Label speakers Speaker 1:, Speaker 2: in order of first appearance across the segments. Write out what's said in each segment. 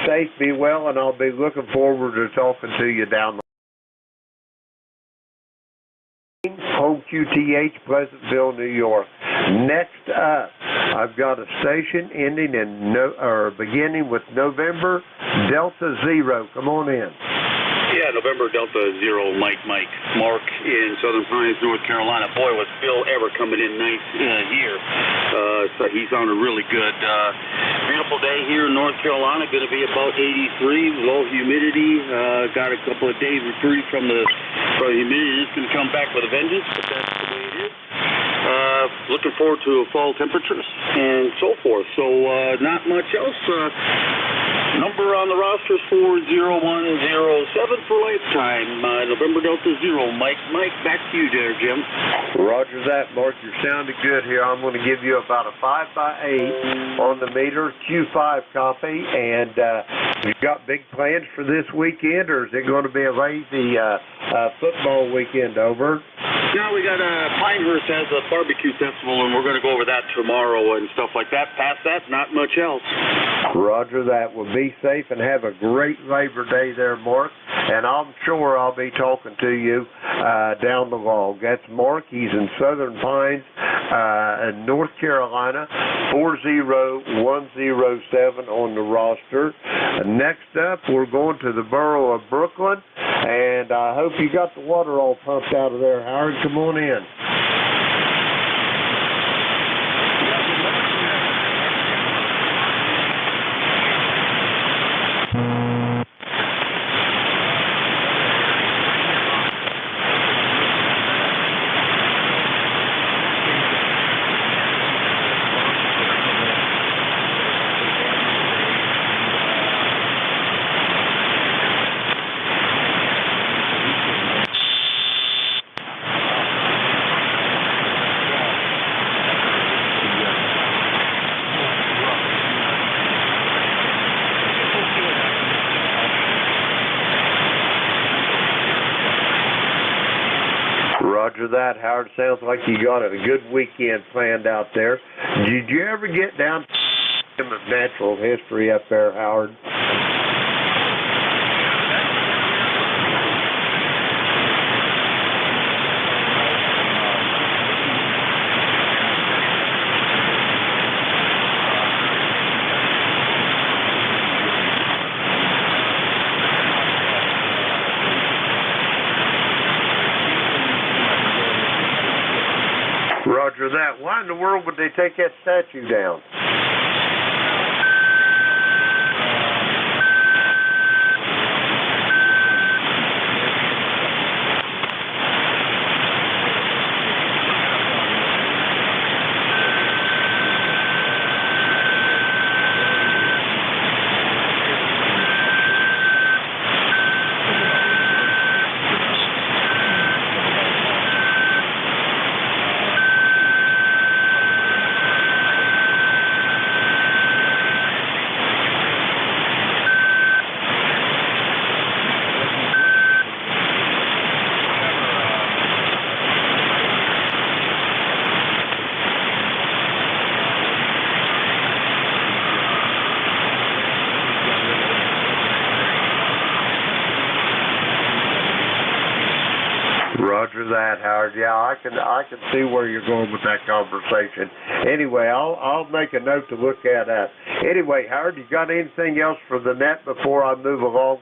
Speaker 1: safe, be well, and I'll be looking forward to talking to you down the Home QTH, Pleasantville, New York. Next up, I've got a station ending in beginning with November Delta Zero. Come on in.
Speaker 2: Yeah, November Delta Zero, Mike. Mark in Southern Pines, North Carolina. Boy, was Phil ever coming in nice here. So he sounded really good. Beautiful day here in North Carolina. Going to be about 83, low humidity. Got a couple of days reprieve from the humidity. It's going to come back with a vengeance, but that's the way it is. Looking forward to fall temperatures and so forth. So not much else. Number on the roster is 40107 for lifetime. November Delta Zero, Mike, back to you there, Jim.
Speaker 1: Roger that, Mark. You're sounding good here. I'm going to give you about a 5x8 on the meter, Q5 copy. And you got big plans for this weekend, or is it going to be a lazy football weekend? Over.
Speaker 2: No, we got Pinehurst has a barbecue festival, and we're going to go over that tomorrow and stuff like that. Past that, not much else.
Speaker 1: Roger that. Well, be safe and have a great Labor Day there, Mark. And I'm sure I'll be talking to you down the log. That's Mark. He's in Southern Pines, in North Carolina, 40107 on the roster. Next up, we're going to the borough of Brooklyn, and I hope you got the water all pumped out of there, Howard. Come on in. Roger that, Howard. Sounds like you got a good weekend planned out there. Did you ever get down to natural history up there, Howard? Roger that. Why in the world would they take that statue down? Roger that, Howard. Yeah, I can see where you're going with that conversation. Anyway, I'll make a note to look at that. Anyway, Howard, you got anything else for the net before I move along?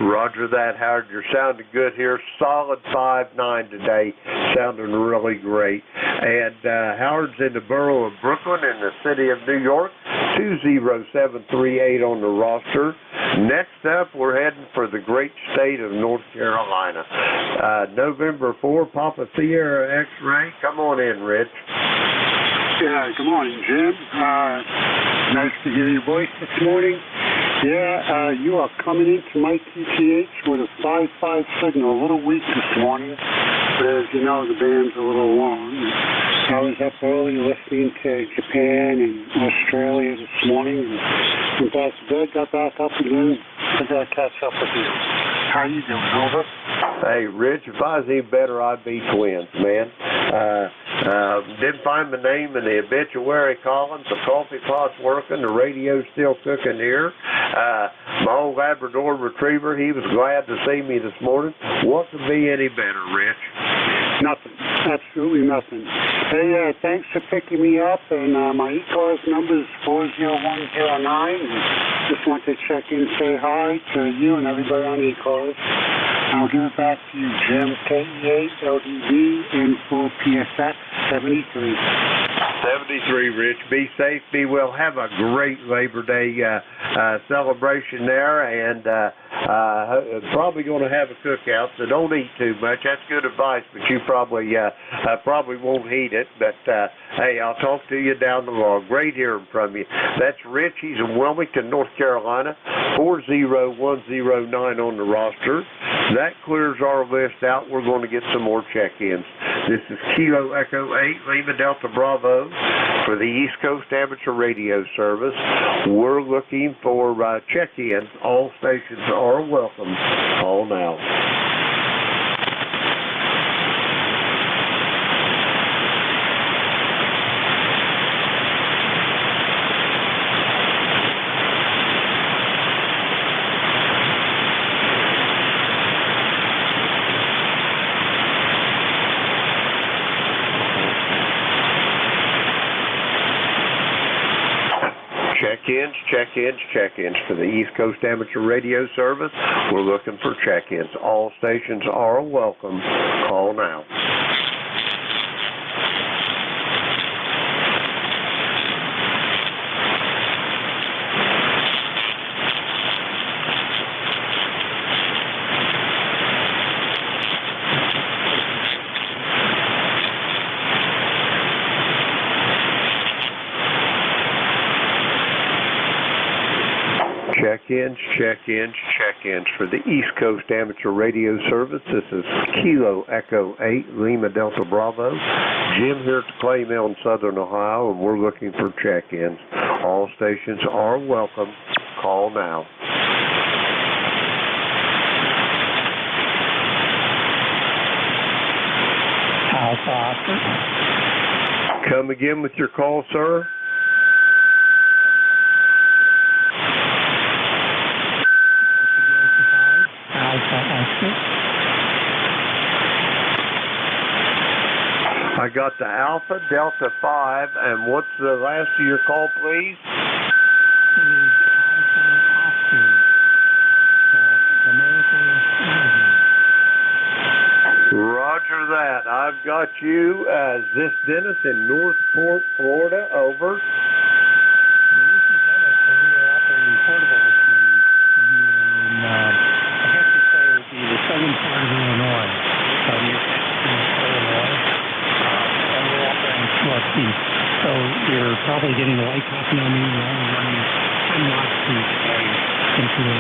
Speaker 1: Roger that, Howard. You're sounding good here. Solid 5.9 today. Sounding really great. And Howard's in the borough of Brooklyn in the city of New York. 20738 on the roster. Next up, we're heading for the great state of North Carolina. November 4, Papa Sierra X-Ray. Come on in, Rich.
Speaker 3: Yeah, good morning, Jim. Nice to hear your voice this morning. Yeah, you are coming into my QTH with a 5.5 signal, a little weak this morning, but as you know, the band's a little long. I was up early listening to Japan and Australia this morning, and went back to bed, got back up again. I got to catch up with you. How you doing, over?
Speaker 1: Hey, Rich, if I was any better, I'd be twins, man. Didn't find my name in the obituary columns. The coffee pot's working. The radio's still cooking here. My old Labrador retriever, he was glad to see me this morning. What could be any better, Rich?
Speaker 3: Nothing. Absolutely nothing. Hey, thanks for picking me up, and my ECARS number is 40109. Just want to check in and say hi to you and everybody on ECARS. I'll give it back to you, Jim, KE8LDV N4PSX 73.
Speaker 1: 73, Rich. Be safe, be well. Have a great Labor Day celebration there, and probably going to have a cookout, so don't eat too much. That's good advice, but you probably won't eat it. But hey, I'll talk to you down the road. Great hearing from you. That's Rich. He's in Wilmington, North Carolina. 40109 on the roster. That clears our list out. We're going to get some more check-ins. This is Kilo Echo 8, Lima Delta Bravo for the East Coast Amateur Radio Service. We're looking for check-ins. All stations are welcome. Call now. Check-ins for the East Coast Amateur Radio Service. We're looking for check-ins. All stations are welcome. Call now. Check-ins for the East Coast Amateur Radio Service. This is Kilo Echo 8, Lima Delta Bravo. Jim here at the Clay Mill in Southern Ohio, and we're looking for check-ins. All stations are welcome. Call now.
Speaker 3: Alpha Oscar.
Speaker 1: Come again with your call, sir. I got the Alpha Delta 5, and what's the last of your call, please? Roger that. I've got you as this Dennis in Northport, Florida. Over.
Speaker 3: So you're probably getting a light copy on me. You're only running 10 watts to into the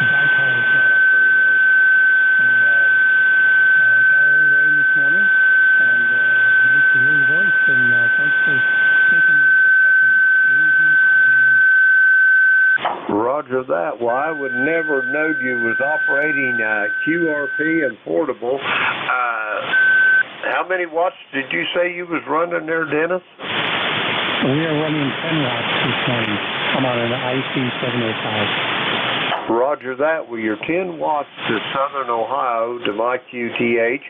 Speaker 3: dipole is not up very low. And got a little rain this morning, and nice to hear your voice, and thanks for taking the second.
Speaker 1: Roger that. Well, I would never have known you was operating QRP and portable. How many watts did you say you was running there, Dennis?
Speaker 3: We are running 10 watts this morning. I'm on an IC705.
Speaker 1: Roger that. Well, you're 10 watts to Southern Ohio to my QTH.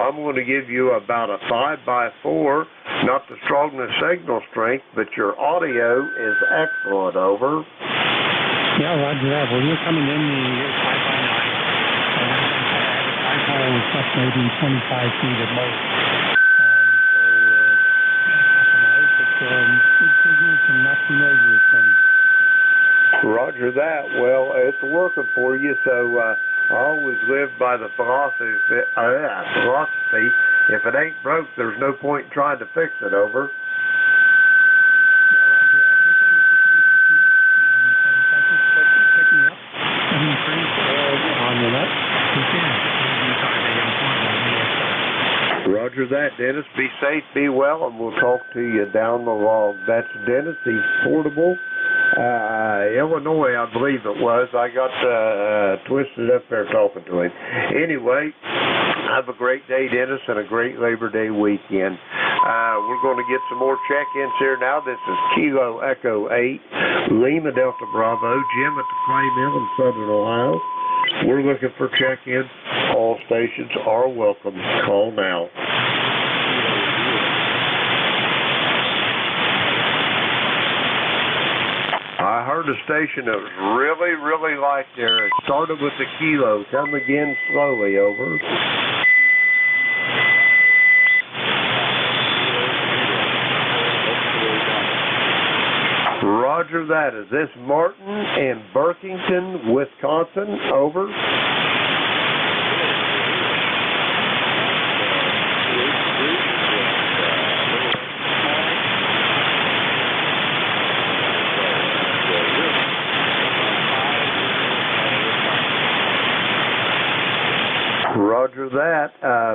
Speaker 1: I'm going to give you about a 5x4, not the strongest signal strength, but your audio is excellent. Over.
Speaker 3: Yeah, roger that. Well, you're coming in the 5x9. Dipole is up maybe 25 feet at most.
Speaker 1: Roger that. Well, it's working for you, so I always live by the philosophy, if it ain't broke, there's no point in trying to fix it. Over. Roger that, Dennis. Be safe, be well, and we'll talk to you down the log. That's Dennis. He's portable. Illinois, I believe it was. I got twisted up there talking to him. Anyway, have a great day, Dennis, and a great Labor Day weekend. We're going to get some more check-ins here now. This is Kilo Echo 8, Lima Delta Bravo, Jim at the Clay Mill in Southern Ohio. We're looking for check-ins. All stations are welcome. Call now. I heard a station that was really light there. It started with the kilo. Come again slowly, over. Roger that. Is this Martin in Burkington, Wisconsin? Over. Roger that.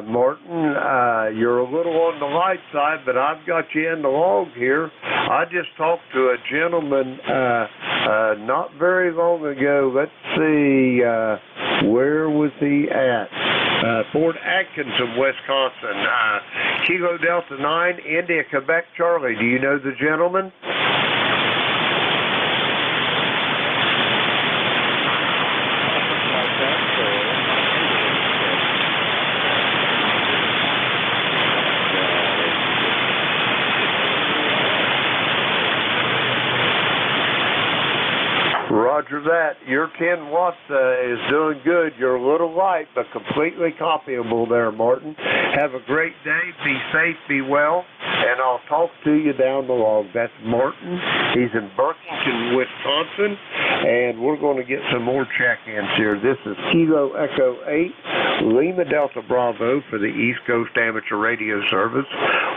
Speaker 1: Martin, you're a little on the light side, but I've got you in the log here. I just talked to a gentleman not very long ago. Let's see, where was he at? Fort Atkinson, Wisconsin. Kilo Delta 9, India, Quebec, Charlie. Do you know the gentleman? Roger that. Your 10 watts is doing good. You're a little light, but completely copyable there, Martin. Have a great day. Be safe, be well, and I'll talk to you down the log. That's Martin. He's in Burkington, Wisconsin, and we're going to get some more check-ins here. This is Kilo Echo 8, Lima Delta Bravo for the East Coast Amateur Radio Service.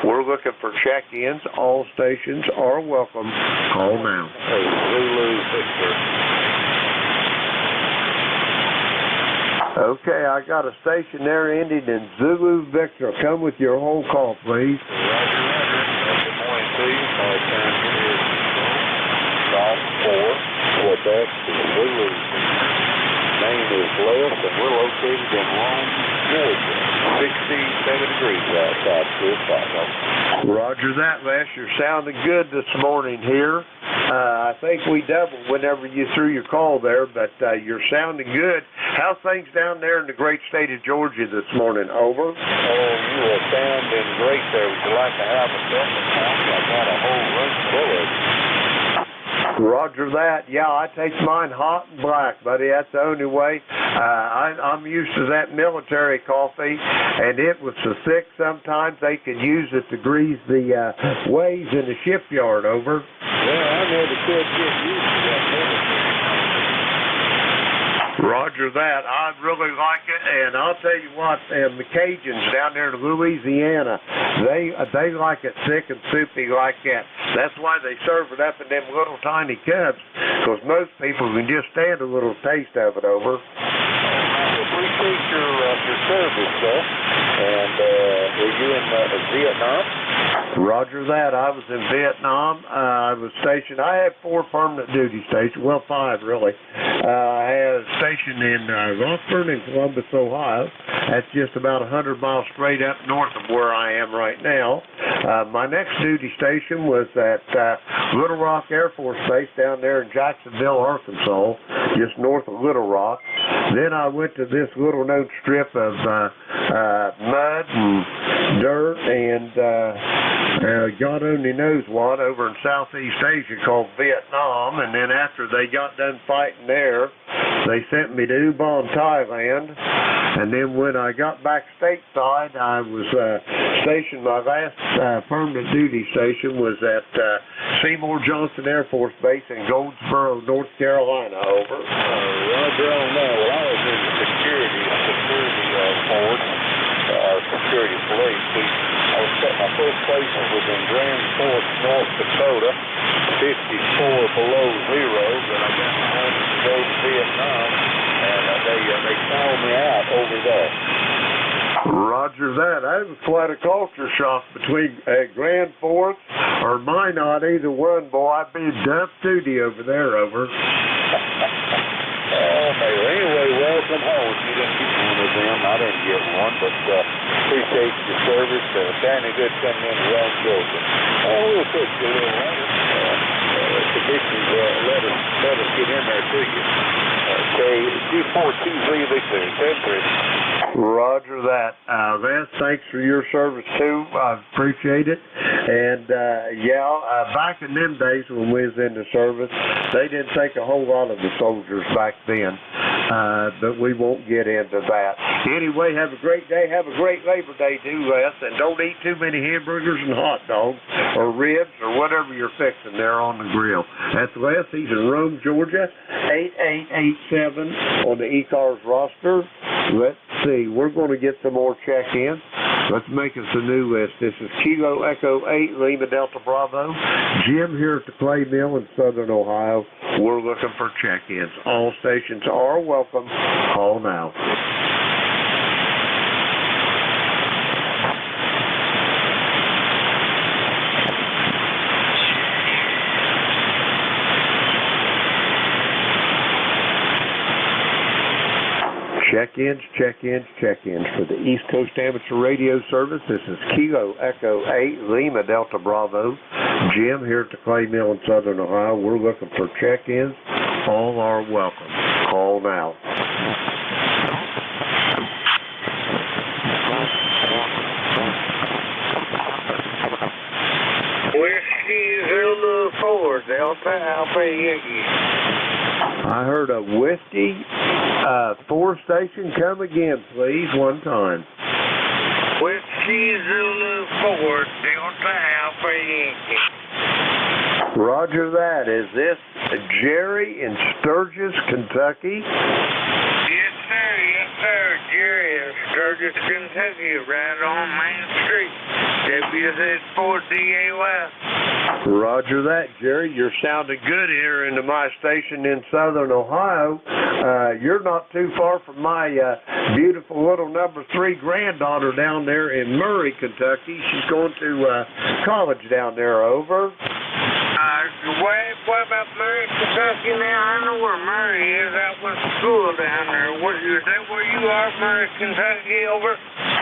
Speaker 1: We're looking for check-ins. All stations are welcome. Call now. Okay, I got a station there ending in Zulu Victor. Come with your whole call, please.
Speaker 4: Roger, good morning to you. My time is Golf 4, Quebec, Zulu. Name is left, and we're located in Rome, Georgia. 67 degrees outside Chicago.
Speaker 1: Roger that, Les. You're sounding good this morning here. I think we doubled whenever you threw your call there, but you're sounding good. How's things down there in the great state of Georgia this morning? Over.
Speaker 4: Oh, you are sounding great there. Would you like to have a second house? I got a whole room full of it.
Speaker 1: Roger that. Yeah, I take mine hot and black, buddy. That's the only way. I'm used to that military coffee, and it was so thick sometimes they could use it to grease the ways in the shipyard. Over.
Speaker 4: Yeah, I never could get used to that military.
Speaker 1: Roger that. I really like it, and I'll tell you what, the Cajuns down there in Louisiana, they like it thick and soupy like that. That's why they serve it up in them little tiny cups, because most people can just stand a little taste of it. Over.
Speaker 4: I appreciate your service, sir. And were you in Vietnam?
Speaker 1: Roger that. I was in Vietnam. I was stationed. I had 4 permanent duty stations. Well, 5 really. I had a station in Rockford and Columbus, Ohio. That's just about 100 miles straight up north of where I am right now. My next duty station was at Little Rock Air Force Base down there in Jacksonville, Arkansas, just north of Little Rock. Then I went to this little known strip of mud and dirt and God only knows what over in Southeast Asia called Vietnam. And then after they got done fighting there, they sent me to Ubon, Thailand. And then when I got back stateside, I was stationed, my last permanent duty station was at Seymour Johnson Air Force Base in Goldsboro, North Carolina. Over.
Speaker 4: Roger on that. Well, I was in the security force, security police. My first station was in Grand Forks, North Dakota, 54 below zero. Then I got home to go to Vietnam, and they called me out over there.
Speaker 1: Roger that. That was quite a culture shock between Grand Forks or Minot, either one, boy. I'd be dumped duty over there, over.
Speaker 4: Oh, maybe. Anyway, welcome home. You didn't get one of them. I didn't get one, but appreciate your service. Danny, good coming in around Georgia. We'll put you a little later. Conditions let us get in there to you. Okay, 2423 Victor, 10-3.
Speaker 1: Roger that. Les, thanks for your service too. I appreciate it. And back in them days when we was in the service, they didn't take a whole lot of the soldiers back then. But we won't get into that. Anyway, have a great day. Have a great Labor Day too, Les. And don't eat too many hamburgers and hot dogs or ribs or whatever you're fixing there on the grill. That's Les. He's in Rome, Georgia. 8887 on the ECARS roster. Let's see. We're going to get some more check-ins. Let's make us a new list. This is Kilo Echo 8, Lima Delta Bravo. Jim here at the Clay Mill in Southern Ohio. We're looking for check-ins. All stations are welcome. Call now. Check-ins for the East Coast Amateur Radio Service. This is Kilo Echo 8, Lima Delta Bravo. Jim here at the Clay Mill in Southern Ohio. We're looking for check-ins. All are welcome. Call now.
Speaker 5: Whiskey Zulu 4, Delta Alpha Yankee.
Speaker 1: I heard a whiskey 4 station. Come again, please, one time.
Speaker 5: Whiskey Zulu 4, Delta Alpha Yankee.
Speaker 1: Roger that. Is this Jerry in Sturgis, Kentucky?
Speaker 5: Yes, sir. Jerry in Sturgis, Kentucky, right on Main Street. WZ4DAY.
Speaker 1: Roger that, Jerry. You're sounding good here into my station in Southern Ohio. You're not too far from my beautiful little number 3 granddaughter down there in Murray, Kentucky. She's going to college down there, over.
Speaker 5: What about Murray, Kentucky now? I know where Murray is. I went to school down there. Is that where you are, Murray, Kentucky, over?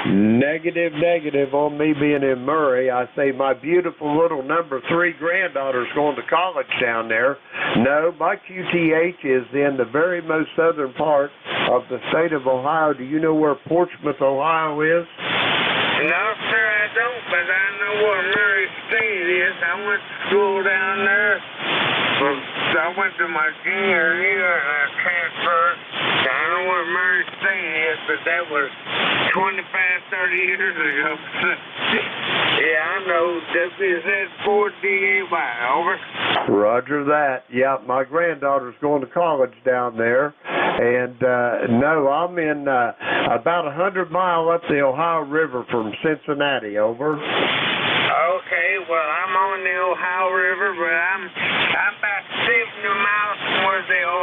Speaker 1: Negative on me being in Murray. I say my beautiful little number 3 granddaughter's going to college down there. No, my QTH is in the very most southern part of the state of Ohio. Do you know where Portsmouth, Ohio is?
Speaker 5: No, sir, I don't, but I know where Murray State is. I went to school down there. I went to my junior year and I transferred. I know where Murray State is, but that was 25, 30 years ago. Yeah, I know. WZ4DAY, over.
Speaker 1: Roger that. Yeah, my granddaughter's going to college down there. And, no, I'm in about 100 miles up the Ohio River from Cincinnati, over.
Speaker 5: Okay, well, I'm on the Ohio River, but I'm about 70 miles from where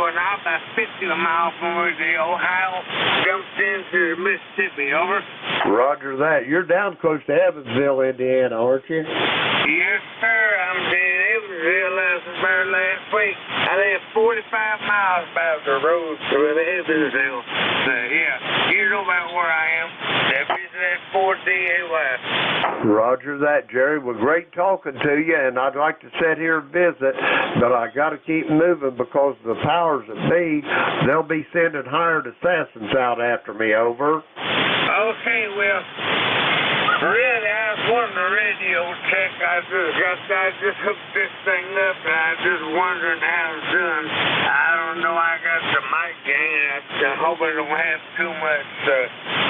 Speaker 5: and I'm about 50 miles from where the Ohio dumps into Mississippi, over.
Speaker 1: Roger that. You're down close to Evansville, Indiana, aren't you?
Speaker 5: Yes, sir. I'm in Evansville last week. I live 45 miles about the road to Evansville. So, yeah, you know about where I am. WZ4DAY.
Speaker 1: Roger that, Jerry. Well, great talking to you, and I'd like to sit here and visit, but I got to keep moving because the powers that be, they'll be sending hired assassins out after me, over.
Speaker 5: Okay, well, really, I was wanting a radio check. I just hooked this thing up, and I was just wondering how it's done. I don't know. I got the mic gain. I hope I don't have too much.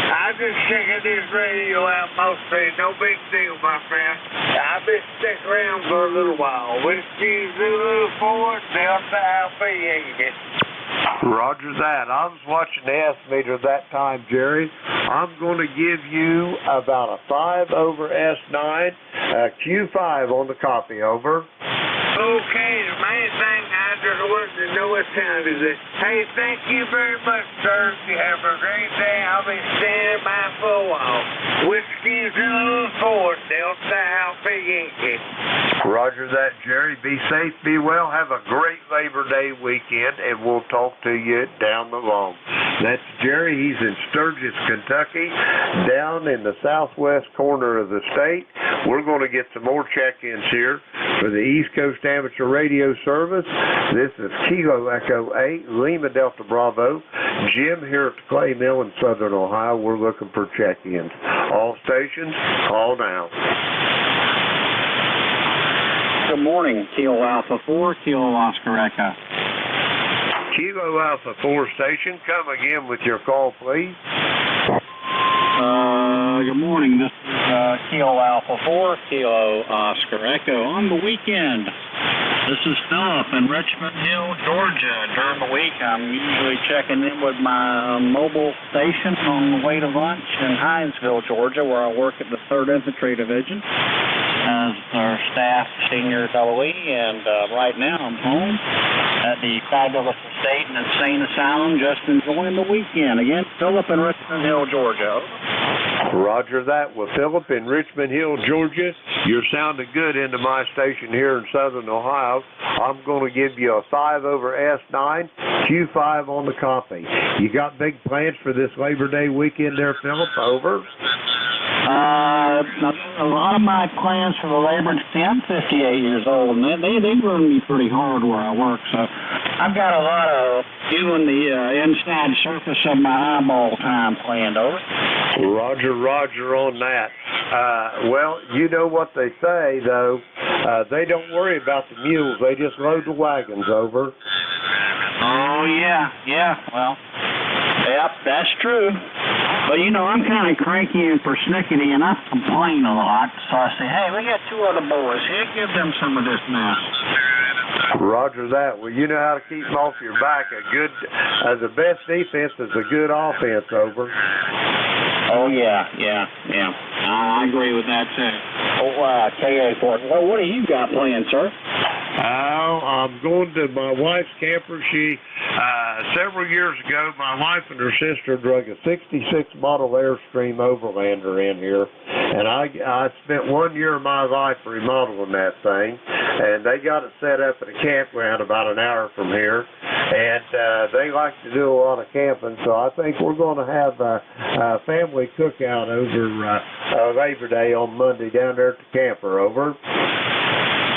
Speaker 5: I just checking this radio out mostly. No big deal, my friend. I've been sticking around for a little while. Whiskey Zulu 4, Delta Alpha Yankee.
Speaker 1: Roger that. I was watching the S-meter that time, Jerry. I'm going to give you about a 5 over S9, Q5 on the copy, over.
Speaker 5: Okay, the main thing I just wanted to know it sounded good. Hey, thank you very much, sir. You have a great day. I'll be standing by for a while. Whiskey Zulu 4, Delta Alpha Yankee.
Speaker 1: Roger that, Jerry. Be safe, be well. Have a great Labor Day weekend, and we'll talk to you down the line. That's Jerry. He's in Sturgis, Kentucky, down in the southwest corner of the state. We're going to get some more check-ins here for the East Coast Amateur Radio Service. This is Kilo Echo 8, Lima Delta Bravo. Jim here at the Clay Mill in Southern Ohio. We're looking for check-ins. All stations, call now.
Speaker 6: Good morning, Kilo Alpha 4, Kilo Oscar Echo.
Speaker 1: Kilo Alpha 4 station, come again with your call, please.
Speaker 6: Good morning, this is Kilo Alpha 4, Kilo Oscar Echo. On the weekend, this is Philip in Richmond Hill, Georgia. During the week, I'm usually checking in with my mobile station on the way to lunch in Hinesville, Georgia, where I work at the 3rd Infantry Division as our staff senior LOE, and right now I'm home at the fabulous estate and insane asylum, just enjoying the weekend. Again, Philip in Richmond Hill, Georgia.
Speaker 1: Roger that. With Philip in Richmond Hill, Georgia, you're sounding good into my station here in Southern Ohio. I'm going to give you a 5 over S9, Q5 on the copy. You got big plans for this Labor Day weekend there, Philip? Over.
Speaker 6: A lot of my plans for the Labor Day, I'm 58 years old, and they run me pretty hard where I work, so I've got a lot of doing the inside surface of my eyeball time planned. Over.
Speaker 1: Roger on that. Well, you know what they say, though. They don't worry about the mules. They just load the wagons. Over.
Speaker 6: Oh, yeah. Well, yep, that's true. But, you know, I'm kind of cranky and persnickety, and I complain a lot. So I say, hey, we got 2 other boys here. Give them some of this now.
Speaker 1: Roger that. Well, you know how to keep them off your back. The best defense is a good offense. Over.
Speaker 6: Oh, yeah. I agree with that, too. Oh, KA4. Well, what do you got planned, sir?
Speaker 1: I'm going to my wife's camper. Several years ago, my wife and her sister drug a 66 model Airstream Overlander in here, and I spent 1 year of my life remodeling that thing, and they got it set up at a campground about an hour from here, and they like to do a lot of camping, so I think we're going to have a family cookout over Labor Day on Monday down there at the camper. Over.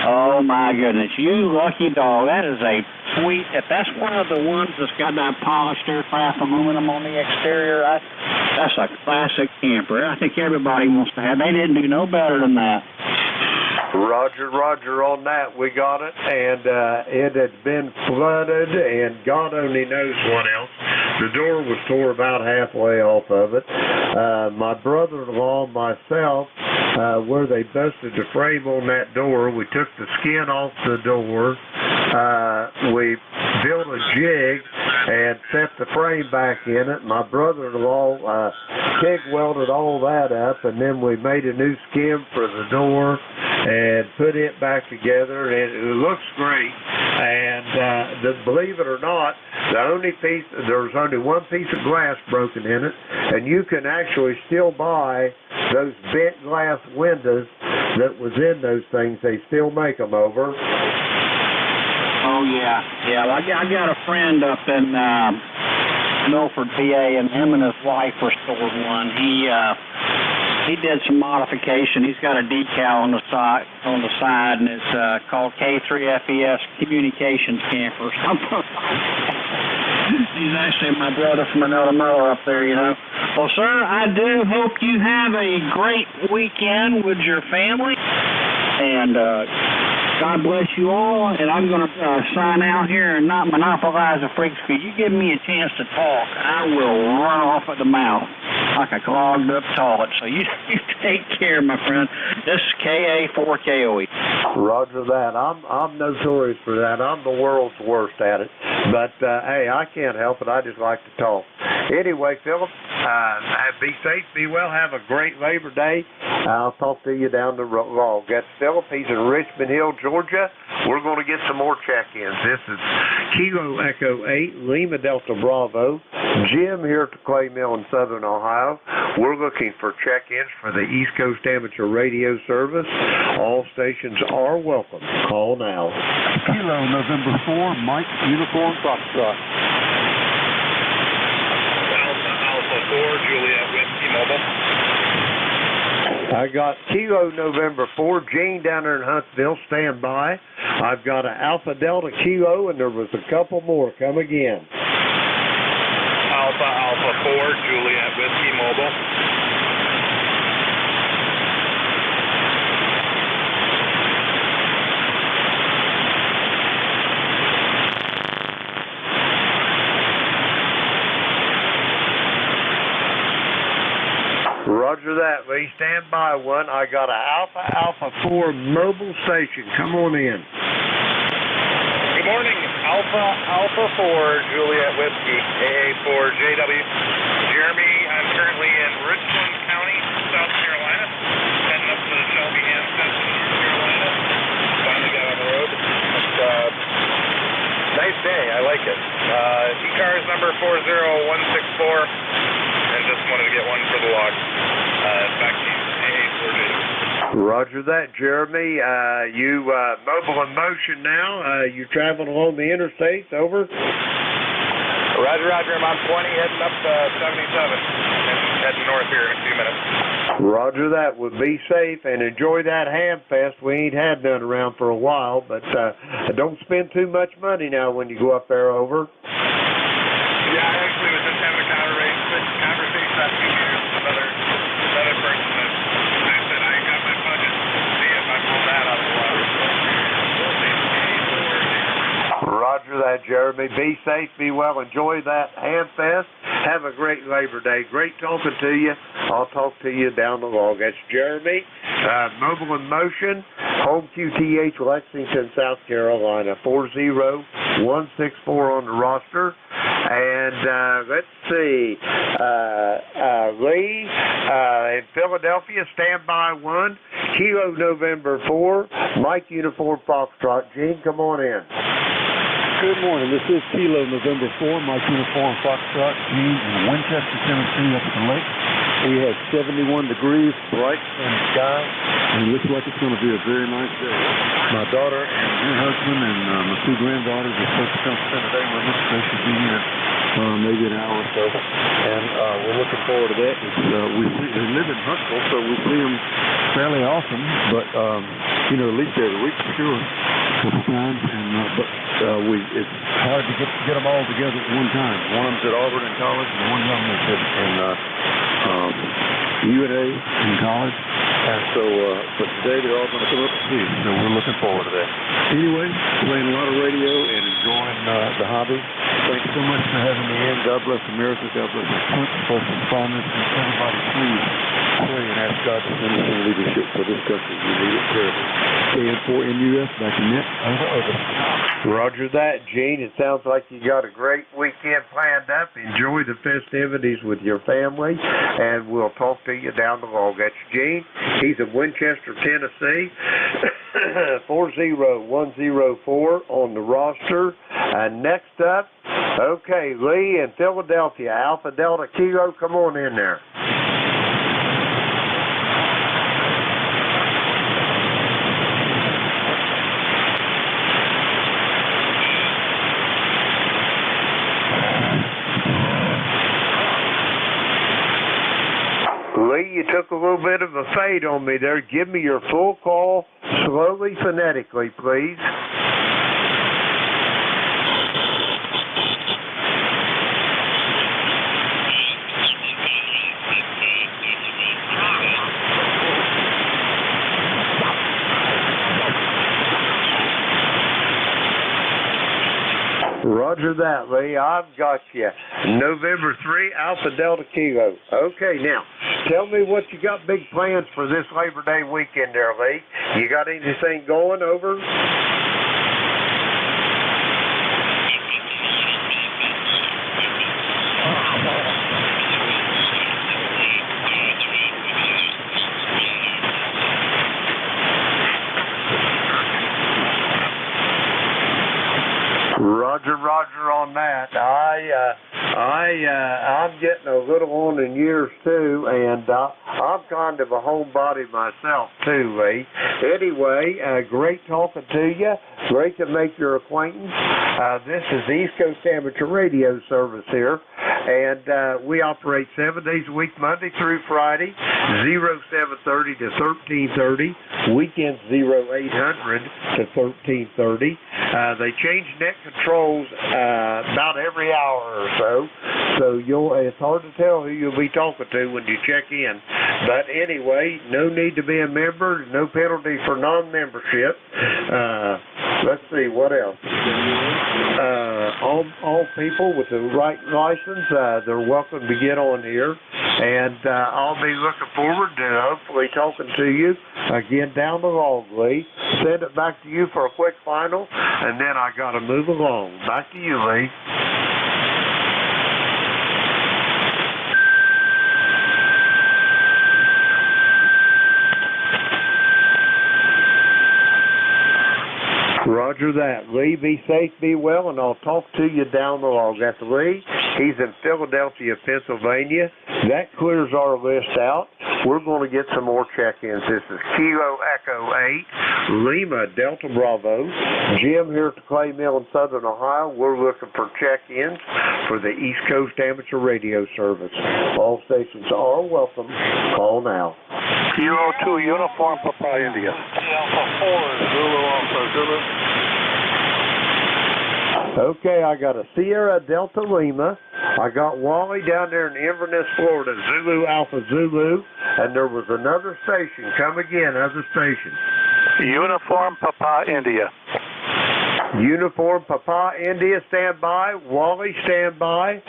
Speaker 6: Oh, my goodness. You lucky dog. That is a sweet. If that's one of the ones that's got that polished aircraft aluminum on the exterior, that's a classic camper. I think everybody wants to have. They didn't do no better than that.
Speaker 1: Roger on that. We got it, and it had been flooded, and God only knows what else. The door was tore about halfway off of it. My brother-in-law and myself, where they busted the frame on that door, we took the skin off the door. We built a jig and set the frame back in it. My brother-in-law TIG welded all that up, and then we made a new skin for the door and put it back together, and it looks great. And believe it or not, there's only one piece of glass broken in it, and you can actually still buy those bent glass windows that was in those things. They still make them. Over.
Speaker 6: Oh, yeah. Well, I got a friend up in Milford, PA, and him and his wife restored one. He did some modification. He's got a decal on the side, and it's called K3FES Communications Camper. He's actually my brother from another mother up there, you know. Well, sir, I do hope you have a great weekend with your family, and God bless you all, and I'm going to sign out here and not monopolize the freaks. If you give me a chance to talk, I will run off at the mouth like a clogged up toilet. So you take care, my friend. This is KA4KOE.
Speaker 1: Roger that. I'm notorious for that. I'm the world's worst at it. But, hey, I can't help it. I just like to talk. Anyway, Philip, be safe, be well, have a great Labor Day. I'll talk to you down the road. That's Philip. He's in Richmond Hill, Georgia. Georgia. We're going to get some more check-ins. This is Kilo Echo 8, Lima Delta Bravo. Jim here at the Clay Mill in Southern Ohio. We're looking for check-ins for the East Coast Amateur Radio Service. All stations are welcome. Call now.
Speaker 3: Kilo November 4, Mike Uniform Foxtrot.
Speaker 4: Alpha 4, Juliet Whiskey Mobile.
Speaker 1: I got Kilo November 4, Jane down there in Huntsville, stand by. I've got an Alpha Delta Kilo, and there was a couple more. Come again.
Speaker 4: Alpha 4, Juliet Whiskey Mobile.
Speaker 1: Roger that, Lee. Stand by one. I got an Alpha 4 mobile station. Come on in.
Speaker 4: Good morning, Alpha 4, Juliet Whiskey, AA4JW. Jeremy, I'm currently in Richland County, South Carolina, heading up to the Shelby Hampton, North Carolina. Finally got on the road. It's nice day, I like it. ECARS number 40164, and just wanted to get one for the log. Back to you, AA4JW.
Speaker 1: Roger that, Jeremy. You mobile in motion now. You traveling along the interstates, over?
Speaker 4: Roger, I'm on 20, heading up 77, and heading north here in a few minutes.
Speaker 1: Roger that. Well, be safe and enjoy that ham fest. We ain't had none around for a while, but don't spend too much money now when you go up there, over.
Speaker 4: Yeah, I actually was just having a conversation last few years with another person that I said I got my budget. See if I pull that out of the water.
Speaker 1: Roger that, Jeremy. Be safe, be well. Enjoy that ham fest. Have a great Labor Day. Great talking to you. I'll talk to you down the log. That's Jeremy, mobile in motion, home QTH, Lexington, South Carolina, 40164 on the roster. And let's see, Lee in Philadelphia, standby 1, Kilo November 4, Mike Uniform Foxtrot. Gene, come on in.
Speaker 3: Good morning. This is Kilo November 4, Mike Uniform Foxtrot, Gene in Winchester, Tennessee, up at the lake. We had 71 degrees, bright sunny sky, and it looks like it's going to be a very nice day. My daughter and her husband and my two granddaughters are supposed to come spend the day with us. They should be here maybe an hour or so, and we're looking forward to that. They live in Huntsville, so we see them fairly often, but at least every week for sure, a couple times, and it's hard to get them all together at one time. One of them's at Auburn in college, and one of them is in UNA in college, and so but today they're all going to come up to see us, so we're looking forward to that. Anyway, playing a lot of radio and enjoying the hobby. Thanks so much for having me in. God bless America. God bless the country, first and foremost, and everybody please pray and ask God to send us in leadership for this country. We need it terribly. KN4NUS, back in net. Over.
Speaker 1: Roger that, Gene. It sounds like you got a great weekend planned up. Enjoy the festivities with your family, and we'll talk to you down the log. That's Gene. He's in Winchester, Tennessee. 40104 on the roster. Next up, okay, Lee in Philadelphia, Alpha Delta Kilo. Come on in there. Lee, you took a little bit of a fade on me there. Give me your full call slowly, phonetically, please. Roger that, Lee. I've got you. November 3, Alpha Delta Kilo. Okay, now, tell me what you got big plans for this Labor Day weekend there, Lee. You got anything going, over? I'm getting a little on in years too, and I'm kind of a homebody myself too, Lee. Anyway, great talking to you. Great to make your acquaintance. This is the East Coast Amateur Radio Service here, and we operate 7 days a week, Monday through Friday, 0730 to 1330. Weekends 0800 to 1330. They change net controls about every hour or so it's hard to tell who you'll be talking to when you check in. But anyway, no need to be a member, no penalty for non-membership. Let's see, what else? All people with the right license, they're welcome to get on here. And I'll be looking forward to hopefully talking to you again down the road, Lee. Send it back to you for a quick final, and then I got to move along. Back to you, Lee. Roger that. Lee, be safe, be well, and I'll talk to you down the road. That's Lee. He's in Philadelphia, Pennsylvania. That clears our list out. We're going to get some more check-ins. This is Kilo Echo 8, Lima Delta Bravo. Jim here at the Clay Mill in Southern Ohio. We're looking for check-ins for the East Coast Amateur Radio Service. All stations are welcome. Call now.
Speaker 3: Kilo 2 Uniform Papa India.
Speaker 4: Alpha 4 Zulu Alpha Zulu.
Speaker 1: Okay, I got a Sierra Delta Lima. I got Wally down there in Inverness, Florida, Zulu Alpha Zulu, and there was another station. Come again, other station.
Speaker 3: Uniform Papa India.
Speaker 1: Uniform Papa India, stand by. Wally, stand by.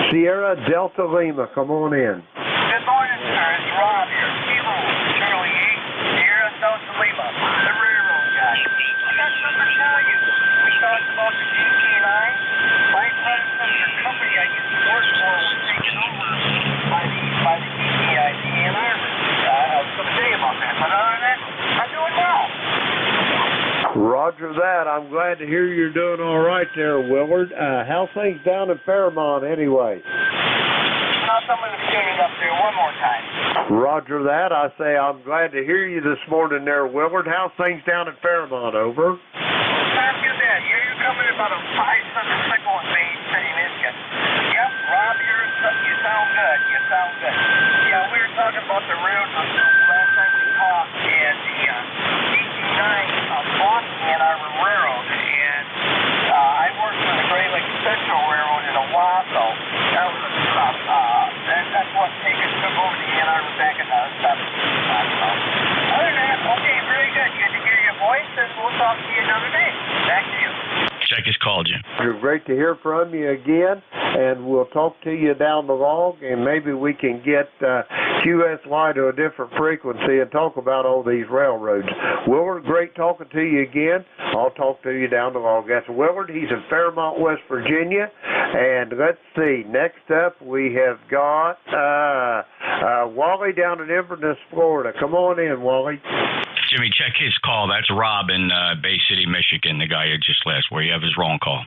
Speaker 1: Sierra Delta Lima, come on in.
Speaker 7: Good morning, sir. It's Rob here. Kilo Charlie 8, Sierra Delta Lima, the railroad guy. I got something to tell you. We talked about the GK9. My predecessor company I used to work for was taken over by the ECARS in Ireland. I was going to tell you about that, but other than that, I'm doing well.
Speaker 1: Roger that. I'm glad to hear you're doing all right there, Willard. How's things down in Fairmont anyway?
Speaker 7: Now someone is tuning up there one more time.
Speaker 1: Roger that. I say I'm glad to hear you this morning there, Willard. How's things down in Fairmont, over?
Speaker 7: Not too bad. You're coming about a 500 sickle in Maine City, Michigan. Yep, Rob, you sound good. You sound good. Yeah, we were talking about the railroad last time we talked, and the DC-9 bought the Ann Arbor Railroad, and I worked for the Great Lakes Central Railroad in Owasso. That was that's what took over the Ann Arbor back in the 70s. Other than that, okay, very good. Good to hear your voice, and we'll talk to you another day. Back to you.
Speaker 6: Check has called you.
Speaker 1: Great to hear from you again, and we'll talk to you down the log, and maybe we can get QSY to a different frequency and talk about all these railroads. Willard, great talking to you again. I'll talk to you down the log. That's Willard. He's in Fairmont, West Virginia. And let's see, next up we have got Wally down in Inverness, Florida. Come on in, Wally.
Speaker 6: Jimmy, check his call. That's Rob in Bay City, Michigan, the guy who just left, where you have his wrong call.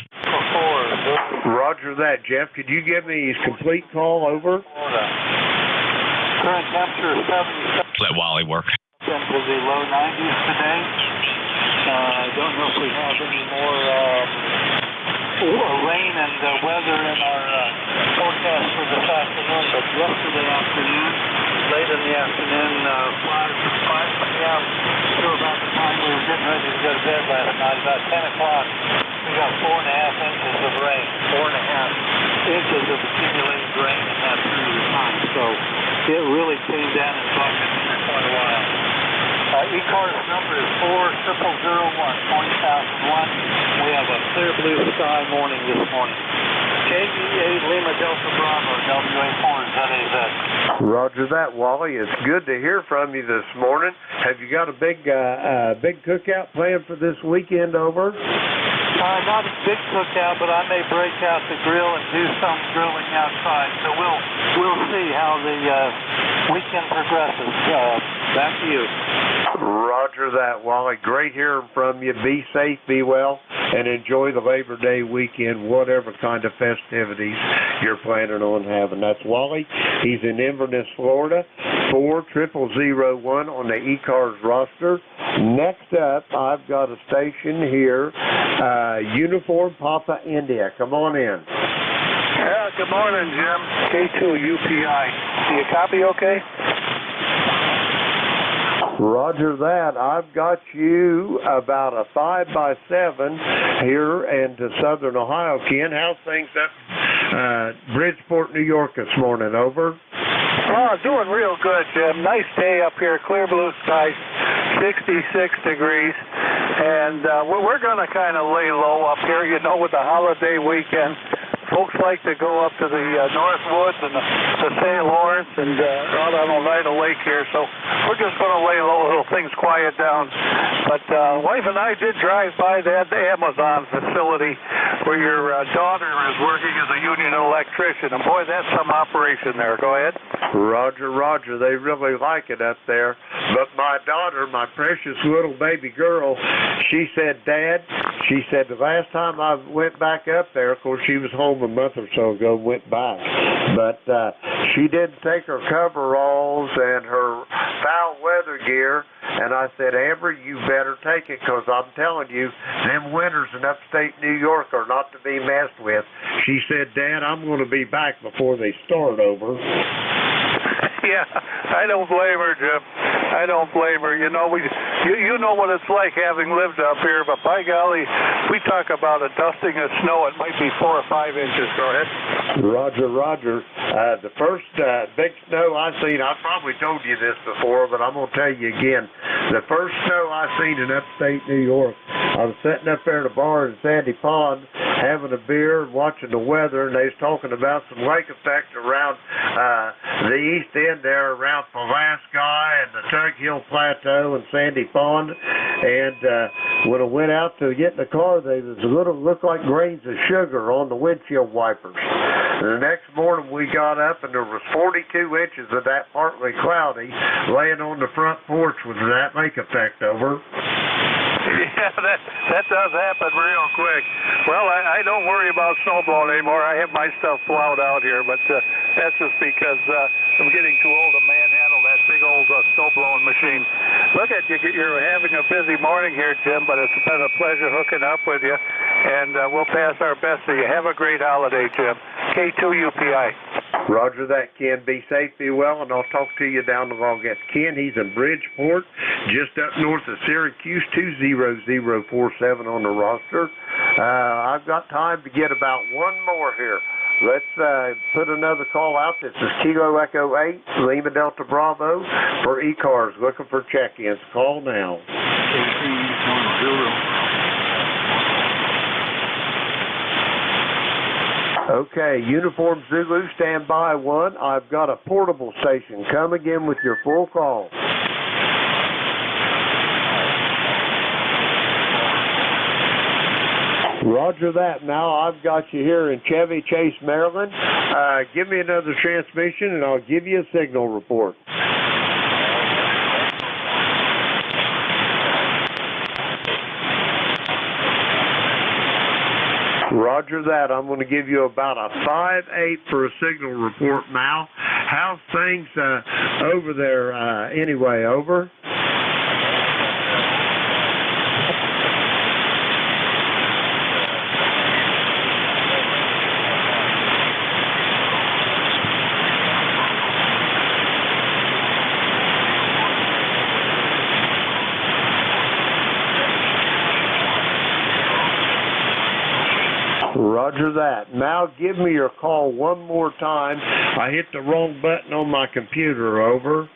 Speaker 1: Roger that, Jeff. Could you give me his complete call, over?
Speaker 3: Current temperature is 77.
Speaker 6: Let Wally work.
Speaker 3: Into the low 90s today. I don't know if we have any more rain and weather in our forecast for this afternoon, but yesterday afternoon, late in the afternoon, 5 p.m. to about the time we were getting ready to go to bed last night, about 10 o'clock, we got 4.5 inches of rain, 4.5 inches of accumulated rain in that period of time. So it really came down in buckets for quite a while. ECARS number is 40001, 40,001. We have a clear blue sky morning this morning. KGA Lima Delta Bravo, WA4 ZAZ.
Speaker 1: Roger that, Wally. It's good to hear from you this morning. Have you got a big cookout planned for this weekend, over?
Speaker 3: Not a big cookout, but I may break out the grill and do some grilling outside. So we'll see how the weekend progresses. Back to you.
Speaker 1: Roger Roger that, Wally. Great hearing from you. Be safe, be well, and enjoy the Labor Day weekend, whatever kind of festivities you're planning on having. That's Wally. He's in Inverness, Florida. 40001 on the ECARS roster. Next up, I've got a station here, Uniform Papa India. Come on in.
Speaker 8: Yeah, good morning, Jim. K2UPI. Do you copy okay?
Speaker 1: Roger that. I've got you about a 5x7 here into southern Ohio. Ken, how's things up Bridgeport, New York this morning? Over.
Speaker 8: Oh, doing real good, Jim. Nice day up here, clear blue skies, 66 degrees. And we're going to kind of lay low up here, you know, with the holiday weekend. Folks like to go up to the North Woods and the St. Lawrence and out on Oneida Lake here, so we're just going to lay low until things quiet down. But wife and I did drive by the Amazon facility where your daughter is working as a union electrician, and boy, that's some operation there. Go ahead.
Speaker 1: Roger, Roger. They really like it up there. But my daughter, my precious little baby girl, she said, Dad, she said the last time I went back up there, of course she was home a month or so ago, went back, but she didn't take her coveralls and her foul weather gear, and I said, Amber, you better take it, because I'm telling you, them winters in upstate New York are not to be messed with. She said, Dad, I'm going to be back before they start over.
Speaker 8: Yeah, I don't blame her, Jim. I don't blame her. You know, you know what it's like having lived up here, but by golly, we talk about a dusting of snow. It might be 4 or 5 inches. Go ahead.
Speaker 1: Roger, Roger. The first big snow I seen, I probably told you this before, but I'm going to tell you again. The first snow I seen in upstate New York, I was sitting up there at a bar in Sandy Pond having a beer and watching the weather, and they was talking about some lake effect around the east end there around Pulaski and the Tug Hill Plateau and Sandy Pond. And when I went out to get in the car, they was looked like grains of sugar on the windshield wipers. And the next morning we got up and there was 42 inches of that partly cloudy laying on the front porch with that lake effect over.
Speaker 8: Yeah, that does happen real quick. Well, I don't worry about snowblowing anymore. I have my stuff plowed out here, but that's just because I'm getting too old to manhandle that big old snowblowing machine. Look at you, you're having a busy morning here, Jim, but it's been a pleasure hooking up with you, and we'll pass our best to you. Have a great holiday, Jim. K2UPI.
Speaker 1: Roger that, Ken. Be safe, be well, and I'll talk to you down the road. Ken, he's in Bridgeport, just up north of Syracuse, 20047 on the roster. I've got time to get about one more here. Let's put another call out. This is Kilo Echo 8, Lima Delta Bravo for ECARS, looking for check-ins. Call now. Okay, Uniform Zulu, stand by 1. I've got a portable station. Come again with your full call. Roger that. Now I've got you here in Chevy Chase, Maryland. Give me another transmission and I'll give you a signal report. Roger that. I'm going to give you about a 5-8 for a signal report now. How's things over there anyway? Over? Roger that. Now give me your call one more time. I hit the wrong button on my computer. Over.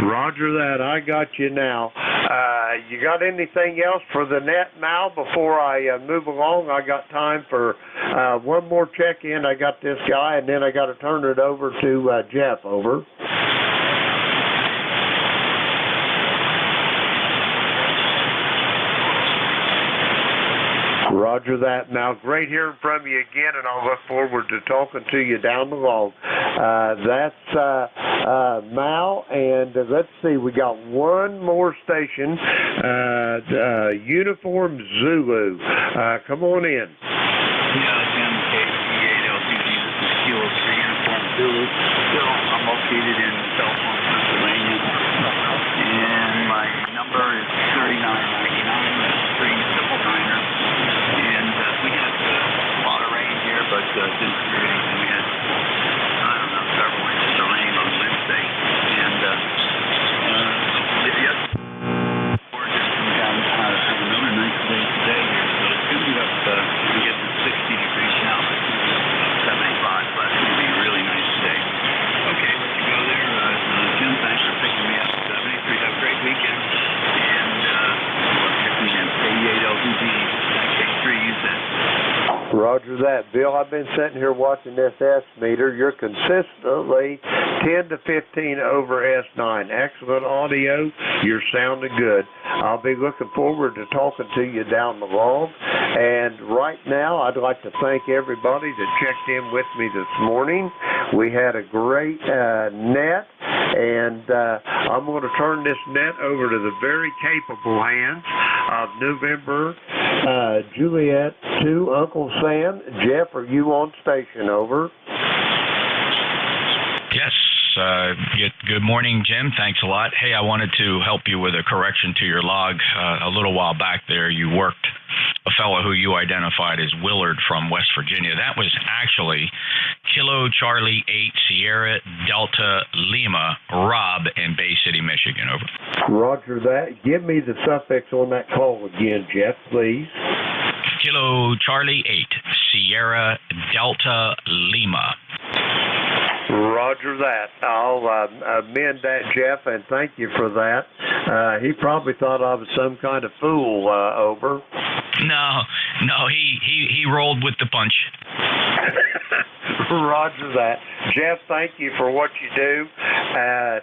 Speaker 1: Roger that. I got you now. You got anything else for the net now before I move along? I got time for one more check-in. I got this guy, and then I got to turn it over to Jeff. Over. Roger that. Now, great hearing from you again, and I'll look forward to talking to you down the road. That's Mal, and let's see, we got one more station, Uniform Zulu. Come on in.
Speaker 2: Yeah, Jim, K8LTG, this is Kilo 3 Uniform Zulu. Still, I'm located in Belfont, Pennsylvania, and my number is 3999, that's 3999er. And we had a lot of rain here, but didn't hear anything. We had, I don't know, several inches of rain on Wednesday. And yes, we're just having another nice day today here. So it's going to be up, we get to 60 degrees now, 75, but it's going to be a really nice day. Okay, let you go there. Jim, thanks for picking me up. 73, have a great weekend. And pick me in. K8LTG, K3, you said.
Speaker 1: Roger that. Bill, I've been sitting here watching this S meter. You're consistently 10 to 15 over S9. Excellent audio. You're sounding good. I'll be looking forward to talking to you down the road. And right now, I'd like to thank everybody that checked in with me this morning. We had a great net, and I'm going to turn this net over to the very capable hands of November Juliet 2, Uncle Sam. Jeff, are you on station? Over.
Speaker 9: Yes. Good morning, Jim. Thanks a lot. Hey, I wanted to help you with a correction to your log. A little while back there, you worked a fellow who you identified as Willard from West Virginia. That was actually Kilo Charlie 8 Sierra Delta Lima Rob in Bay City, Michigan. Over.
Speaker 1: Roger that. Give me the suffix on that call again, Jeff, please.
Speaker 9: Kilo Charlie 8 Sierra Delta Lima.
Speaker 1: Roger that. I'll amend that, Jeff, and thank you for that. He probably thought I was some kind of fool. Over.
Speaker 9: No, he rolled with the punch.
Speaker 1: Roger that. Jeff, thank you for what you do.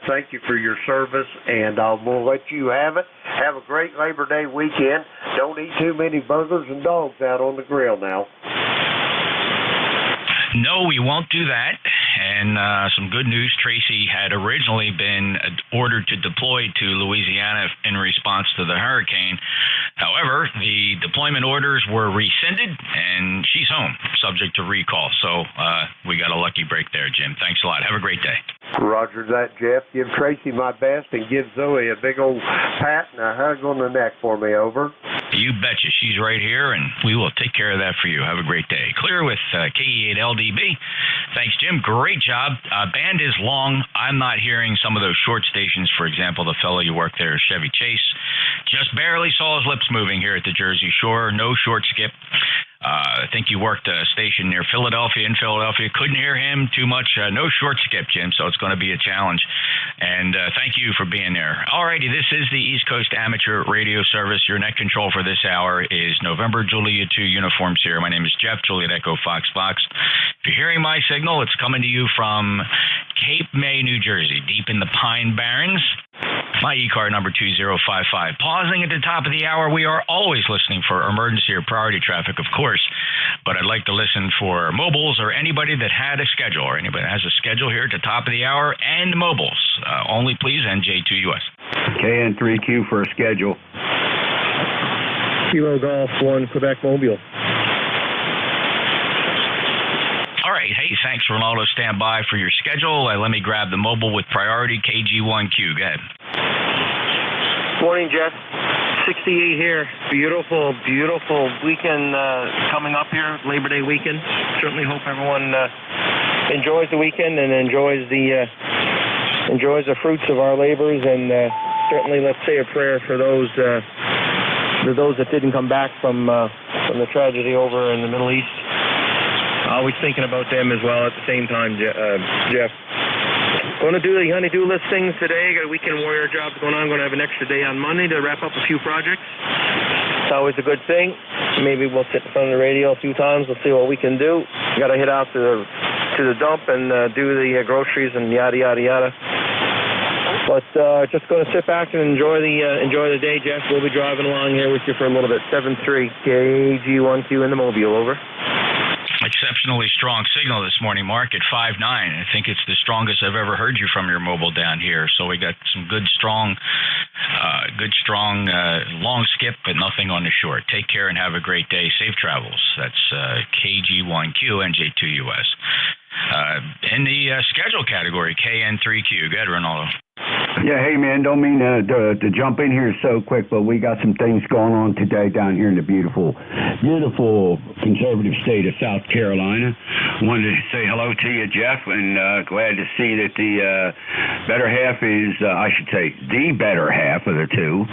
Speaker 1: Thank you for your service, and we'll let you have it. Have a great Labor Day weekend. Don't eat too many burgers and dogs out on the grill now.
Speaker 9: No, we won't do that. And some good news, Tracy had originally been ordered to deploy to Louisiana in response to the hurricane. However, the deployment orders were rescinded, and she's home, subject to recall. So we got a lucky break there, Jim. Thanks a lot. Have a great day.
Speaker 1: Roger that, Jeff. Give Tracy my best, and give Zoe a big old pat and a hug on the neck for me. Over.
Speaker 9: You betcha. She's right here, and we will take care of that for you. Have a great day. Clear with KE8LDB. Thanks, Jim. Great job. Band is long. I'm not hearing some of those short stations. For example, the fellow you work there, Chevy Chase, just barely saw his lips moving here at the Jersey Shore. No short skip. I think you worked a station near Philadelphia. In Philadelphia, couldn't hear him too much. No short skip, Jim, so it's going to be a challenge. And thank you for being there. Alrighty, this is the East Coast Amateur Radio Service. Your net control for this hour is November Juliet 2 Uniform Sierra. My name is Jeff, Juliet Echo Fox Fox. If you're hearing my signal, it's coming to you from Cape May, New Jersey, deep in the Pine Barrens. My ECAR number 2055. Pausing at the top of the hour, we are always listening for emergency or priority traffic, of course, but I'd like to listen for mobiles or anybody that had a schedule or anybody that has a schedule here at the top of the hour, and mobiles. Only, please, NJ2US.
Speaker 10: KN3Q for a schedule.
Speaker 11: Kilo Golf 1, Quebec Mobile.
Speaker 9: All right. Hey, thanks, Ronaldo. Stand by for your schedule. Let me grab the mobile with priority, KG1Q. Go ahead.
Speaker 11: Morning, Jeff. 68 here. Beautiful, beautiful weekend coming up here, Labor Day weekend. Certainly hope everyone enjoys the weekend and enjoys the fruits of our labors. And certainly, let's say a prayer for those that didn't come back from the tragedy over in the Middle East. Always thinking about them as well at the same time, Jeff. Going to do the honey-do list things today. Got a weekend warrior jobs going on. Going to have an extra day on Monday to wrap up a few projects. It's always a good thing. Maybe we'll sit in front of the radio a few times. We'll see what we can do. Got to head out to the dump and do the groceries and yada, yada, yada. But just going to sit back and enjoy the day, Jeff. We'll be driving along here with you for a little bit. 7-3 KG1Q in the Mobile, over.
Speaker 9: Exceptionally strong signal this morning, Mark, at 5.9. I think it's the strongest I've ever heard you from your mobile down here. So we got some good, strong long skip, but nothing on the short. Take care and have a great day. Safe travels. That's KG1Q, NJ2US. In the schedule category, KN3Q. Go ahead, Ronaldo.
Speaker 10: Yeah, hey, man, don't mean to jump in here so quick, but we got some things going on today down here in the beautiful conservative state of South Carolina. Wanted to say hello to you, Jeff, and glad to see that the better half is, I should say, the better half of the two,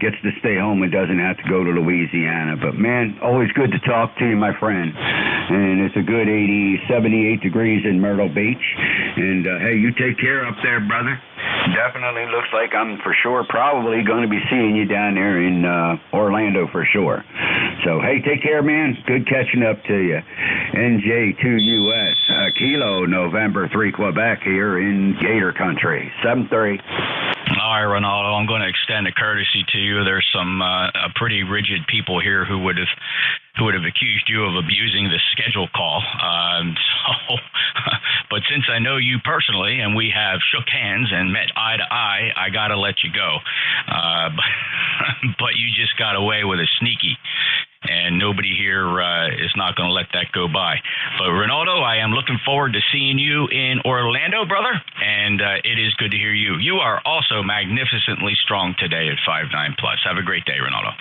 Speaker 10: gets to stay home and doesn't have to go to Louisiana. But, man, always good to talk to you, my friend. And it's a good 78 degrees in Myrtle Beach. And, hey, you take care up there, brother. Definitely looks like I'm for sure probably going to be seeing you down there in Orlando for sure. So, hey, take care, man. Good catching up to you. NJ2US, Kilo, November 3, Quebec here in Gator Country. 7-3.
Speaker 9: All right, Ronaldo, I'm going to extend a courtesy to you. There's some pretty rigid people here who would have accused you of abusing the schedule call. But since I know you personally and we have shook hands and met eye to eye, I got to let you go. But you just got away with a sneaky. And nobody here is not going to let that go by. But, Ronaldo, I am looking forward to seeing you in Orlando, brother, and it is good to hear you. You are also magnificently strong today at 5.9+. Have a great day, Ronaldo.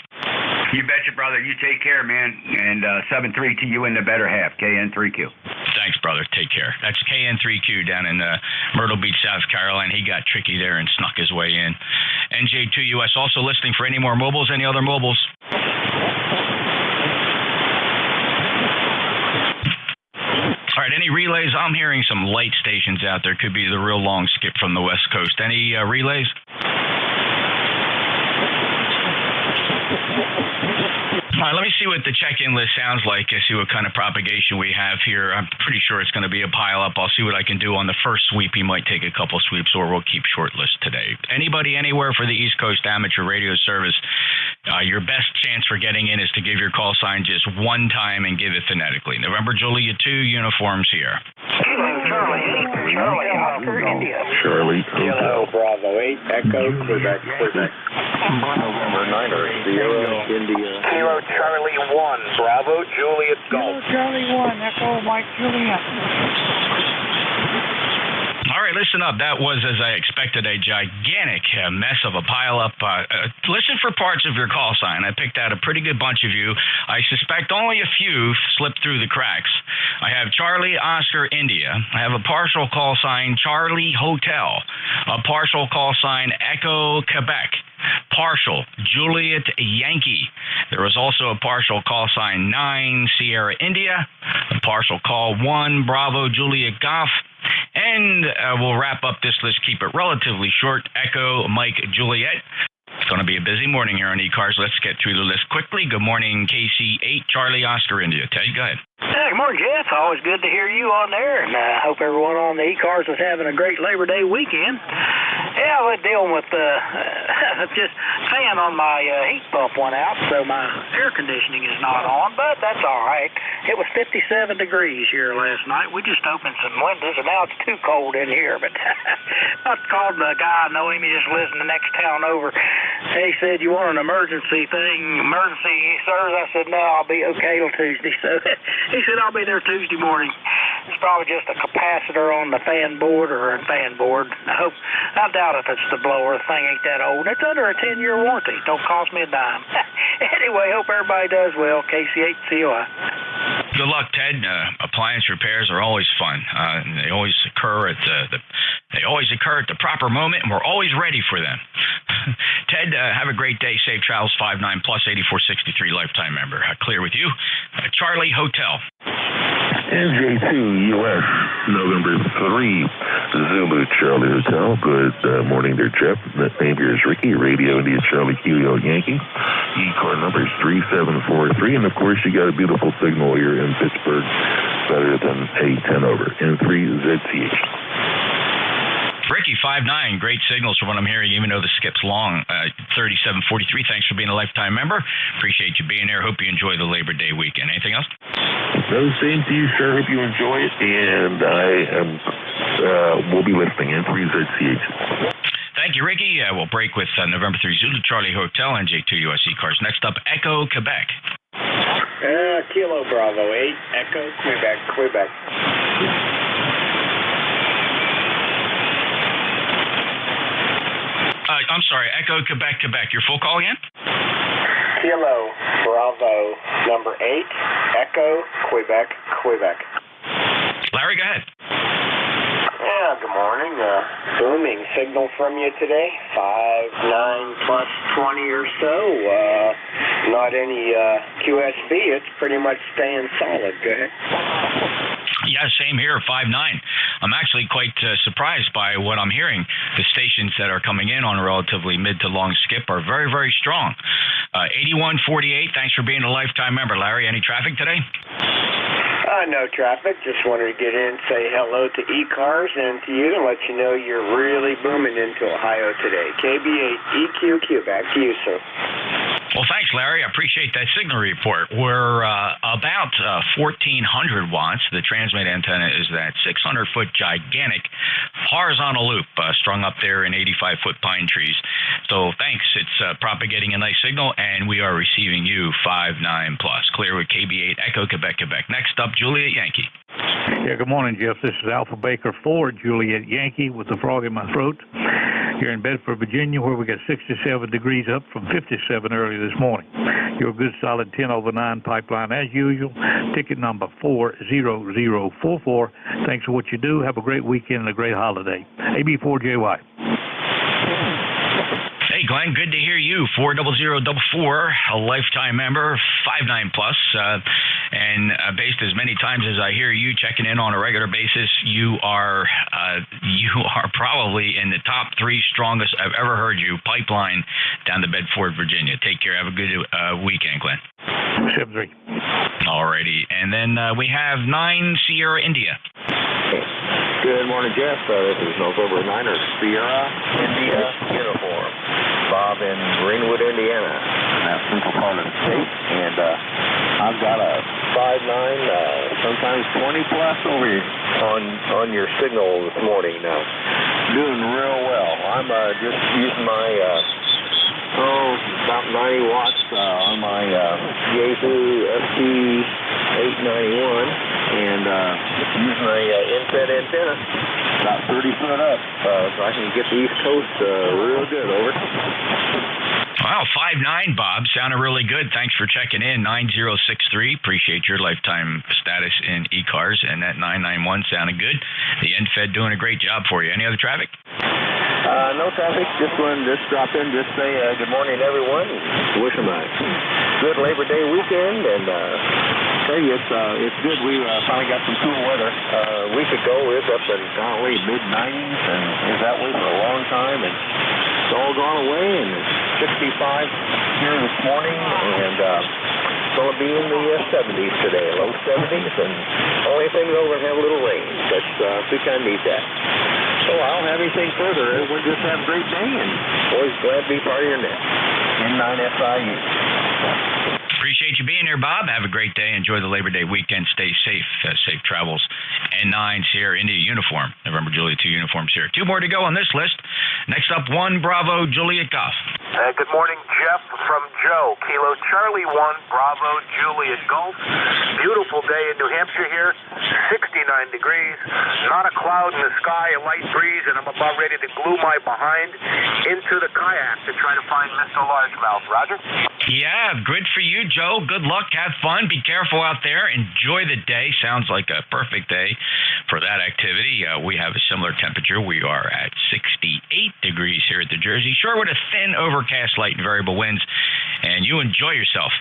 Speaker 10: You betcha, brother. You take care, man. And 7-3 to you in the better half, KN3Q.
Speaker 9: Thanks, brother. Take care. That's KN3Q down in Myrtle Beach, South Carolina. He got tricky there and snuck his way in. NJ2US also listening for any more mobiles, any other mobiles. All right, any relays? I'm hearing some light stations out there. Could be the real long skip from the West Coast. Any relays? All right, let me see what the check-in list sounds like. I see what kind of propagation we have here. I'm pretty sure it's going to be a pile-up. I'll see what I can do on the first sweep. He might take a couple sweeps, or we'll keep short list today. Anybody anywhere for the East Coast Amateur Radio Service, your best chance for getting in is to give your call sign just one time and give it phonetically. November Juliet 2, uniforms here.
Speaker 7: Charlie, Oscar, India.
Speaker 4: Charlie,
Speaker 5: Kilo, Bravo 8, Echo, Quebec.
Speaker 4: November 9 Sierra, India.
Speaker 7: Kilo, Charlie 1, Bravo, Juliet, Golf.
Speaker 5: Charlie 1, Echo, Mike, Juliet.
Speaker 9: All right, listen up. That was, as I expected, a gigantic mess of a pileup. Listen for parts of your call sign. I picked out a pretty good bunch of you. I suspect only a few slipped through the cracks. I have Charlie, Oscar, India. I have a partial call sign, Charlie, Hotel. A partial call sign, Echo, Quebec. Partial, Juliet, Yankee. There was also a partial call sign 9, Sierra, India. A partial call 1, Bravo, Juliet, Golf. And we'll wrap up this list, keep it relatively short. Echo, Mike, Juliet. It's going to be a busy morning here on ECARS. Let's get through the list quickly. Good morning, KC8, Charlie, Oscar, India. Ted, go ahead.
Speaker 7: Hey, good morning, Jeff. Always good to hear you on there, and I hope everyone on the ECARS is having a great Labor Day weekend. Yeah, we're dealing with just fan on my heat pump went out, so my air conditioning is not on, but that's all right. It was 57 degrees here last night. We just opened some windows, and now it's too cold in here, but I called the guy, I know him, he just lives in the next town over. He said, you want an emergency service? I said, no, I'll be okay till Tuesday. So he said, I'll be there Tuesday morning. It's probably just a capacitor on the fan board or a fan board. I doubt if it's the blower. The thing ain't that old. It's under a 10-year warranty. Don't cost me a dime. Anyway, hope everybody does well. KC8COI.
Speaker 9: Good luck, Ted. Appliance repairs are always fun. They always occur at the proper moment, and we're always ready for them. Ted, have a great day. Safe travels. 5.9+, 8463 lifetime member. Clear with you. Charlie, Hotel.
Speaker 4: NJ2US, November 3, Zulu, Charlie Hotel. Good morning there, Jeff. The name here is Ricky, Radio India, Charlie, Kilo, Yankee. E-car number is 3743, and of course you got a beautiful signal here in Pittsburgh, better than a 10 over. N3ZCH.
Speaker 9: Ricky, 5'9", great signals from what I'm hearing, even though the skip's long. 3743, thanks for being a lifetime member. Appreciate you being there. Hope you enjoy the Labor Day weekend. Anything else?
Speaker 12: No, same to you, sir. Hope you enjoy it, and I will be listening in 3ZCH.
Speaker 9: Thank you, Ricky. We'll break with November 3 Zulu Charlie Hotel, NJ2US ECARS. Next up, Echo, Quebec.
Speaker 13: Kilo Bravo 8, Echo, Quebec.
Speaker 9: I'm sorry, Echo, Quebec. Your full call again?
Speaker 13: Kilo Bravo number 8, Echo, Quebec.
Speaker 9: Larry, go ahead.
Speaker 13: Yeah, good morning. Booming signal from you today. 5, 9 plus 20 or so. Not any QSB. It's pretty much staying solid. Go ahead.
Speaker 9: Yeah, same here, 5'9". I'm actually quite surprised by what I'm hearing. The stations that are coming in on a relatively mid to long skip are very, very strong. 8148, thanks for being a lifetime member. Larry, any traffic today?
Speaker 13: No traffic. Just wanted to get in, say hello to ECARS and to you, and let you know you're really booming into Ohio today. KB8EQQ, back to you, sir.
Speaker 9: Well, thanks, Larry. I appreciate that signal report. We're about 1,400 watts. The transmit antenna is that 600-foot gigantic horizontal loop strung up there in 85-foot pine trees. So thanks. It's propagating a nice signal, and we are receiving you 5'9 plus. Clear with KB8 Echo, Quebec. Next up, Juliet Yankee.
Speaker 14: Yeah, good morning, Jeff. This is Alpha Baker 4, Juliet Yankee, with the frog in my throat. Here in Bedford, Virginia, where we got 67 degrees up from 57 early this morning. Your good solid 10/9 pipeline as usual. Ticket number 40044. Thanks for what you do. Have a great weekend and a great holiday. AB4JY.
Speaker 9: Hey, Glenn, good to hear you. 40044, a lifetime member, 5'9 plus, and based as many times as I hear you checking in on a regular basis, you are probably in the top 3 strongest I've ever heard you pipeline down to Bedford, Virginia. Take care. Have a good weekend, Glenn.
Speaker 14: 7-3.
Speaker 9: Alrighty, and then we have 9 Sierra India.
Speaker 12: Good morning, Jeff. This is November 9er, Sierra India uniform. Bob in Greenwood, Indiana. That's Central part of the state, and I've got a 5'9", sometimes 20 plus over here on your signal this morning. Doing real well. I'm just using my about 90 watts on my Yaesu FT891, and using a infed antenna, about 30 foot up, so I can get the East Coast real good. Over.
Speaker 9: Wow, 5'9", Bob. Sounded really good. Thanks for checking in. 9063. Appreciate your lifetime status in ECARS, and that 991 sounded good. The NFED doing a great job for you. Any other traffic?
Speaker 12: No traffic. Just drop in, just say good morning, everyone. Wish them a good Labor Day weekend, and tell you it's good. We finally got some cool weather. A week ago it was up in mid-90s, and it was that way for a long time, and it's all gone away, and it's 65 here this morning, and it's going to be in the 70s today, low 70s, and only thing we're going to have a little rain, but we kind of need that. So I don't have anything further. Everyone just have a great day, and always glad to be part of your net. N9SIU.
Speaker 9: Appreciate you being here, Bob. Have a great day. Enjoy the Labor Day weekend. Stay safe. Safe travels. N9 Sierra India uniform. November Juliet 2 uniforms here. 2 more to go on this list. Next up, 1 Bravo Juliet Golf.
Speaker 15: Good morning, Jeff from Joe. Kilo Charlie 1 Bravo Juliet Golf. Beautiful day in New Hampshire here. 69 degrees. Not a cloud in the sky. A light breeze, and I'm about ready to glue my behind into the kayak to try to find Mr. Largemouth. Roger?
Speaker 9: Yeah, good for you, Joe. Good luck. Have fun. Be careful out there. Enjoy the day. Sounds like a perfect day for that activity. We have a similar temperature. We are at 68 degrees here at the Jersey Shore with a thin overcast, light and variable winds. And you enjoy yourself.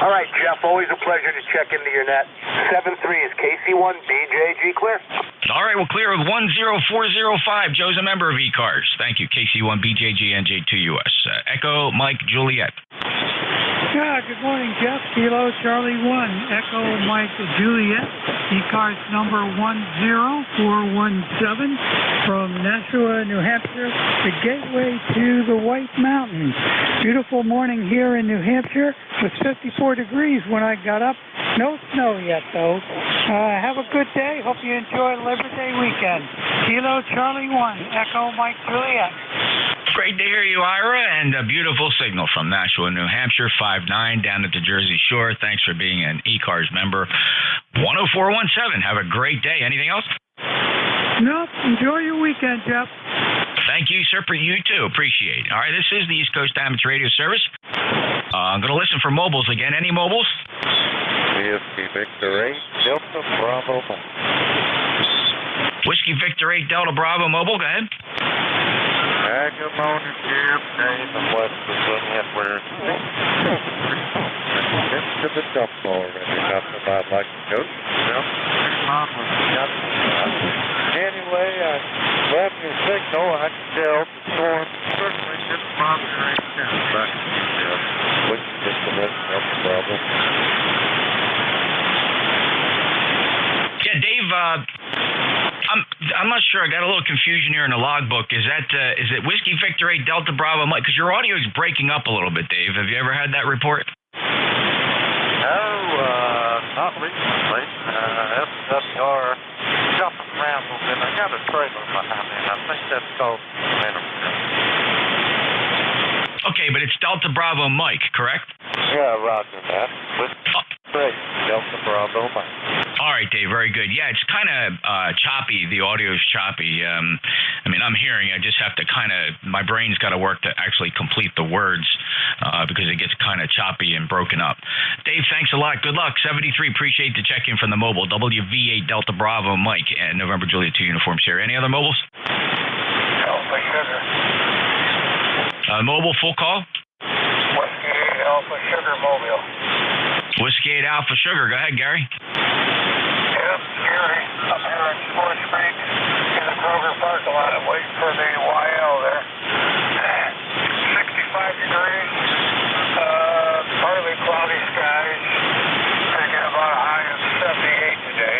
Speaker 15: All right, Jeff. Always a pleasure to check into your net. 7-3 is KC1 BJG clear.
Speaker 9: All right, we'll clear with 10405. Joe's a member of ECARS. Thank you. KC1 BJG NJ2US. Echo Mike Juliet.
Speaker 16: Yeah, good morning, Jeff. Kilo Charlie 1, Echo Mike Juliet, ECARS number 10417 from Nashua, New Hampshire, the gateway to the White Mountains. Beautiful morning here in New Hampshire. It was 54 degrees when I got up. No snow yet, though. Have a good day. Hope you enjoy Labor Day weekend. Kilo Charlie 1, Echo Mike Juliet.
Speaker 9: Great to hear you, Ira, and a beautiful signal from Nashua, New Hampshire, 5'9", down at the Jersey Shore. Thanks for being an ECARS member. 10417. Have a great day. Anything else?
Speaker 16: No, enjoy your weekend, Jeff.
Speaker 9: Thank you, sir, for you too. Appreciate it. All right, this is the East Coast Amateur Radio Service. I'm going to listen for mobiles again. Any mobiles?
Speaker 4: Whiskey Victor 8, Delta Bravo.
Speaker 9: Whiskey Victor 8, Delta Bravo mobile. Go ahead.
Speaker 4: Good morning, Jim. Dave in West Virginia. We're into the dump already. Nothing I'd like to go to. Anyway, I love your signal. I can tell the storm certainly didn't bother right now. Back to you, Jeff. Whiskey Victor 8, Delta Bravo.
Speaker 9: Yeah, Dave, I'm not sure. I got a little confusion here in the logbook. Is it Whiskey Victor 8 Delta Bravo Mike? Because your audio is breaking up a little bit, Dave. Have you ever had that report?
Speaker 4: No, not recently. FWR jumping around a little bit. I got a trailer behind me, and I think that's called momentum.
Speaker 9: Okay, but it's Delta Bravo Mike, correct?
Speaker 4: Yeah, roger that. Great, Delta Bravo Mike.
Speaker 9: All right, Dave, very good. Yeah, it's kind of choppy. The audio is choppy. I mean, I'm hearing. I just have to my brain's got to work to actually complete the words because it gets kind of choppy and broken up. Dave, thanks a lot. Good luck. 73, appreciate the check-in from the mobile. WV8 Delta Bravo Mike and November Juliet 2 uniforms here. Any other mobiles?
Speaker 5: Alpha Sugar.
Speaker 9: Mobile, full call?
Speaker 5: Whiskey 8 Alpha Sugar Mobile.
Speaker 9: Whiskey 8 Alpha Sugar. Go ahead, Gary.
Speaker 5: Yep, Gary. Up here in Sport Street in the Kroger parking lot. I'm waiting for the YL there. 65 degrees. Partly cloudy skies. Taking about a high of 78 today.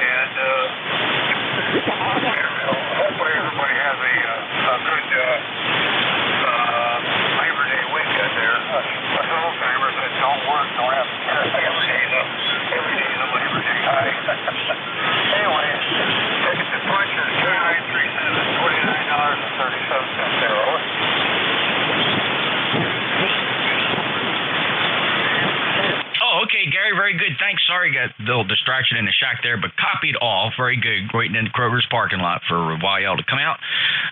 Speaker 5: And hopefully everybody has a good Labor Day weekend there. Us old-timers that don't work don't have to care. Every day is a Labor Day high. Anyway, ticket to punch is $29.37 there, over.
Speaker 9: Oh, okay, Gary, very good. Thanks. Sorry, got a little distraction in the shack there, but copied all. Very good. Waiting in Kroger's parking lot for YL to come out.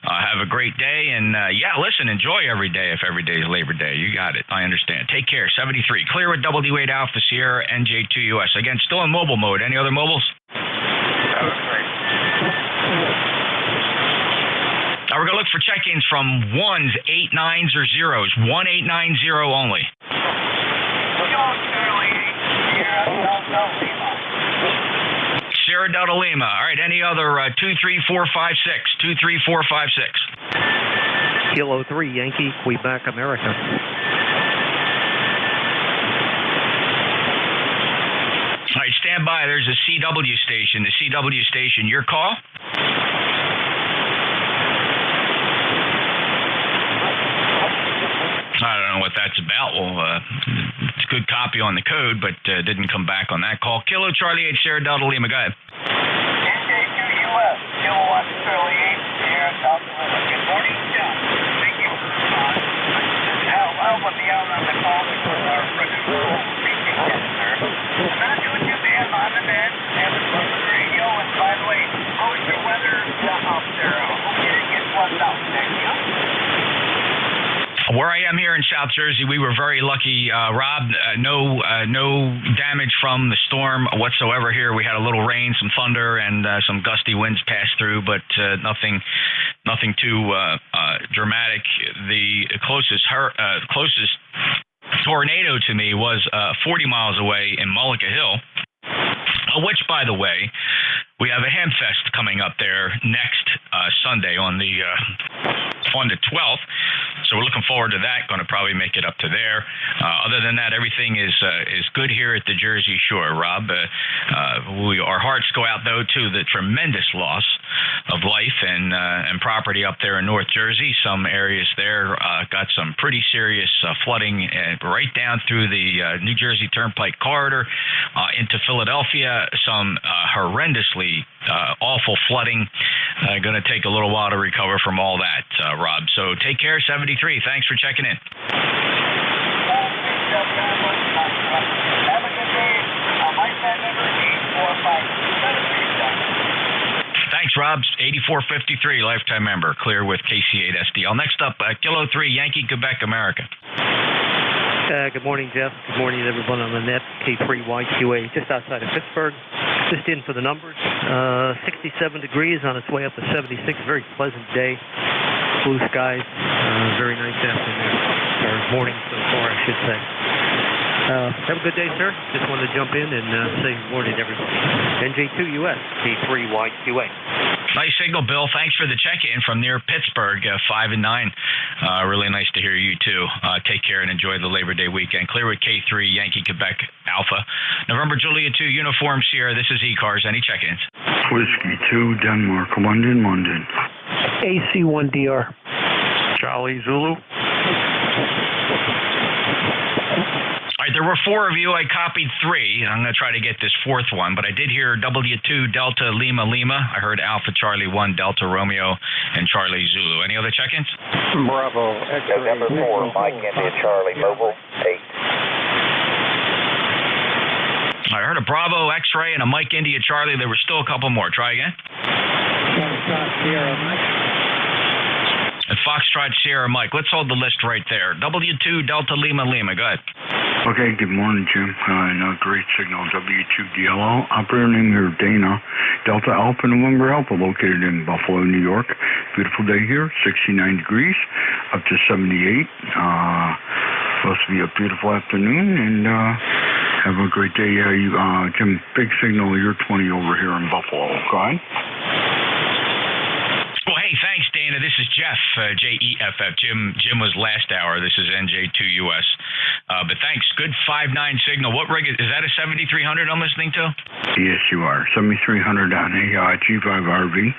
Speaker 9: Have a great day. And, yeah, listen, enjoy every day if every day is Labor Day. You got it. I understand. Take care. 73. Clear with W8 Alpha Sierra NJ2US. Again, still in mobile mode. Any other mobiles?
Speaker 5: That was great.
Speaker 9: We're going to look for check-ins from 1s, 8, 9s, or 0s. 1890 only. Sierra Delta Lima. All right, any other 23456? 23456.
Speaker 11: Kilo 3, Yankee, Quebec, America.
Speaker 9: All right, stand by. There's a CW station. The CW station, your call? I don't know what that's about. Well, it's a good copy on the code, but didn't come back on that call. Kilo Charlie 8 Sierra Delta Lima. Go ahead.
Speaker 7: NJ2US, Kilowatt Charlie 8 Sierra Delta Lima. Good morning, John. Thank you. I'll put me out on the call because our producer will be sir. I'm not doing too bad on the bed. Having fun with the radio. And by the way, how's your weather up there? I hope you didn't get flooded out. Thank you.
Speaker 9: Where I am here in South Jersey, we were very lucky, Rob. No damage from the storm whatsoever here. We had a little rain, some thunder, and some gusty winds pass through, but nothing too dramatic. The closest tornado to me was 40 miles away in Mullica Hill, which, by the way, we have a Ham Fest coming up there next Sunday on the 12th. So we're looking forward to that. Going to probably make it up to there. Other than that, everything is good here at the Jersey Shore, Rob. Our hearts go out, though, to the tremendous loss of life and property up there in North Jersey. Some areas there got some pretty serious flooding right down through the New Jersey Turnpike corridor into Philadelphia. Some horrendously awful flooding. Going to take a little while to recover from all that, Rob. So take care, 73. Thanks for checking in.
Speaker 7: Have a good day. My phone number is 845-73.
Speaker 9: Thanks, Rob. 8453, lifetime member, clear with KC8SDL. Next up, Kilo 3, Yankee, Quebec, America.
Speaker 17: Good morning, Jeff. Good morning, everyone on the net. K3YQA, just outside of Pittsburgh. Just in for the numbers. 67 degrees on its way up to 76. Very pleasant day. Blue skies. Very nice afternoon. Or morning so far, I should say. Have a good day, sir. Just wanted to jump in and say good morning to everybody. NJ2US, K3YQA.
Speaker 9: Nice signal, Bill. Thanks for the check-in from near Pittsburgh, 5 and 9. Really nice to hear you, too. Take care and enjoy the Labor Day weekend. Clear with K3, Yankee, Quebec, Alpha. November, Juliet 2, Uniform, Sierra. This is ECARS. Any check-ins?
Speaker 10: Whiskey 2, Denmark, London, London.
Speaker 17: AC1DR.
Speaker 14: Charlie Zulu.
Speaker 9: All right, there were 4 of you. I copied 3. I'm going to try to get this 4th one, but I did hear W2 Delta Lima Lima. I heard Alpha Charlie 1 Delta Romeo and Charlie Zulu. Any other check-ins?
Speaker 12: Bravo. November 4, Mike India Charlie Mobile 8.
Speaker 9: I heard a Bravo X-Ray and a Mike India Charlie. There were still a couple more. Try again.
Speaker 16: Sierra Mike.
Speaker 9: And Foxtrot Sierra Mike. Let's hold the list right there. W2 Delta Lima Lima. Go ahead.
Speaker 10: Okay, good morning, Jim. Great signal, W2DLO. Operator name here, Dana. Delta Alpha November Alpha, located in Buffalo, New York. Beautiful day here, 69 degrees, up to 78. Supposed to be a beautiful afternoon, and have a great day. Jim, big signal, you're 20 over here in Buffalo. Go ahead.
Speaker 9: Well, hey, thanks, Dana. This is Jeff, Jeff. Jim was last hour. This is NJ2US. But thanks. Good 5-9 signal. What rig is that? A 7300 I'm listening to?
Speaker 10: Yes, you are. 7300 on a G5RV.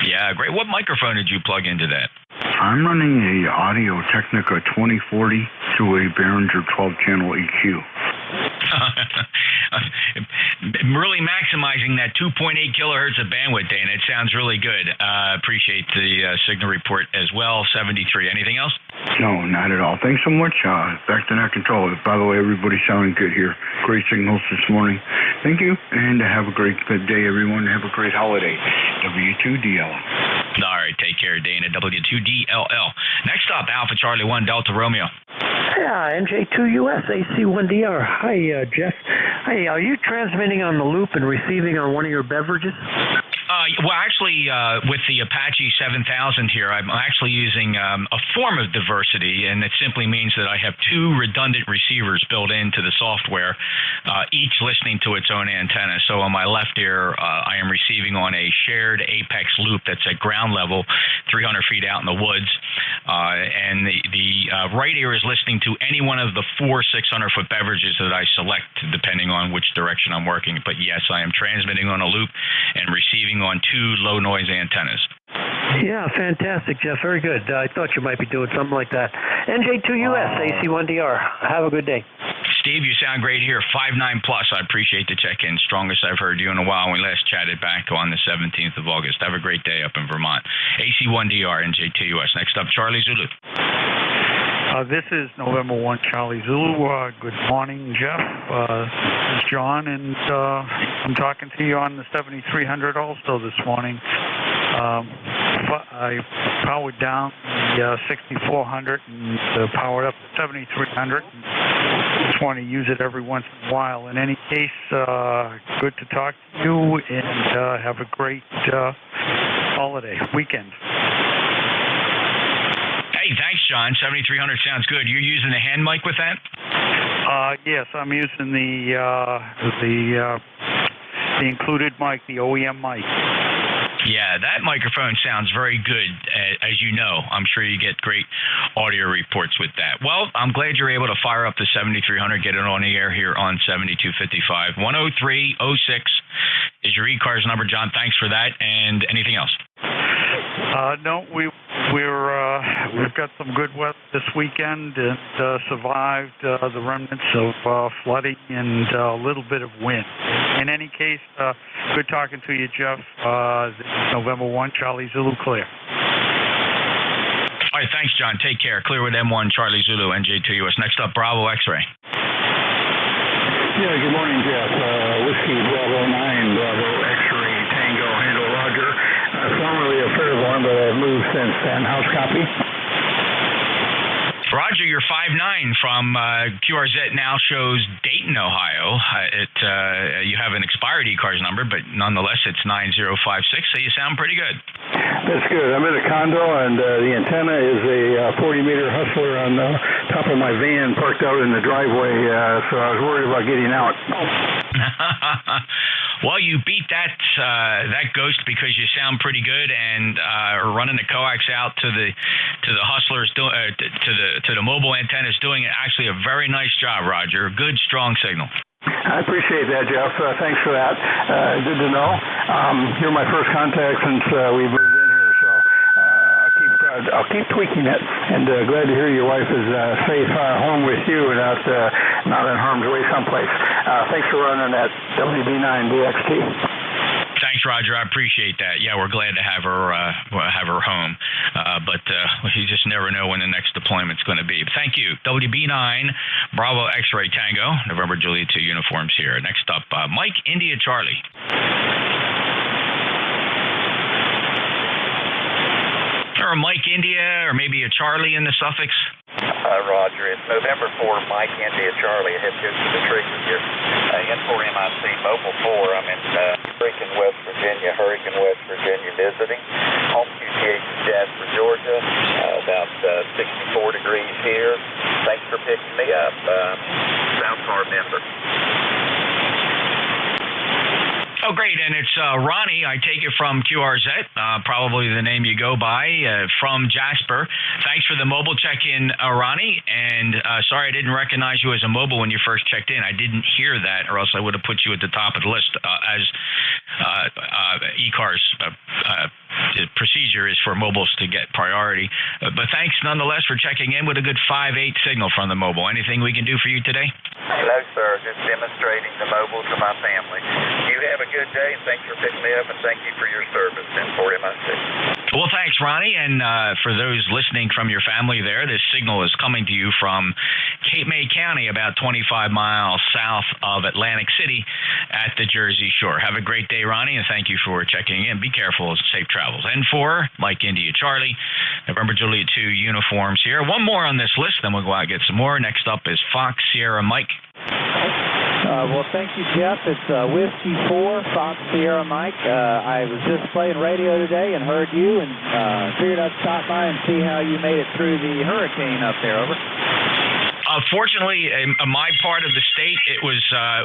Speaker 9: Yeah, great. What microphone did you plug into that?
Speaker 10: I'm running a Audio Technica 2040 to a Behringer 12-channel EQ.
Speaker 9: Really maximizing that 2.8 kilohertz of bandwidth, Dana. It sounds really good. Appreciate the signal report as well. 73. Anything else?
Speaker 10: No, not at all. Thanks so much. Back to net control. By the way, everybody's sounding good here. Great signals this morning. Thank you, and have a great day, everyone. Have a great holiday. W2DL.
Speaker 9: All right, take care, Dana. W2DLL. Next up, Alpha Charlie 1 Delta Romeo.
Speaker 17: Yeah, NJ2US AC1DR. Hi, Jeff. Hey, are you transmitting on the loop and receiving on one of your beverages?
Speaker 9: Well, actually, with the Apache 7000 here, I'm actually using a form of diversity, and it simply means that I have 2 redundant receivers built into the software, each listening to its own antenna. So on my left ear, I am receiving on a shared apex loop that's at ground level, 300 feet out in the woods, and the right ear is listening to any one of the 4 600-foot beverages that I select, depending on which direction I'm working. But yes, I am transmitting on a loop and receiving on 2 low noise antennas.
Speaker 17: Yeah, fantastic, Jeff. Very good. I thought you might be doing something like that. NJ2US, AC1DR. Have a good day.
Speaker 9: Steve, you sound great here. 5.9 plus. I appreciate the check-in. Strongest I've heard you in a while. We last chatted back on the 17th of August. Have a great day up in Vermont. AC1DR, NJ2US. Next up, Charlie Zulu.
Speaker 14: This is November 1, Charlie Zulu. Good morning, Jeff. This is John, and I'm talking to you on the 7300 also this morning. I powered down the 6400 and powered up the 7300. Just want to use it every once in a while. In any case, good to talk to you, and have a great holiday weekend.
Speaker 9: Hey, thanks, John. 7300 sounds good. You're using a hand mic with that?
Speaker 14: Yes, I'm using the included mic, the OEM mic.
Speaker 9: Yeah, that microphone sounds very good, as you know. I'm sure you get great audio reports with that. Well, I'm glad you're able to fire up the 7300, get it on the air here on 7255. 10306 is your ECARS number, John. Thanks for that. And anything else?
Speaker 18: No, we've got some good weather this weekend and survived the remnants of flooding and a little bit of wind. In any case, good talking to you, Jeff. November 1, Charlie Zulu, clear.
Speaker 9: All right, thanks, John. Take care. Clear with M1, Charlie Zulu, NJ2US. Next up, Bravo X-Ray.
Speaker 19: Yeah, good morning, Jeff. Whiskey Bravo 9, Bravo X-Ray, Tango, Handle Roger. Formerly a Fairborn, but I've moved since then. How's copy?
Speaker 9: Roger, you're 5'9" from QRZ now shows Dayton, Ohio. You have an expired ECARS number, but nonetheless, it's 9056, so you sound pretty good.
Speaker 19: That's good. I'm in a condo, and the antenna is a 40-meter Hustler on the top of my van parked out in the driveway, so I was worried about getting out.
Speaker 9: Well, you beat that ghost because you sound pretty good, and running the coax out to the Hustlers, to the mobile antenna is doing actually a very nice job, Roger. Good, strong signal.
Speaker 19: I appreciate that, Jeff. Thanks for that. Good to know. You're my first contact since we moved in here, so I'll keep tweaking it. And glad to hear your wife is safe home with you and not in harm's way someplace. Thanks for running that WB9 DXT.
Speaker 9: Thanks, Roger. I appreciate that. Yeah, we're glad to have her home, but you just never know when the next deployment's going to be. But thank you. WB9, Bravo X-Ray Tango, November Juliet 2 uniforms here. Next up, Mike India Charlie. Or Mike India, or maybe a Charlie in the suffix.
Speaker 20: Roger, it's November 4, Mike India Charlie. I have to go to the trigger here. N4MIC Mobile 4. I'm in Hurricane, West Virginia, visiting. Home QTH in Jasper, Georgia. About 64 degrees here. Thanks for picking me up. South Car member.
Speaker 9: Oh, great. And it's Ronnie, I take it from QRZ, probably the name you go by, from Jasper. Thanks for the mobile check-in, Ronnie. And sorry I didn't recognize you as a mobile when you first checked in. I didn't hear that, or else I would have put you at the top of the list as ECARS procedure is for mobiles to get priority. But thanks nonetheless for checking in with a good 5.8 signal from the mobile. Anything we can do for you today?
Speaker 20: No, sir. Just demonstrating the mobile to my family. You have a good day, and thanks for picking me up, and thank you for your service in 40MIC.
Speaker 9: Well, thanks, Ronnie. And for those listening from your family there, this signal is coming to you from Cape May County, about 25 miles south of Atlantic City at the Jersey Shore. Have a great day, Ronnie, and thank you for checking in. Be careful. Safe travels. N4, Mike India Charlie, November Juliet 2 uniforms here. One more on this list, then we'll go out and get some more. Next up is Fox Sierra Mike.
Speaker 21: Well, thank you, Jeff. It's Whiskey 4, Fox Sierra Mike. I was just playing radio today and heard you and figured I'd stop by and see how you made it through the hurricane up there. Over.
Speaker 9: Fortunately, in my part of the state, it was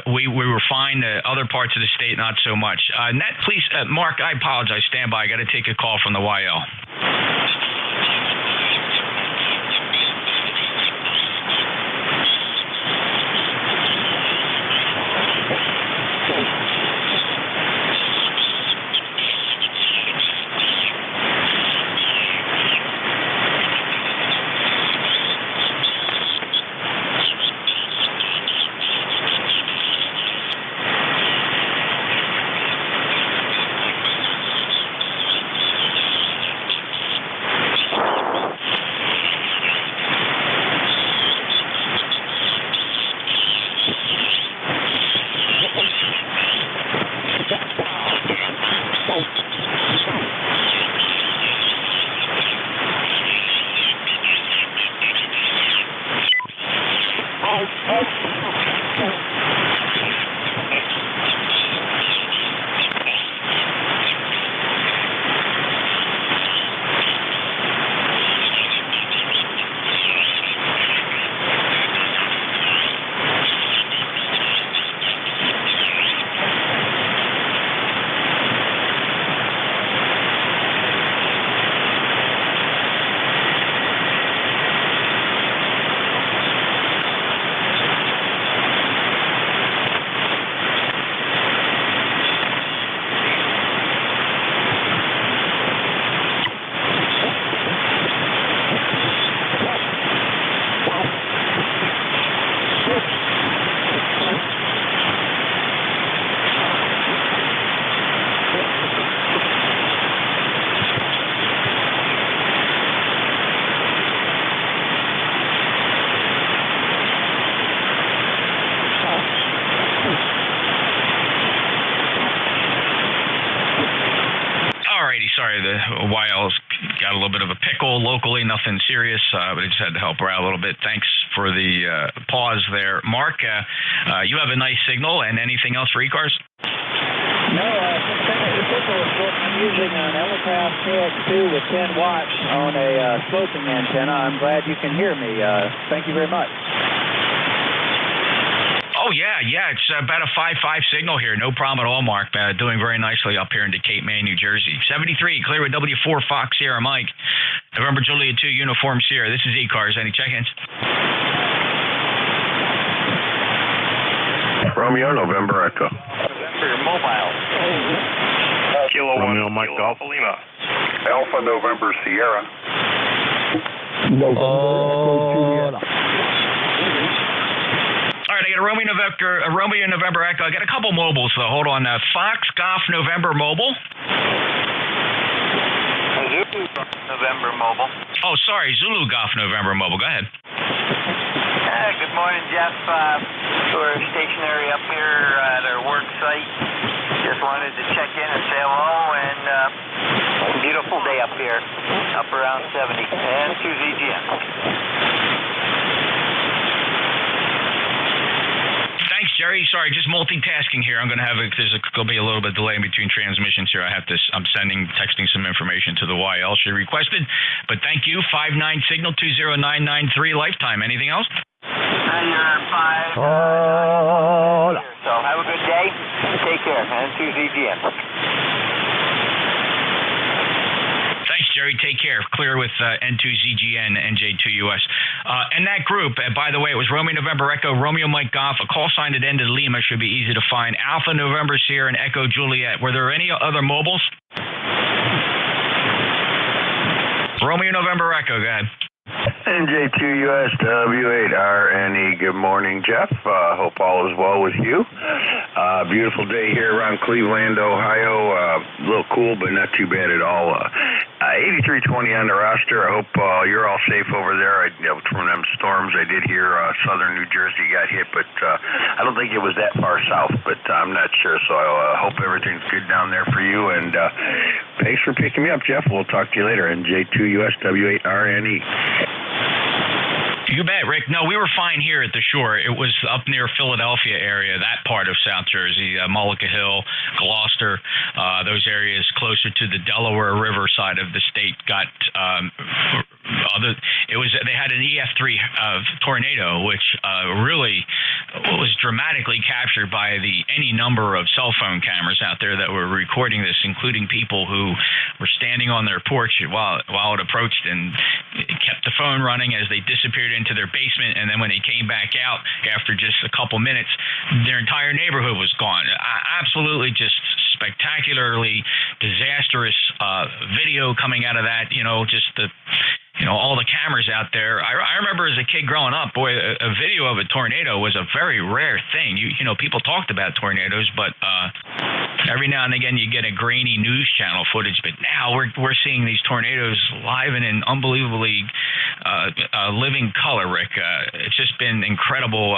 Speaker 9: we were fine. Other parts of the state, not so much. Net, please, Mark, I apologize. Stand by. I got to take a call from the YL. sorry, the YL's got a little bit of a pickle locally, nothing serious, but I just had to help her out a little bit. Thanks for the pause there. Mark, you have a nice signal, and anything else for ECARS?
Speaker 21: No, the signal is good. I'm using an Elecraft KX2 with 10 watts on a sloping antenna. I'm glad you can hear me. Thank you very much.
Speaker 9: Oh, yeah, it's about a 5.5 signal here. No problem at all, Mark. Doing very nicely up here in Cape May, New Jersey. 73, clear with W4 Fox Sierra Mike. November Juliet 2, Uniform Sierra. This is ECARS. Any check-ins?
Speaker 6: Romeo, November Echo.
Speaker 20: For your mobile.
Speaker 6: Kilo
Speaker 4: Romeo,
Speaker 6: 1,
Speaker 4: Mike
Speaker 6: Kilo
Speaker 4: Golf.
Speaker 6: Lima.
Speaker 4: Alpha November Sierra.
Speaker 9: All right, I got a Romeo November Echo. I got a couple mobiles, though. Hold on. Fox Golf November Mobile.
Speaker 20: Zulu November Mobile.
Speaker 9: Oh, sorry, Zulu Golf November Mobile. Go ahead.
Speaker 20: Good morning, Jeff. We're stationary up here at our work site. Just wanted to check in and say hello, and beautiful day up here, up around 70, and to ZGM.
Speaker 9: Thanks, Jerry. Sorry, just multitasking here. I'm going to have there'll be a little bit of delay in between transmissions here. I'm texting some information to the YL she requested, but thank you. 59 signal 20993 lifetime. Anything else?
Speaker 20: And you're at 5. So have a good day. Take care, and to ZGM.
Speaker 9: Thanks, Jerry. Take care. Clear with N2ZGN, NJ2US. And that group, by the way, it was Romeo November Echo, Romeo Mike Golf, a call sign at end of Lima should be easy to find. Alpha November Sierra and Echo Juliet. Were there any other mobiles? Romeo November Echo, go ahead.
Speaker 6: NJ2US W8RNE. Good morning, Jeff. Hope all is well with you. Beautiful day here around Cleveland, Ohio. A little cool, but not too bad at all. 8320 on the roster. I hope you're all safe over there. From them storms, I did hear southern New Jersey got hit, but I don't think it was that far south, but I'm not sure. So I hope everything's good down there for you. And thanks for picking me up, Jeff. We'll talk to you later. NJ2US W8RNE.
Speaker 9: You bet, Rick. No, we were fine here at the shore. It was up near Philadelphia area, that part of South Jersey, Mullica Hill, Gloucester, those areas closer to the Delaware River side of the state got they had an EF3 tornado, which really was dramatically captured by any number of cell phone cameras out there that were recording this, including people who were standing on their porch while it approached and it kept the phone running as they disappeared into their basement, and then when they came back out after just a couple minutes, their entire neighborhood was gone. Absolutely just spectacularly disastrous video coming out of that, just all the cameras out there. I remember as a kid growing up, boy, a video of a tornado was a very rare thing. People talked about tornadoes, but every now and again you get a grainy news channel footage. But now we're seeing these tornadoes live and in unbelievably living color, Rick. It's just been incredible.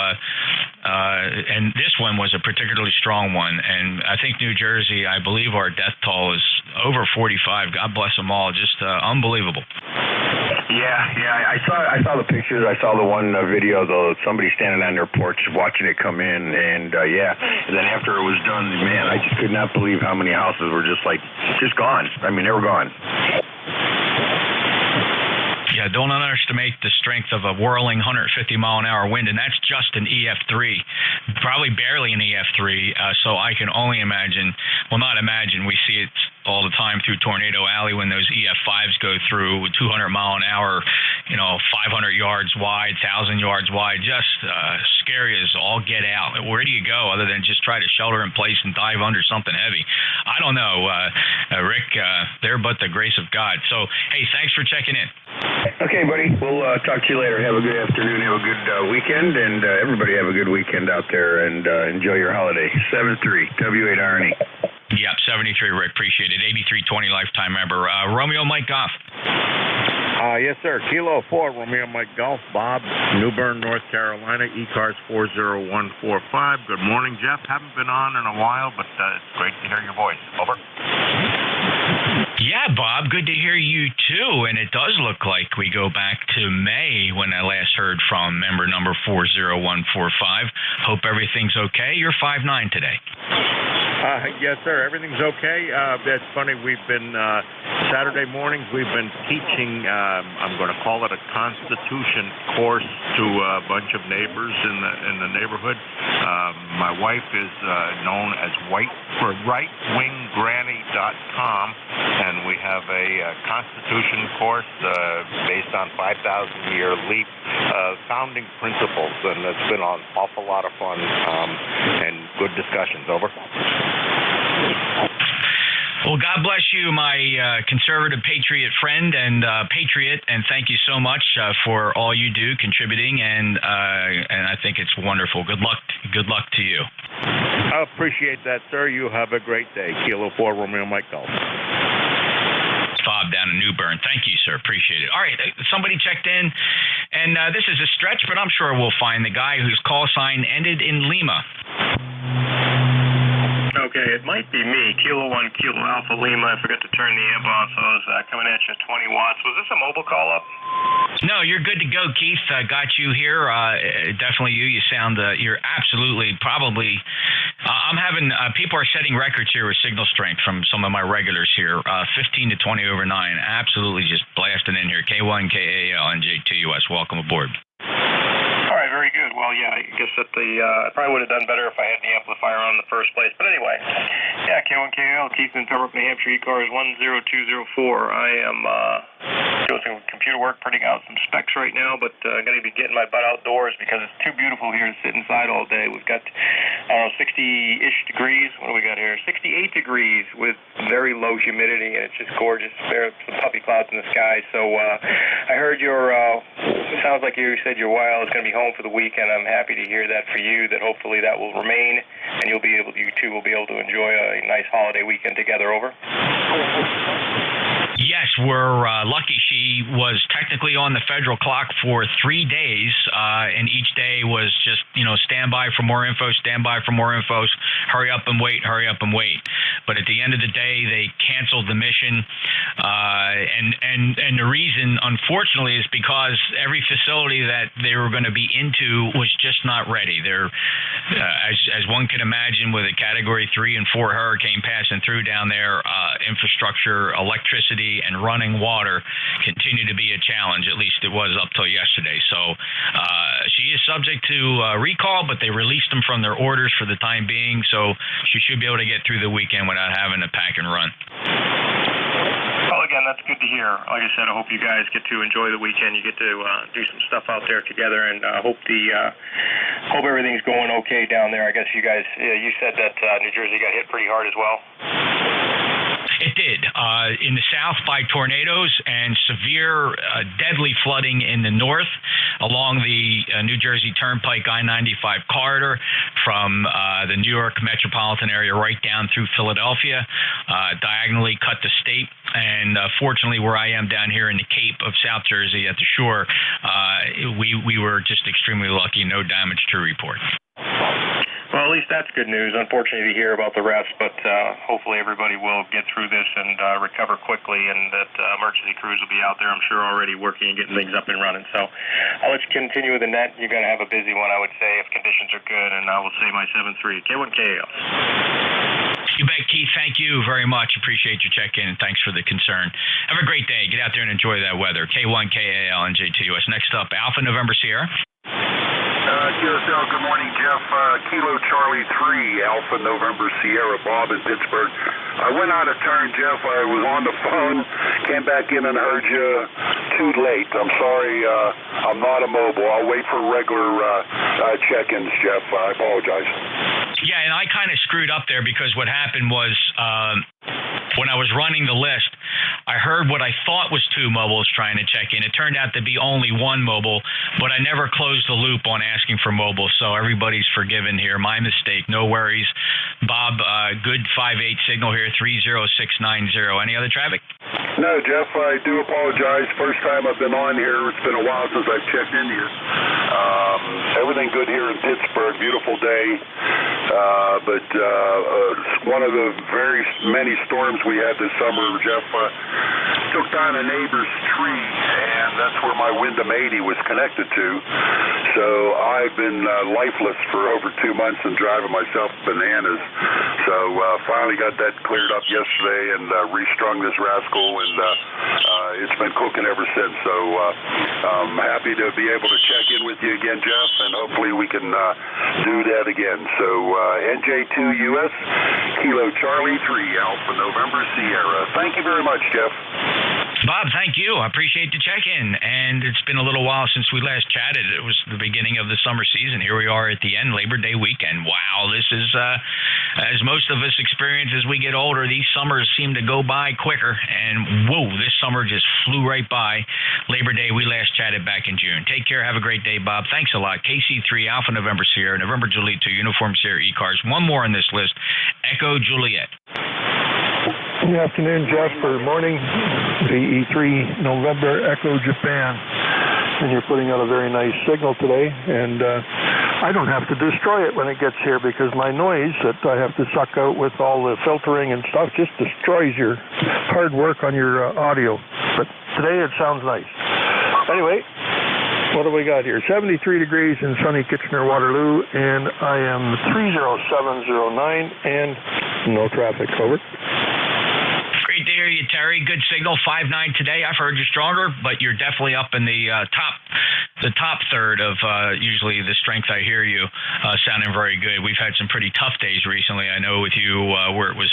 Speaker 9: And this one was a particularly strong one. And I think New Jersey, I believe our death toll is over 45. God bless them all. Just unbelievable.
Speaker 6: Yeah, I saw the pictures. I saw the one video, though, somebody standing on their porch watching it come in, and and then after it was done, man, I just could not believe how many houses were just gone. I mean, they were gone.
Speaker 9: Yeah, don't underestimate the strength of a whirling 150-mile-an-hour wind, and that's just an EF3, probably barely an EF3, so I can only imagine, well, not imagine, we see it all the time through Tornado Alley when those EF5s go through with 200 mile an hour, 500 yards wide, 1,000 yards wide, just scary as all get out. Where do you go other than just try to shelter in place and dive under something heavy? I don't know, Rick, there but the grace of God. So, hey, thanks for checking in.
Speaker 6: Okay, buddy. We'll talk to you later. Have a good afternoon. Have a good weekend, and everybody have a good weekend out there, and enjoy your holiday. 7-3, W8RNE.
Speaker 9: Yep, 73, Rick. Appreciate it. 8320 lifetime member. Romeo Mike Golf.
Speaker 4: Yes, sir. Kilo 4, Romeo Mike Golf. Bob, New Bern, North Carolina. ECARS 40145. Good morning, Jeff. Haven't been on in a while, but it's great to hear your voice. Over.
Speaker 9: Yeah, Bob, good to hear you too. And it does look like we go back to May when I last heard from member number 40145. Hope everything's okay. You're 5'9" today.
Speaker 3: Yes, sir. Everything's okay. That's funny. We've been Saturday mornings. We've been teaching. I'm going to call it a Constitution course to a bunch of neighbors in the neighborhood. My wife is known as rightwinggranny.com, and we have a Constitution course based on 5,000-year leap founding principles, and it's been an awful lot of fun and good discussions. Over.
Speaker 9: Well, God bless you, my conservative patriot friend and patriot, and thank you so much for all you do, contributing, and I think it's wonderful. Good luck to you.
Speaker 3: I appreciate that, sir. You have a great day. Kilo 4 Romeo Mike Golf.
Speaker 9: Bob down in New Bern. Thank you, sir. Appreciate it. All right, somebody checked in, and this is a stretch, but I'm sure we'll find the guy whose call sign ended in Lima.
Speaker 22: Okay, it might be me, Kilo 1 Kilo Alpha Lima. I forgot to turn the amp on, so I was coming at you at 20 watts. Was this a mobile call-up?
Speaker 9: No, you're good to go, Keith. Got you here. Definitely you. You sound, you're absolutely, probably, I'm having, people are setting records here with signal strength from some of my regulars here. 15 to 20 over 9. Absolutely just blasting in here. K1, KAL, NJ2US. Welcome aboard.
Speaker 22: All right, very good. Well, yeah, I guess that I probably would have done better if I had the amplifier on in the first place. But anyway, yeah, K1KL, Keith in Pembroke, New Hampshire, ECARS 10204. I am doing some computer work, printing out some specs right now, but I'm going to be getting my butt outdoors because it's too beautiful here to sit inside all day. We've got, 60-ish degrees. What do we got here? 68 degrees with very low humidity, and it's just gorgeous. There are some puffy clouds in the sky. So I heard it sounds like you said your wild is going to be home for the weekend. I'm happy to hear that for you, that hopefully that will remain, and you two will be able to enjoy a nice holiday weekend together. Over.
Speaker 9: Yes, we're lucky. She was technically on the federal clock for 3 days, and each day was just, stand by for more info, hurry up and wait. But at the end of the day, they canceled the mission, and the reason, unfortunately, is because every facility that they were going to be into was just not ready. They're, as one can imagine, with a Category 3 and 4 hurricane passing through down there, infrastructure, electricity, and running water continue to be a challenge. At least it was up till yesterday. So she is subject to recall, but they released them from their orders for the time being. So she should be able to get through the weekend without having to pack and run.
Speaker 22: Well, again, that's good to hear. Like I said, I hope you guys get to enjoy the weekend. You get to do some stuff out there together, and hope everything's going okay down there. I guess you guys, you said that New Jersey got hit pretty hard as well.
Speaker 9: It did. In the south by tornadoes and severe, deadly flooding in the north along the New Jersey Turnpike I-95 corridor from the New York metropolitan area right down through Philadelphia, diagonally cut the state. And fortunately, where I am down here in the Cape of South Jersey at the shore, we were just extremely lucky. No damage to report.
Speaker 22: Well, at least that's good news. Unfortunately to hear about the rest, but hopefully everybody will get through this and recover quickly, and that emergency crews will be out there, I'm sure, already working and getting things up and running. So I'll let you continue with the net. You're going to have a busy one, I would say, if conditions are good, and I will say my 7-3. K1KL.
Speaker 9: You bet, Keith. Thank you very much. Appreciate your check-in, and thanks for the concern. Have a great day. Get out there and enjoy that weather. K1, KAL, and NJ2US. Next up, Alpha November Sierra.
Speaker 23: QSL, good morning, Jeff. Kilo Charlie 3, Alpha November Sierra, Bob in Pittsburgh. I went out of turn, Jeff. I was on the phone, came back in and heard you too late. I'm sorry, I'm not a mobile. I'll wait for regular check-ins, Jeff. I apologize.
Speaker 9: Yeah, and I kind of screwed up there because what happened was when I was running the list, I heard what I thought was 2 mobiles trying to check in. It turned out to be only 1 mobile, but I never closed the loop on asking for mobile, so everybody's forgiven here. My mistake. No worries. Bob, good 5-8 signal here, 30690. Any other traffic?
Speaker 23: No, Jeff, I do apologize. First time I've been on here. It's been a while since I've checked in here. Everything good here in Pittsburgh. Beautiful day. But one of the very many storms we had this summer, Jeff, took down a neighbor's tree, and that's where my Wyndham 80 was connected to. So I've been lifeless for over 2 months and driving myself bananas. So finally got that cleared up yesterday and restrung this rascal, and it's been cooking ever since. So I'm happy to be able to check in with you again, Jeff, and hopefully we can do that again. So NJ2US Kilo Charlie 3 Alpha November Sierra. Thank you very much, Jeff.
Speaker 9: Bob, thank you. I appreciate the check-in. And it's been a little while since we last chatted. It was the beginning of the summer season. Here we are at the end, Labor Day weekend. Wow, this is, as most of us experience as we get older, these summers seem to go by quicker. And whoa, this summer just flew right by. Labor Day, we last chatted back in June. Take care. Have a great day, Bob. Thanks a lot. KC3, Alpha November Sierra, November Juliet 2, Uniform Sierra ECARS. One more on this list, Echo Juliet.
Speaker 1: Good afternoon, Jeff. Good morning. VE3 November Echo Japan. And you're putting out a very nice signal today. And I don't have to destroy it when it gets here because my noise that I have to suck out with all the filtering and stuff just destroys your hard work on your audio. But today it sounds nice. Anyway, what do we got here? 73 degrees in sunny Kitchener-Waterloo, and I am 30709 and no traffic. Over.
Speaker 9: Great to hear you, Terry. Good signal. 5.9 today. I've heard you stronger, but you're definitely up in the top third of usually the strength. I hear you sounding very good. We've had some pretty tough days recently. I know with you where it was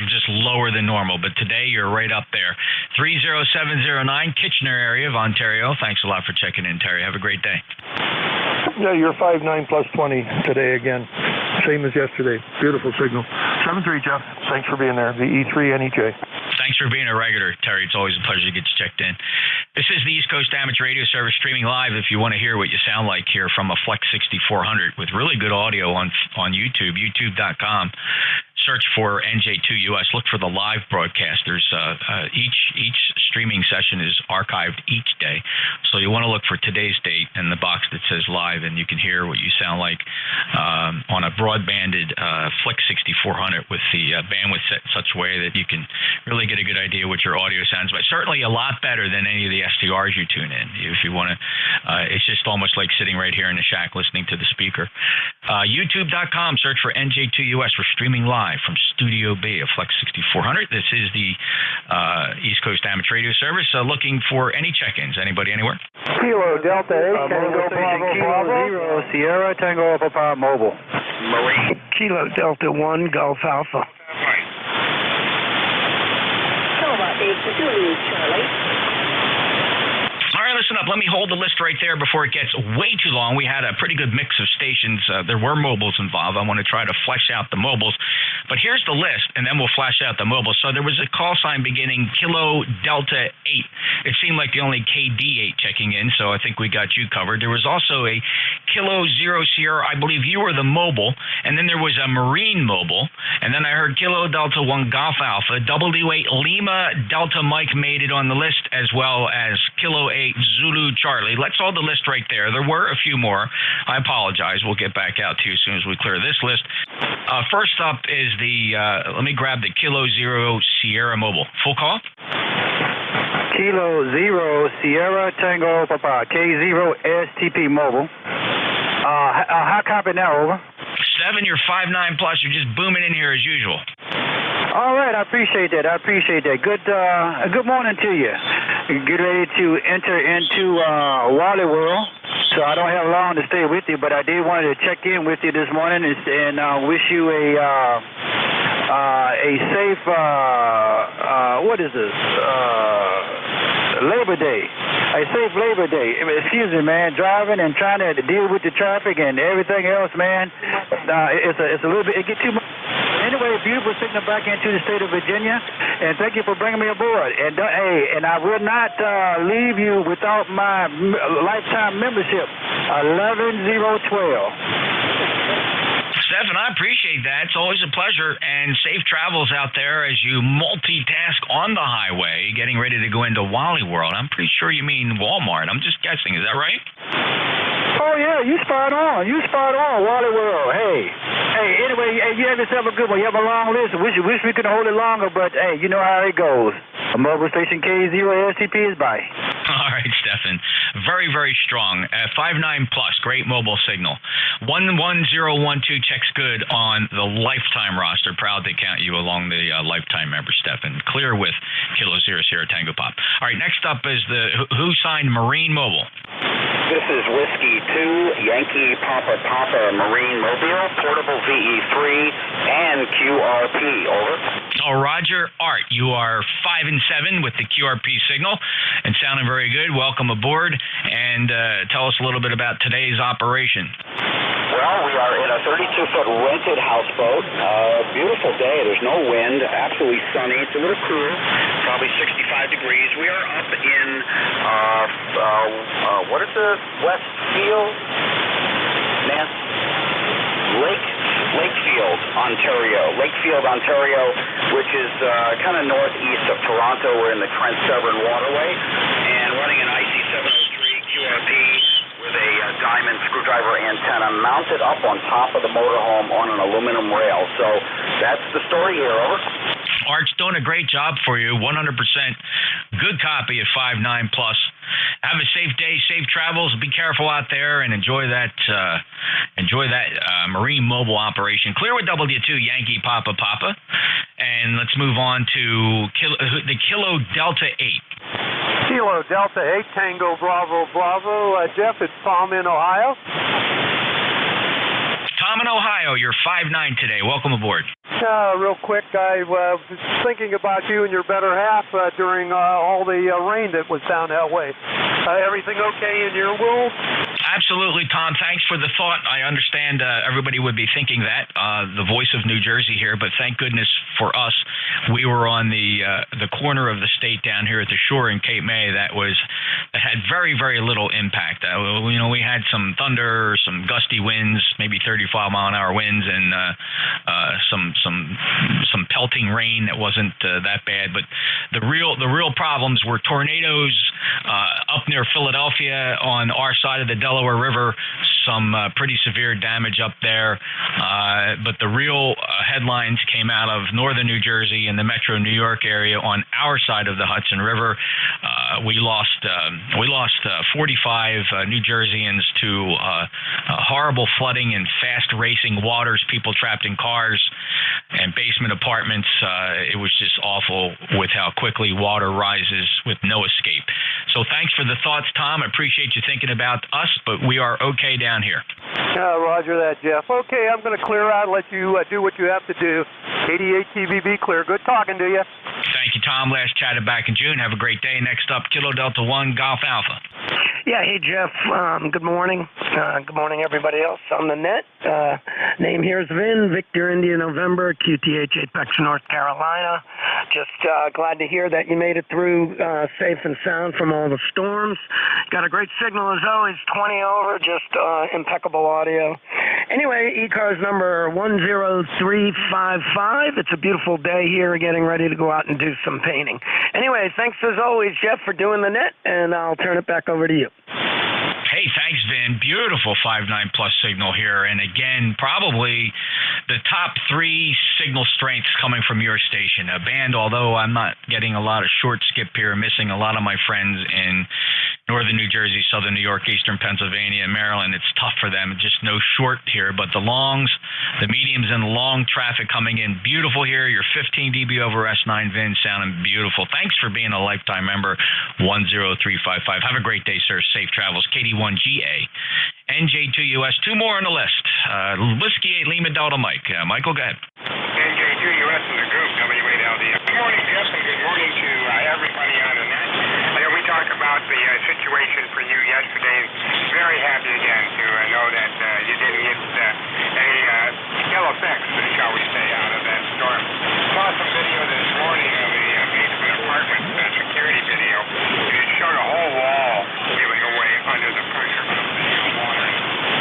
Speaker 9: just lower than normal, but today you're right up there. 30709 Kitchener area of Ontario. Thanks a lot for checking in, Terry. Have a great day.
Speaker 1: Yeah, you're 5.9 plus 20 today again. Same as yesterday. Beautiful signal. 7-3, Jeff. Thanks for being there. The E3 NEJ.
Speaker 9: Thanks for being a regular, Terry. It's always a pleasure to get you checked in. This is the East Coast Amateur Radio Service streaming live if you want to hear what you sound like here from a Flex 6400 with really good audio on YouTube, youtube.com. Search for NJ2US. Look for the live broadcast. There's each streaming session is archived each day. So you want to look for today's date and the box that says live, and you can hear what you sound like on a broadbanded Flex 6400 with the bandwidth set in such a way that you can really get a good idea what your audio sounds like. Certainly a lot better than any of the SDRs you tune in. If you want to, it's just almost like sitting right here in the shack listening to the speaker. YouTube.com. Search for NJ2US. We're streaming live from Studio B of Flex 6400. This is the East Coast Amateur Radio Service. Looking for any check-ins. Anybody anywhere?
Speaker 21: Kilo Delta 8, Tango Bravo, Kilo 0 Sierra, Tango Alpha Power Mobile.
Speaker 2: Marine. Kilo Delta 1, Golf Alpha.
Speaker 9: All right, listen up. Let me hold the list right there before it gets way too long. We had a pretty good mix of stations. There were mobiles involved. I want to try to flesh out the mobiles. But here's the list, and then we'll flesh out the mobiles. So there was a call sign beginning Kilo Delta 8. It seemed like the only KD8 checking in, so I think we got you covered. There was also a Kilo 0 Sierra. I believe you were the mobile. And then there was a Marine mobile. And then I heard Kilo Delta 1 Golf Alpha. W8 Lima Delta Mike made it on the list, as well as Kilo 8 Zulu Charlie. Let's hold the list right there. There were a few more. I apologize. We'll get back out to you as soon as we clear this list. First up is the, let me grab the Kilo 0 Sierra mobile. Full call?
Speaker 21: Kilo 0 Sierra Tango Papa, K0 STP mobile. How copy now, over?
Speaker 9: 7, you're 5.9 plus. You're just booming in here as usual.
Speaker 21: All right, I appreciate that. Good morning to you. Get ready to enter into Wally World. So I don't have long to stay with you, but I did want to check in with you this morning and wish you a safe what is this? Labor Day. A safe Labor Day. Excuse me, man. Driving and trying to deal with the traffic and everything else, man. It's a little bit. It gets too much. Anyway, beautiful signal back into the state of Virginia, and thank you for bringing me aboard. And and I will not leave you without my lifetime membership, 11012.
Speaker 9: 7, I appreciate that. It's always a pleasure, and safe travels out there as you multitask on the highway, getting ready to go into Wally World. I'm pretty sure you mean Walmart. I'm just guessing. Is that right?
Speaker 21: Oh, yeah, you spot on. Wally World. Hey, anyway, you have yourself a good one. You have a long list. Wish we could hold it longer, but, hey, you know how it goes. A mobile station K0STP is by.
Speaker 9: All right, Stefan. Very, very strong. 5.9 plus, great mobile signal. 11012 checks good on the lifetime roster. Proud to count you along the lifetime member, Stefan. Clear with Kilo 00 Tango Pop. All right, next up is who signed Marine Mobile.
Speaker 8: This is Whiskey 2, Yankee Papa Marine Mobile, Portable VE3, and QRP. Over.
Speaker 9: So, Roger Art, you are 5 and 7 with the QRP signal and sounding very good. Welcome aboard, and tell us a little bit about today's operation.
Speaker 8: Well, we are in a 32-foot rented houseboat. Beautiful day. There's no wind. Absolutely sunny. It's a little cool. Probably 65 degrees. We are up in, what is the Westfield? Lakefield, Ontario, which is kind of northeast of Toronto. We're in the Trent Severn Waterway, and running an IC703 QRP with a diamond screwdriver antenna mounted up on top of the motorhome on an aluminum rail. So that's the story here. Over.
Speaker 9: Art's doing a great job for you. 100% good copy at 5.9 plus. Have a safe day, safe travels. Be careful out there and enjoy that Marine Mobile operation. Clear with W2 Yankee Papa. And let's move on to the Kilo Delta 8.
Speaker 13: Kilo Delta 8 Tango Bravo. Jeff, it's Tom in Ohio.
Speaker 9: Tom in Ohio, you're 5'9" today. Welcome aboard.
Speaker 13: Real quick, I was thinking about you and your better half during all the rain that was down that way. Everything okay in your world?
Speaker 9: Absolutely, Tom. Thanks for the thought. I understand everybody would be thinking that, the voice of New Jersey here, but thank goodness for us, we were on the corner of the state down here at the shore in Cape May that had very, very little impact. We had some thunder, some gusty winds, maybe 35-mile-an-hour winds, and some pelting rain that wasn't that bad. But the real problems were tornadoes up near Philadelphia on our side of the Delaware River. Some pretty severe damage up there. But the real headlines came out of northern New Jersey and the metro New York area on our side of the Hudson River. We lost 45 New Jerseyans to horrible flooding and fast racing waters, people trapped in cars and basement apartments. It was just awful with how quickly water rises with no escape. So thanks for the thoughts, Tom. I appreciate you thinking about us, but we are okay down here.
Speaker 13: Roger that, Jeff. Okay, I'm going to clear out and let you do what you have to do. 88 TVB clear. Good talking to you.
Speaker 9: Thank you, Tom. Last chatted back in June. Have a great day. Next up, Kilo Delta 1 Golf Alpha.
Speaker 2: Yeah, hey, Jeff. Good morning. Good morning, everybody else on the net. Name here is Vin, Victor India November, QTH Apex, North Carolina. Just glad to hear that you made it through safe and sound from all the storms. Got a great signal as always, 20 over, just impeccable audio. Anyway, ECARS number 10355. It's a beautiful day here, getting ready to go out and do some painting. Anyway, thanks as always, Jeff, for doing the net, and I'll turn it back over to you.
Speaker 9: Hey, thanks, Vin. Beautiful 5.9 plus signal here. And again, probably the top 3 signal strengths coming from your station. A band, although I'm not getting a lot of short skip here, missing a lot of my friends in northern New Jersey, southern New York, eastern Pennsylvania, Maryland. It's tough for them. Just no short here. But the longs, the mediums, and the long traffic coming in beautiful here. You're 15 dB over S9, Vin, sounding beautiful. Thanks for being a lifetime member, 10355. Have a great day, sir. Safe travels. KD1GA. NJ2US. 2 more on the list. Whiskey 8 Lima Delta Mike. Michael, go ahead.
Speaker 15: NJ2US in the group, WALD. Good morning, Jeff, and good morning to everybody on the net. We talked about the situation for you yesterday. Very happy again to know that you didn't get any ill effects, shall we say, out of that storm. Saw some video this morning of the basement apartment security video, and it showed a whole wall giving away under the pressure of the water,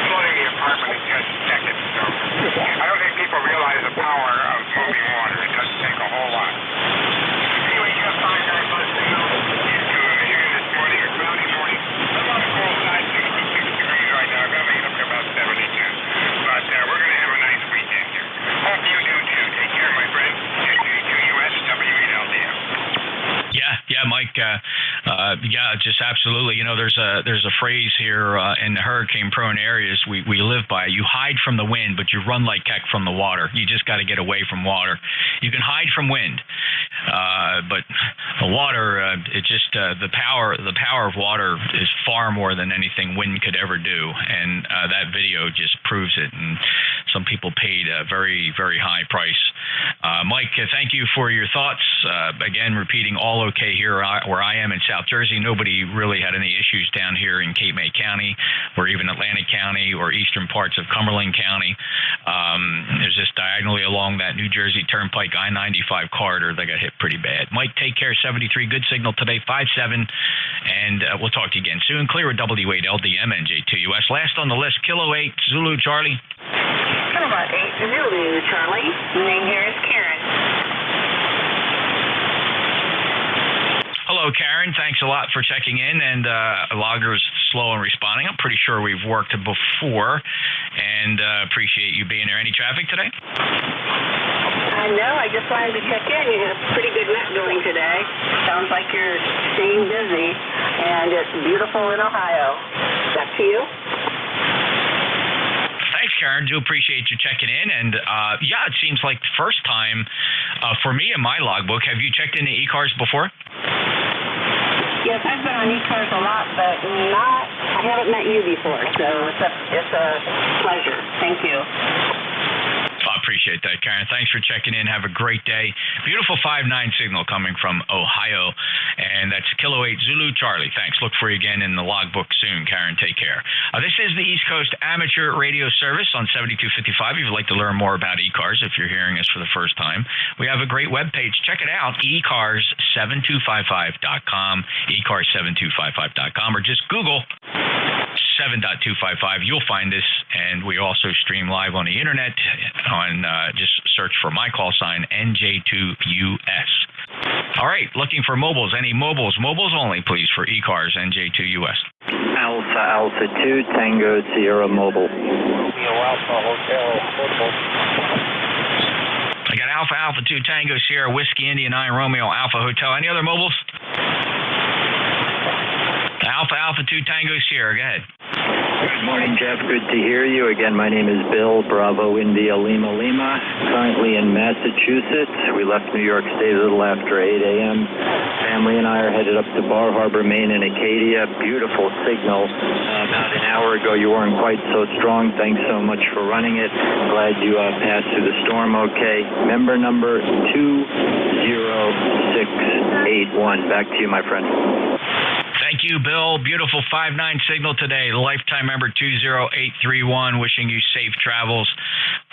Speaker 15: flooding the apartment in just seconds. So I don't think people realize the power of moving water. It doesn't take a whole lot. Anyway, Jeff, 5.9 plus signal. This morning, a cloudy morning. I'm on the cold side, 66 degrees right now.
Speaker 9: Yeah, Mike. Yeah, just absolutely. You know, there's a phrase here in the hurricane-prone areas we live by. You hide from the wind, but you run like heck from the water. You just got to get away from water. You can hide from wind, but the water, it just the power of water is far more than anything wind could ever do, and that video just proves it. And some people paid a very, very high price. Mike, thank you for your thoughts. Again, repeating, all okay here where I am in South Jersey. Nobody really had any issues down here in Cape May County or even Atlantic County or eastern parts of Cumberland County. There's just diagonally along that New Jersey Turnpike I-95 corridor that got hit pretty bad. Mike, take care. 73, good signal today, 5-7, and we'll talk to you again soon. Clear with W8LDM NJ2US. Last on the list, Kilo 8 Zulu Charlie.
Speaker 5: Kilo 8 Zulu Charlie. The name here is Karen.
Speaker 9: Hello, Karen. Thanks a lot for checking in. And Logger's slow in responding. I'm pretty sure we've worked before, and appreciate you being there. Any traffic today?
Speaker 5: No, I just wanted to check in. You had a pretty good net going today. Sounds like you're staying busy, and it's beautiful in Ohio. Back to you.
Speaker 9: Thanks, Karen. Do appreciate you checking in. And yeah, it seems like the first time for me in my logbook. Have you checked into ECARS before?
Speaker 5: Yes, I've been on ECARS a lot, but I haven't met you before, so it's a pleasure. Thank you.
Speaker 9: I appreciate that, Karen. Thanks for checking in. Have a great day. Beautiful 5-9 signal coming from Ohio, and that's Kilo 8 Zulu Charlie. Thanks. Look for you again in the logbook soon, Karen. Take care. This is the East Coast Amateur Radio Service on 7255. If you'd like to learn more about ECARS, if you're hearing us for the first time, we have a great webpage. Check it out, ECARS7255.com, ECARS7255.com, or just Google 7.255. You'll find us, and we also stream live on the internet on just search for my call sign NJ2US. All right, looking for mobiles. Any mobiles only, please, for ECARS NJ2US.
Speaker 7: Alpha 2 Tango Sierra Mobile.
Speaker 12: Alpha Hotel Portable.
Speaker 9: I got Alpha 2 Tango Sierra Whiskey India 9 Romeo Alpha Hotel. Any other mobiles? Alpha 2 Tango Sierra. Go ahead.
Speaker 7: Good morning, Jeff. Good to hear you. Again, my name is Bill, Bravo India Lima Lima, currently in Massachusetts. We left New York State a little after 8 a.m. Family and I are headed up to Bar Harbor, Maine in Acadia. Beautiful signal. About an hour ago, you weren't quite so strong. Thanks so much for running it. Glad you passed through the storm okay. Member number 20681. Back to you, my friend.
Speaker 9: Thank you, Bill. Beautiful 5-9 signal today. Lifetime member 20831. Wishing you safe travels.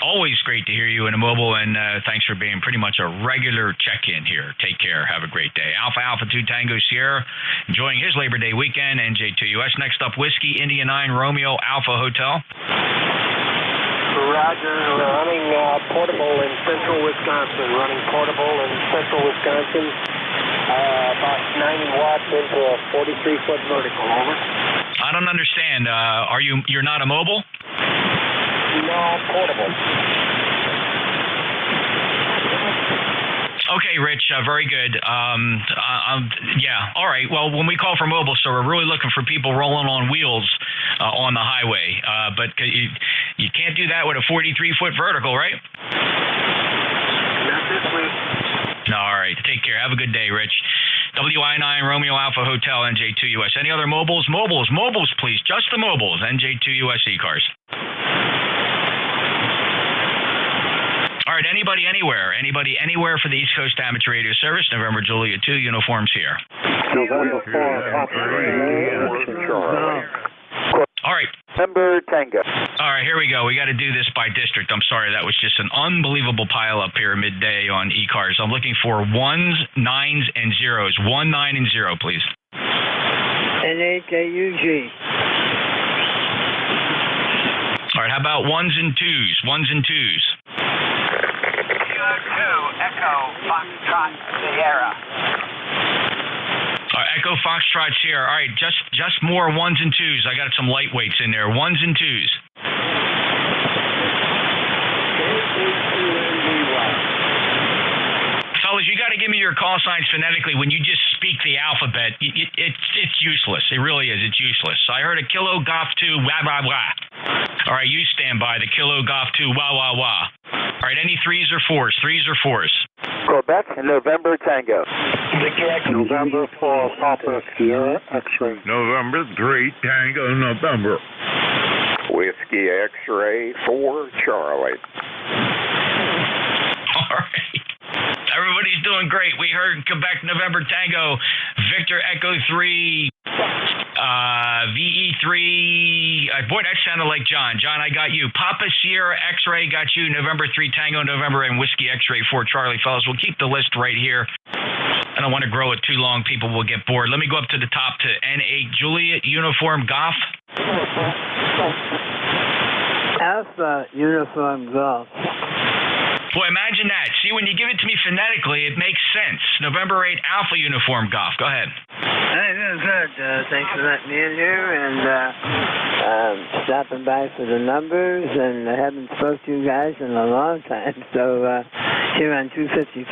Speaker 9: Always great to hear you in a mobile, and thanks for being pretty much a regular check-in here. Take care. Have a great day. Alpha 2 Tango Sierra, enjoying his Labor Day weekend. NJ2US. Next up, Whiskey India 9 Romeo Alpha Hotel.
Speaker 12: Roger, running portable in central Wisconsin. About 90 watts into a 43-foot vertical. Over.
Speaker 9: I don't understand. You're not a mobile?
Speaker 12: No, portable.
Speaker 9: Okay, Rich, very good. Yeah, all right. Well, when we call for mobile, so we're really looking for people rolling on wheels on the highway. But you can't do that with a 43-foot vertical, right?
Speaker 12: Not this week.
Speaker 9: All right. Take care. Have a good day, Rich. WI9 Romeo Alpha Hotel NJ2US. Any other mobiles? Mobiles, please. Just the mobiles. NJ2US ECARS. All right. Anybody anywhere for the East Coast Amateur Radio Service. November Juliet 2 uniforms here. All right.
Speaker 12: Number Tango.
Speaker 9: All right, here we go. We got to do this by district. I'm sorry, that was just an unbelievable pile up here midday on ECARS. I'm looking for 1s, 9s, and 0s. 1, 9, and 0, please.
Speaker 16: NAKUG.
Speaker 9: All right, how about 1s and 2s? 1s and 2s.
Speaker 5: Kilo 2 Echo Foxtrot Sierra.
Speaker 9: All right, Echo Foxtrot Sierra. All right, just more 1s and 2s. I got some lightweights in there. 1s and 2s. Fellas, you got to give me your your call signs phonetically, when you just speak the alphabet, it's useless. It really is. It's useless. So I heard a Kilo Golf 2, wah, wah, wah. All right, you stand by the Kilo Golf 2, wah, wah, wah. All right, any threes or fours? Threes or fours?
Speaker 12: Quebec, November Tango.
Speaker 23: November 4, Papa Sierra X-ray.
Speaker 3: November 3, Tango, November.
Speaker 10: Whiskey X-ray 4, Charlie.
Speaker 9: All right. Everybody's doing great. We heard Quebec, November Tango, Victor Echo 3, VE3. Boy, that sounded like John. John, I got you. Papa Sierra X-ray got you. November 3, Tango, November, and Whiskey X-ray 4, Charlie. Fellas, we'll keep the list right here. I don't want to grow it too long. People will get bored. Let me go up to the top to N8 Juliet Uniform Golf.
Speaker 21: Alpha Uniform Golf.
Speaker 9: Boy, imagine that. See, when you give it to me phonetically, it makes sense. November 8, Alpha Uniform Golf. Go ahead.
Speaker 21: Hey, good. Thanks for letting me in here and stopping by for the numbers. And I haven't spoke to you guys in a long time. So here on 255.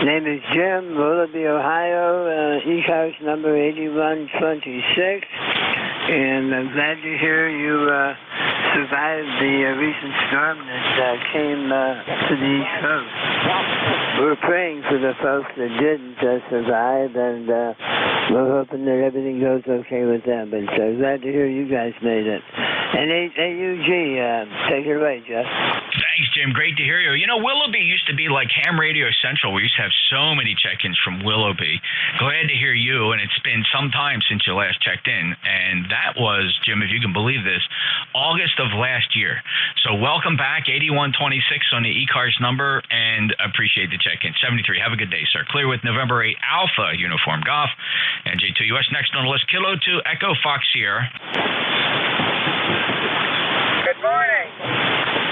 Speaker 21: Name is Jim, Willoughby, Ohio. ECARS number 8126. And I'm glad to hear you survived the recent storm that came to the East Coast. We're praying for the folks that didn't survive, and we're hoping that everything goes okay with them. But glad to hear you guys made it. And AUG, take it away, Jeff.
Speaker 9: Thanks, Jim. Great to hear you. You know, Willoughby used to be like Ham Radio Central. We used to have so many check-ins from Willoughby. Glad to hear you, and it's been some time since you last checked in. And that was, Jim, if you can believe this, August of last year. So welcome back, 8126 on the ECARS number, and appreciate the check-in. 73, have a good day, sir. Clear with November 8, Alpha Uniform Golf. NJ2US next on the list, Kilo 2, Echo Fox Sierra.
Speaker 11: Good morning.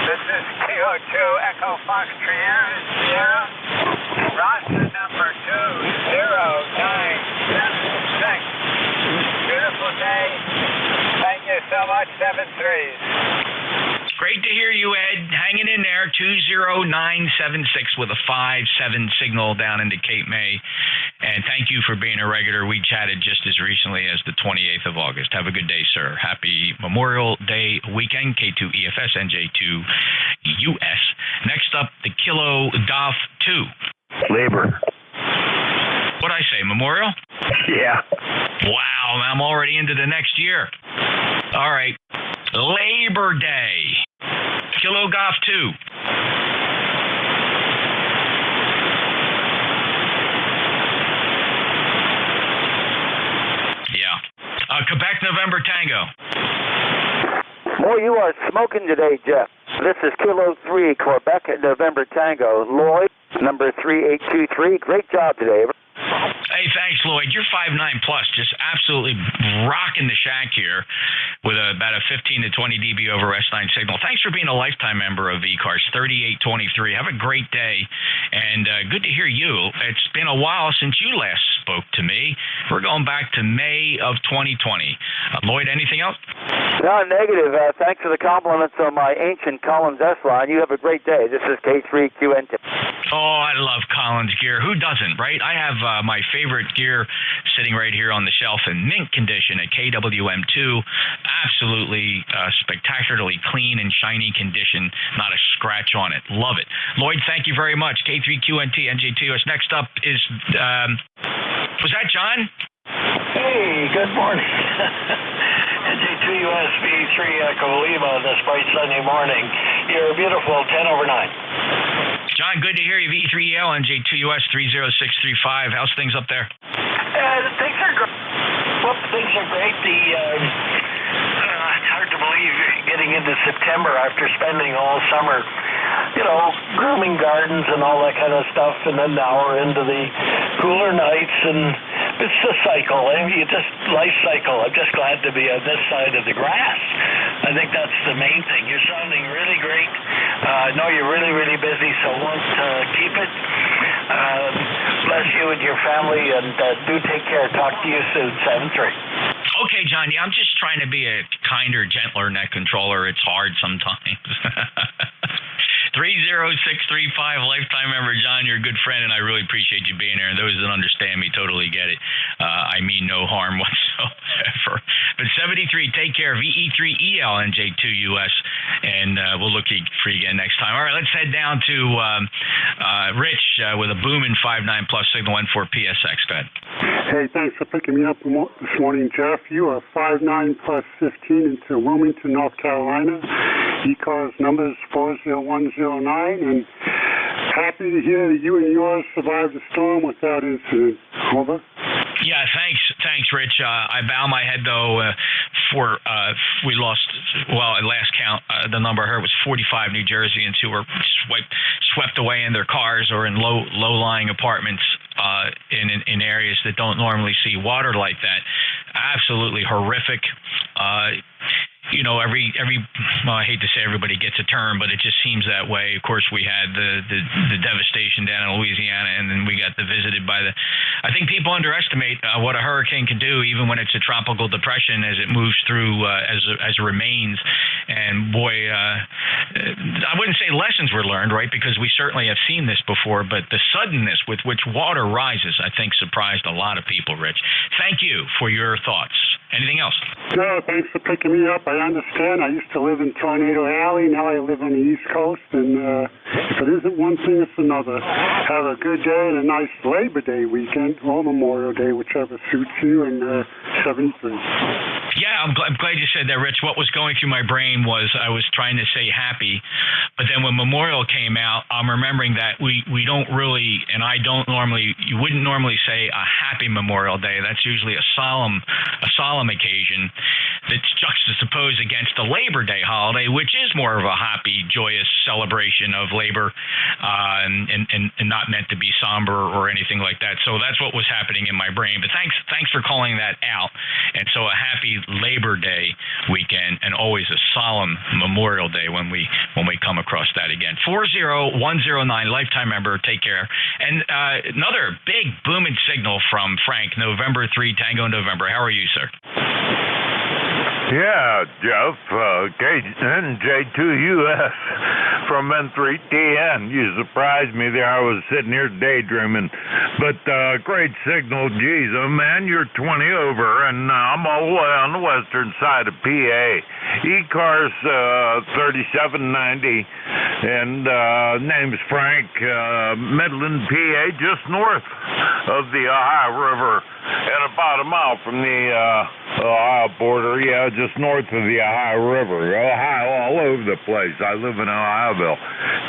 Speaker 11: This is Kilo 2, Echo Fox Sierra. Roster number 20976. Beautiful day. Thank you so much, 7-3.
Speaker 9: Great to hear you, Ed. Hanging in there, 20976 with a 5-7 signal down into Cape May. And thank you for being a regular. We chatted just as recently as the 28th of August. Have a good day, sir. Happy Memorial Day weekend, K2EFS, NJ2US. Next up, the Kilo Golf 2.
Speaker 6: Labor.
Speaker 9: What'd I say, Memorial?
Speaker 6: Yeah.
Speaker 9: Wow, I'm already into the next year. All right. Labor Day. Kilo Golf 2. Yeah. Quebec, November Tango.
Speaker 12: Boy, you are smoking today, Jeff. This is Kilo 3, Quebec at November Tango. Lloyd, number 3823. Great job today.
Speaker 9: Hey, thanks, Lloyd. You're 5'9 plus, just absolutely rocking the shack here with about a 15 to 20 dB over S9 signal. Thanks for being a lifetime member of ECARS, 3823. Have a great day, and good to hear you. It's been a while since you last spoke to me. We're going back to May of 2020. Lloyd, anything else?
Speaker 12: No, negative. Thanks for the compliments on my ancient Collins S line. You have a great day. This is K3QNT.
Speaker 9: Oh, I love Collins gear. Who doesn't, right? I have my favorite gear sitting right here on the shelf in mint condition at KWM2. Absolutely spectacularly clean and shiny condition. Not a scratch on it. Love it. Lloyd, thank you very much. K3QNT, NJ2US. Next up is, was that John?
Speaker 17: Hey, good morning. NJ2US V3 Echo Lima this bright sunny morning. You're a beautiful 10 over 9.
Speaker 9: John, good to hear you. V3EL, NJ2US 30635. How's things up there?
Speaker 17: Things are great. Well, things are great. It's hard to believe getting into September after spending all summer, grooming gardens and all that kind of stuff, and then now we're into the cooler nights, and it's a cycle. Life cycle. I'm just glad to be on this side of the grass. I think that's the main thing. You're sounding really great. I know you're really, really busy, so won't keep it. Bless you and your family, and do take care. Talk to you soon. 7-3.
Speaker 9: Okay, John. Yeah, I'm just trying to be a kinder, gentler net controller. It's hard sometimes. 30635, lifetime member John, you're a good friend, and I really appreciate you being there. And those that understand me totally get it. I mean no harm whatsoever. But 73, take care. VE3EL NJ2US, and we'll look for you again next time. All right, let's head down to Rich with a booming 5.9 plus signal 14 PSX. Go ahead.
Speaker 14: Hey, thanks for picking me up this morning, Jeff. You are 5.9 plus 15 into Wilmington, North Carolina. ECARS numbers 40109, and happy to hear that you and yours survived the storm without incident. Over.
Speaker 9: Yeah, thanks, Rich. I bow my head though. We lost. Well, at last count, the number I heard was 45 New Jerseyans who were swept away in their cars or in low-lying apartments in areas that don't normally see water like that. Absolutely horrific. I hate to say everybody gets a turn, but it just seems that way. Of course, we had the devastation down in Louisiana, and then we got visited by I think people underestimate what a hurricane can do, even when it's a tropical depression, as it moves through as remains. And boy, I wouldn't say lessons were learned, right? Because we certainly have seen this before, but the suddenness with which water rises, I think, surprised a lot of people, Rich. Thank you for your thoughts. Anything else?
Speaker 14: No, thanks for picking me up. I understand. I used to live in Tornado Alley. Now I live on the East Coast, and if it isn't one thing, it's another. Have a good day and a nice Labor Day weekend, or Memorial Day, whichever suits you, and 73.
Speaker 9: Yeah, I'm glad you said that, Rich. What was going through my brain was I was trying to say happy, but then when Memorial came out, I'm remembering that we don't really, and I don't normally, you wouldn't normally say a happy Memorial Day. That's usually a solemn occasion that's juxtaposed against the Labor Day holiday, which is more of a happy, joyous celebration of labor, and not meant to be somber or anything like that. So that's what was happening in my brain. But thanks for calling that out. And so a happy Labor Day weekend, and always a solemn Memorial Day when we come across that again. 40109, lifetime member. Take care. And another big booming signal from Frank, November 3, Tango November. How are you, sir?
Speaker 18: Yeah, Jeff, NJ2US from N3TN. You surprised me there. I was sitting here daydreaming. But great signal. Geez, man, you're 20 over, and I'm all the way on the western side of PA. ECARS 3790, and name's Frank, Midland, PA, just north of the Ohio River, and about a mile from the Ohio border. Yeah, just north of the Ohio River. Ohio all over the place. I live in Ohioville.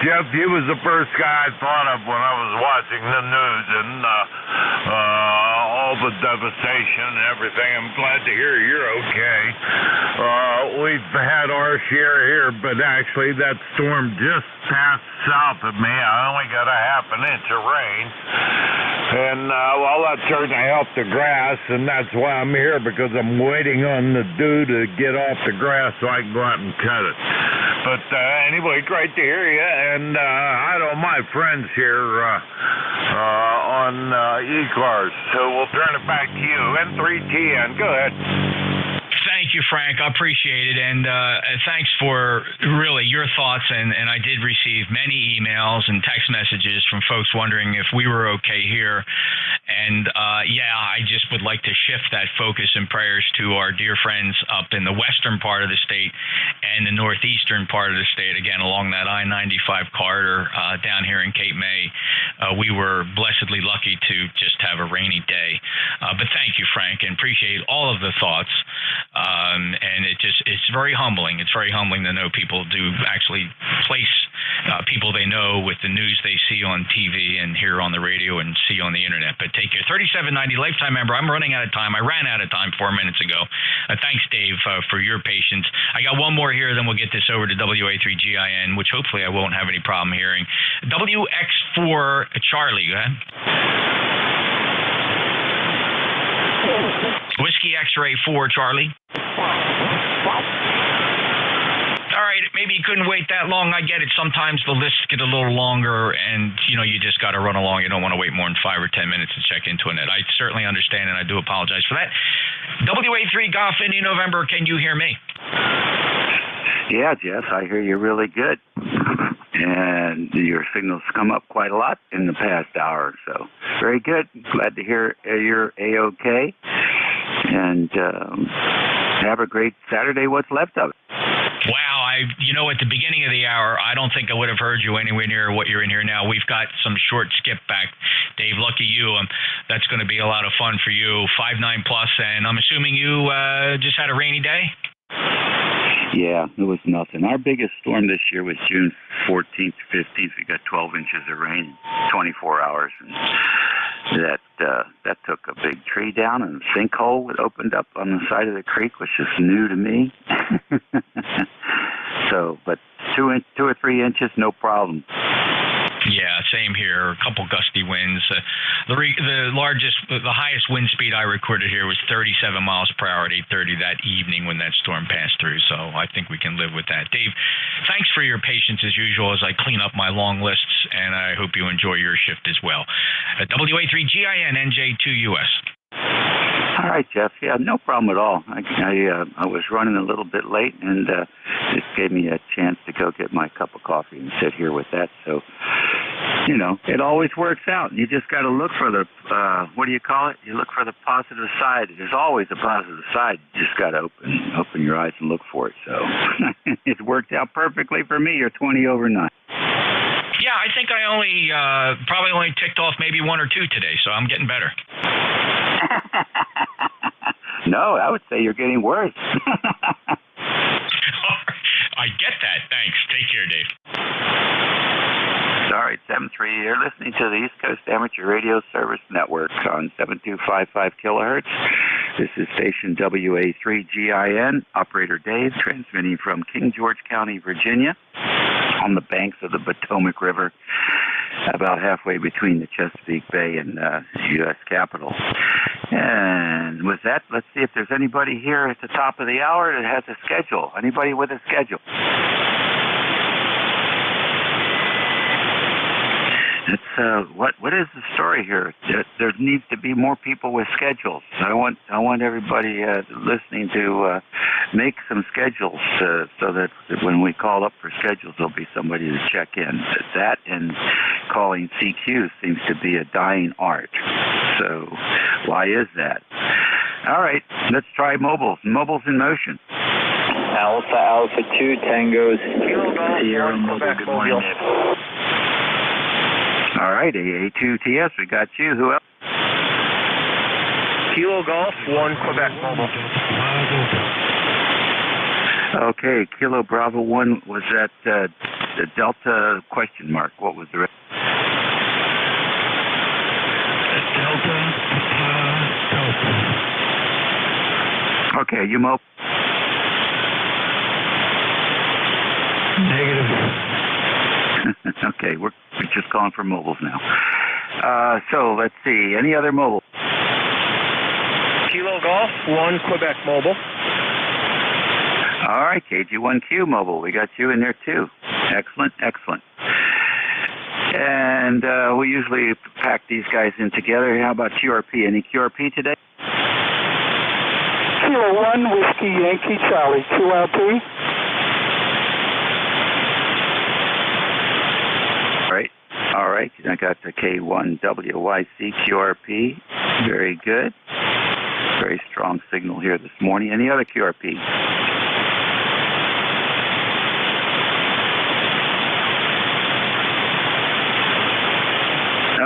Speaker 18: Jeff, you was the first guy I thought of when I was watching the news and all the devastation and everything. I'm glad to hear you're okay. We've had our share here, but actually that storm just passed south of me. I only got a half an inch of rain. And that certainly helped the grass, and that's why I'm here, because I'm waiting on the dew to get off the grass so I can go out and cut it. But anyway, great to hear you, and hi to all my friends here on ECARS. So we'll turn it back to you. N3TN, go ahead.
Speaker 9: Thank you, Frank. I appreciate it. And thanks for really your thoughts. And I did receive many emails and text messages from folks wondering if we were okay here. And I just would like to shift that focus and prayers to our dear friends up in the western part of the state and the northeastern part of the state, again, along that I-95 corridor down here in Cape May. We were blessedly lucky to just have a rainy day. But thank you, Frank, and appreciate all of the thoughts. And it's very humbling. It's very humbling to know people do actually place people they know with the news they see on TV and hear on the radio and see on the internet. But take care. 3790, lifetime member. I'm running out of time. I ran out of time 4 minutes ago. Thanks, Dave, for your patience. I got one more here, then we'll get this over to WA3GIN, which hopefully I won't have any problem hearing. WX4 Charlie, go ahead. Whiskey X-ray 4 Charlie. All right, maybe you couldn't wait that long. I get it. Sometimes the lists get a little longer, and you just got to run along. You don't want to wait more than 5 or 10 minutes to check into a net. I certainly understand, and I do apologize for that. WA3 Golf Indy November. Can you hear me?
Speaker 19: Yeah, Jeff, I hear you really good.
Speaker 4: and your signals come up quite a lot in the past hour or so. Very good. Glad to hear you're A-OK. And have a great Saturday, what's left of it.
Speaker 9: Wow, at the beginning of the hour, I don't think I would have heard you anywhere near what you're in here now. We've got some short skip back. Dave, lucky you. That's going to be a lot of fun for you. 5.9 plus, and I'm assuming you just had a rainy day?
Speaker 4: Yeah, it was nothing. Our biggest storm this year was June 14th, 15th. We got 12 inches of rain in 24 hours. And that took a big tree down, and a sinkhole opened up on the side of the creek, which is new to me. But 2 or 3 inches, no problem.
Speaker 9: Yeah, same here. A couple gusty winds. The highest wind speed I recorded here was 37 miles per hour at 8:30 that evening when that storm passed through. So I think we can live with that. Dave, thanks for your patience as usual as I clean up my long lists, and I hope you enjoy your shift as well. WA3GIN NJ2US.
Speaker 4: All right, Jeff. Yeah, no problem at all. I was running a little bit late, and this gave me a chance to go get my cup of coffee and sit here with that. So, it always works out. You just got to look for the, what do you call it? You look for the positive side. There's always a positive side. You just got to open your eyes and look for it. So it worked out perfectly for me. You're 20 over 9.
Speaker 9: Yeah, I think I probably only ticked off maybe 1 or 2 today, so I'm getting better.
Speaker 4: No, I would say you're getting worse.
Speaker 9: I get that. Thanks. Take care, Dave.
Speaker 4: All right, 7-3. You're listening to the East Coast Amateur Radio Service Network on 7255 kilohertz. This is station WA3GIN. Operator Dave, transmitting from King George County, Virginia, on the banks of the Potomac River, about halfway between the Chesapeake Bay and the U.S. Capitol. And with that, let's see if there's anybody here at the top of the hour that has a schedule. Anybody with a schedule? It's what is the story here? There needs to be more people with schedules. I want everybody listening to make some schedules so that when we call up for schedules, there'll be somebody to check in. That and calling CQ seems to be a dying art. So why is that? All right, let's try mobiles. Mobiles in motion.
Speaker 7: Alpha 2 Tango Sierra Mobile. Good morning, Dave.
Speaker 4: All right, AA2TS, we got you. Who else?
Speaker 19: Kilo Golf 1 Quebec Mobile.
Speaker 4: Okay, Kilo Bravo 1, was that the Delta question mark? What was the rest?
Speaker 1: Delta.
Speaker 4: Okay, you mobile?
Speaker 1: Negative.
Speaker 4: Okay, we're just calling for mobiles now. So let's see. Any other mobile?
Speaker 19: Kilo Golf 1 Quebec Mobile.
Speaker 4: All right, KG1Q Mobile. We got you in there too. Excellent, excellent. And we usually pack these guys in together. How about QRP? Any QRP today?
Speaker 20: Kilo 1 Whiskey Yankee Charlie. QRP.
Speaker 4: All right, I got the K1WYC QRP. Very good. Very strong signal here this morning. Any other QRP?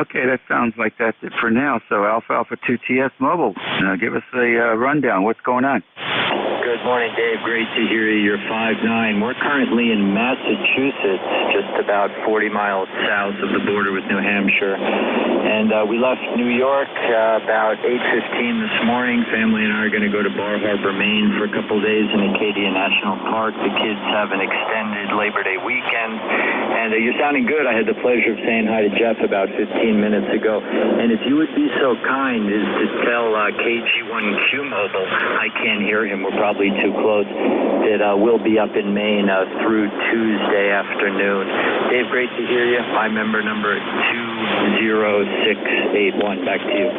Speaker 4: Okay, that sounds like that's it for now. So Alpha 2TS Mobile, give us a rundown. What's going on?
Speaker 7: Good morning, Dave. Great to hear you. You're 5'9". We're currently in Massachusetts, just about 40 miles south of the border with New Hampshire. And we left New York about 8:15 this morning. Family and I are going to go to Bar Harbor, Maine for a couple days in Acadia National Park. The kids have an extended Labor Day weekend. And you're sounding good. I had the pleasure of saying hi to Jeff about 15 minutes ago. And if you would be so kind as to tell KG1Q Mobile, I can't hear him. We're probably too close, that we'll be up in Maine through Tuesday afternoon. Dave, great to hear you. My member number 20681. Back to you.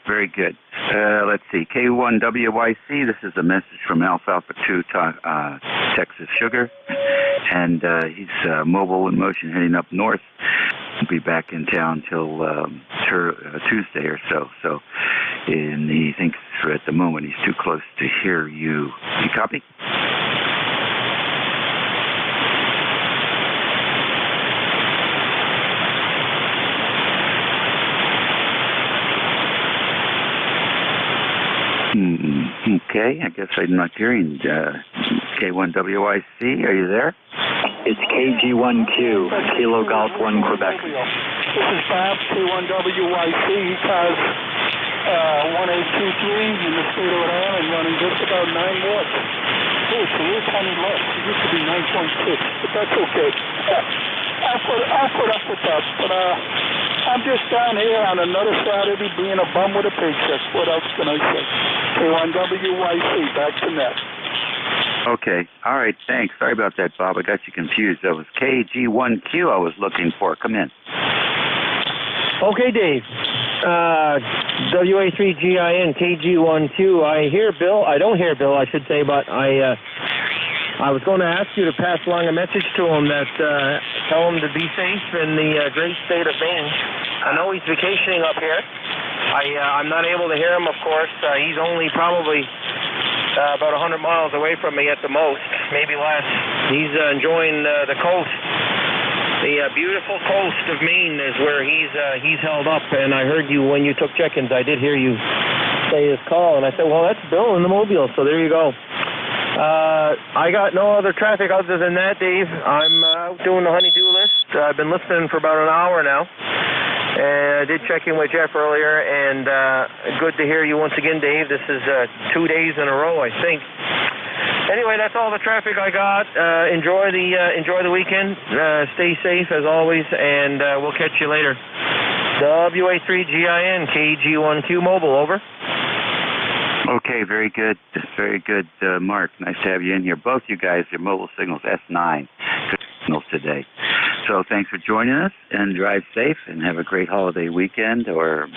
Speaker 4: Very good. Let's see. K1WYC, this is a message from Alfalfa 2 Texas Sugar. And he's mobile in motion heading up north. He'll be back in town till Tuesday or so. So, and he thinks at the moment he's too close to hear you. You copy? Okay, I guess I'm not hearing K1WIC. Are you there?
Speaker 7: It's KG1Q, Kilo Golf 1 Quebec.
Speaker 20: This is Bob, K1WYC, ECARS 1823 in the state of Rhode Island, running just about 9 watts. Oh, it's a little tiny less. It used to be 9.6, but that's okay. I'll put up with that. But I'm just down here on another Saturday being a bum with a paycheck. What else can I say? K1WYC, back to net.
Speaker 4: Okay. All right. Thanks. Sorry about that, Bob. I got you confused. That was KG1Q I was looking for. Come in.
Speaker 8: Okay, Dave. WA3GIN KG1Q. I hear Bill. I don't hear Bill, I should say, but I was going to ask you to pass along a message to him that tell him to be safe in the great state of Maine. I know he's vacationing up here. I'm not able to hear him, of course. He's only probably about 100 miles away from me at the most, maybe less. He's enjoying the coast. The beautiful coast of Maine is where he's held up, and I heard you when you took check-ins. I did hear you say his call, and I said, well, that's Bill in the Mobile, so there you go. I got no other traffic other than that, Dave. I'm out doing the honey-do list. I've been listening for about an hour now. And I did check in with Jeff earlier, and good to hear you once again, Dave. This is 2 days in a row, I think. Anyway, that's all the traffic I got. Enjoy the weekend. Stay safe as always, and we'll catch you later. WA3GIN KG1Q Mobile, over.
Speaker 4: Okay, very good. Very good, Mark. Nice to have you in here. Both you guys, your mobile signals S9 signals today. So thanks for joining us, and drive safe, and have a great holiday weekend. And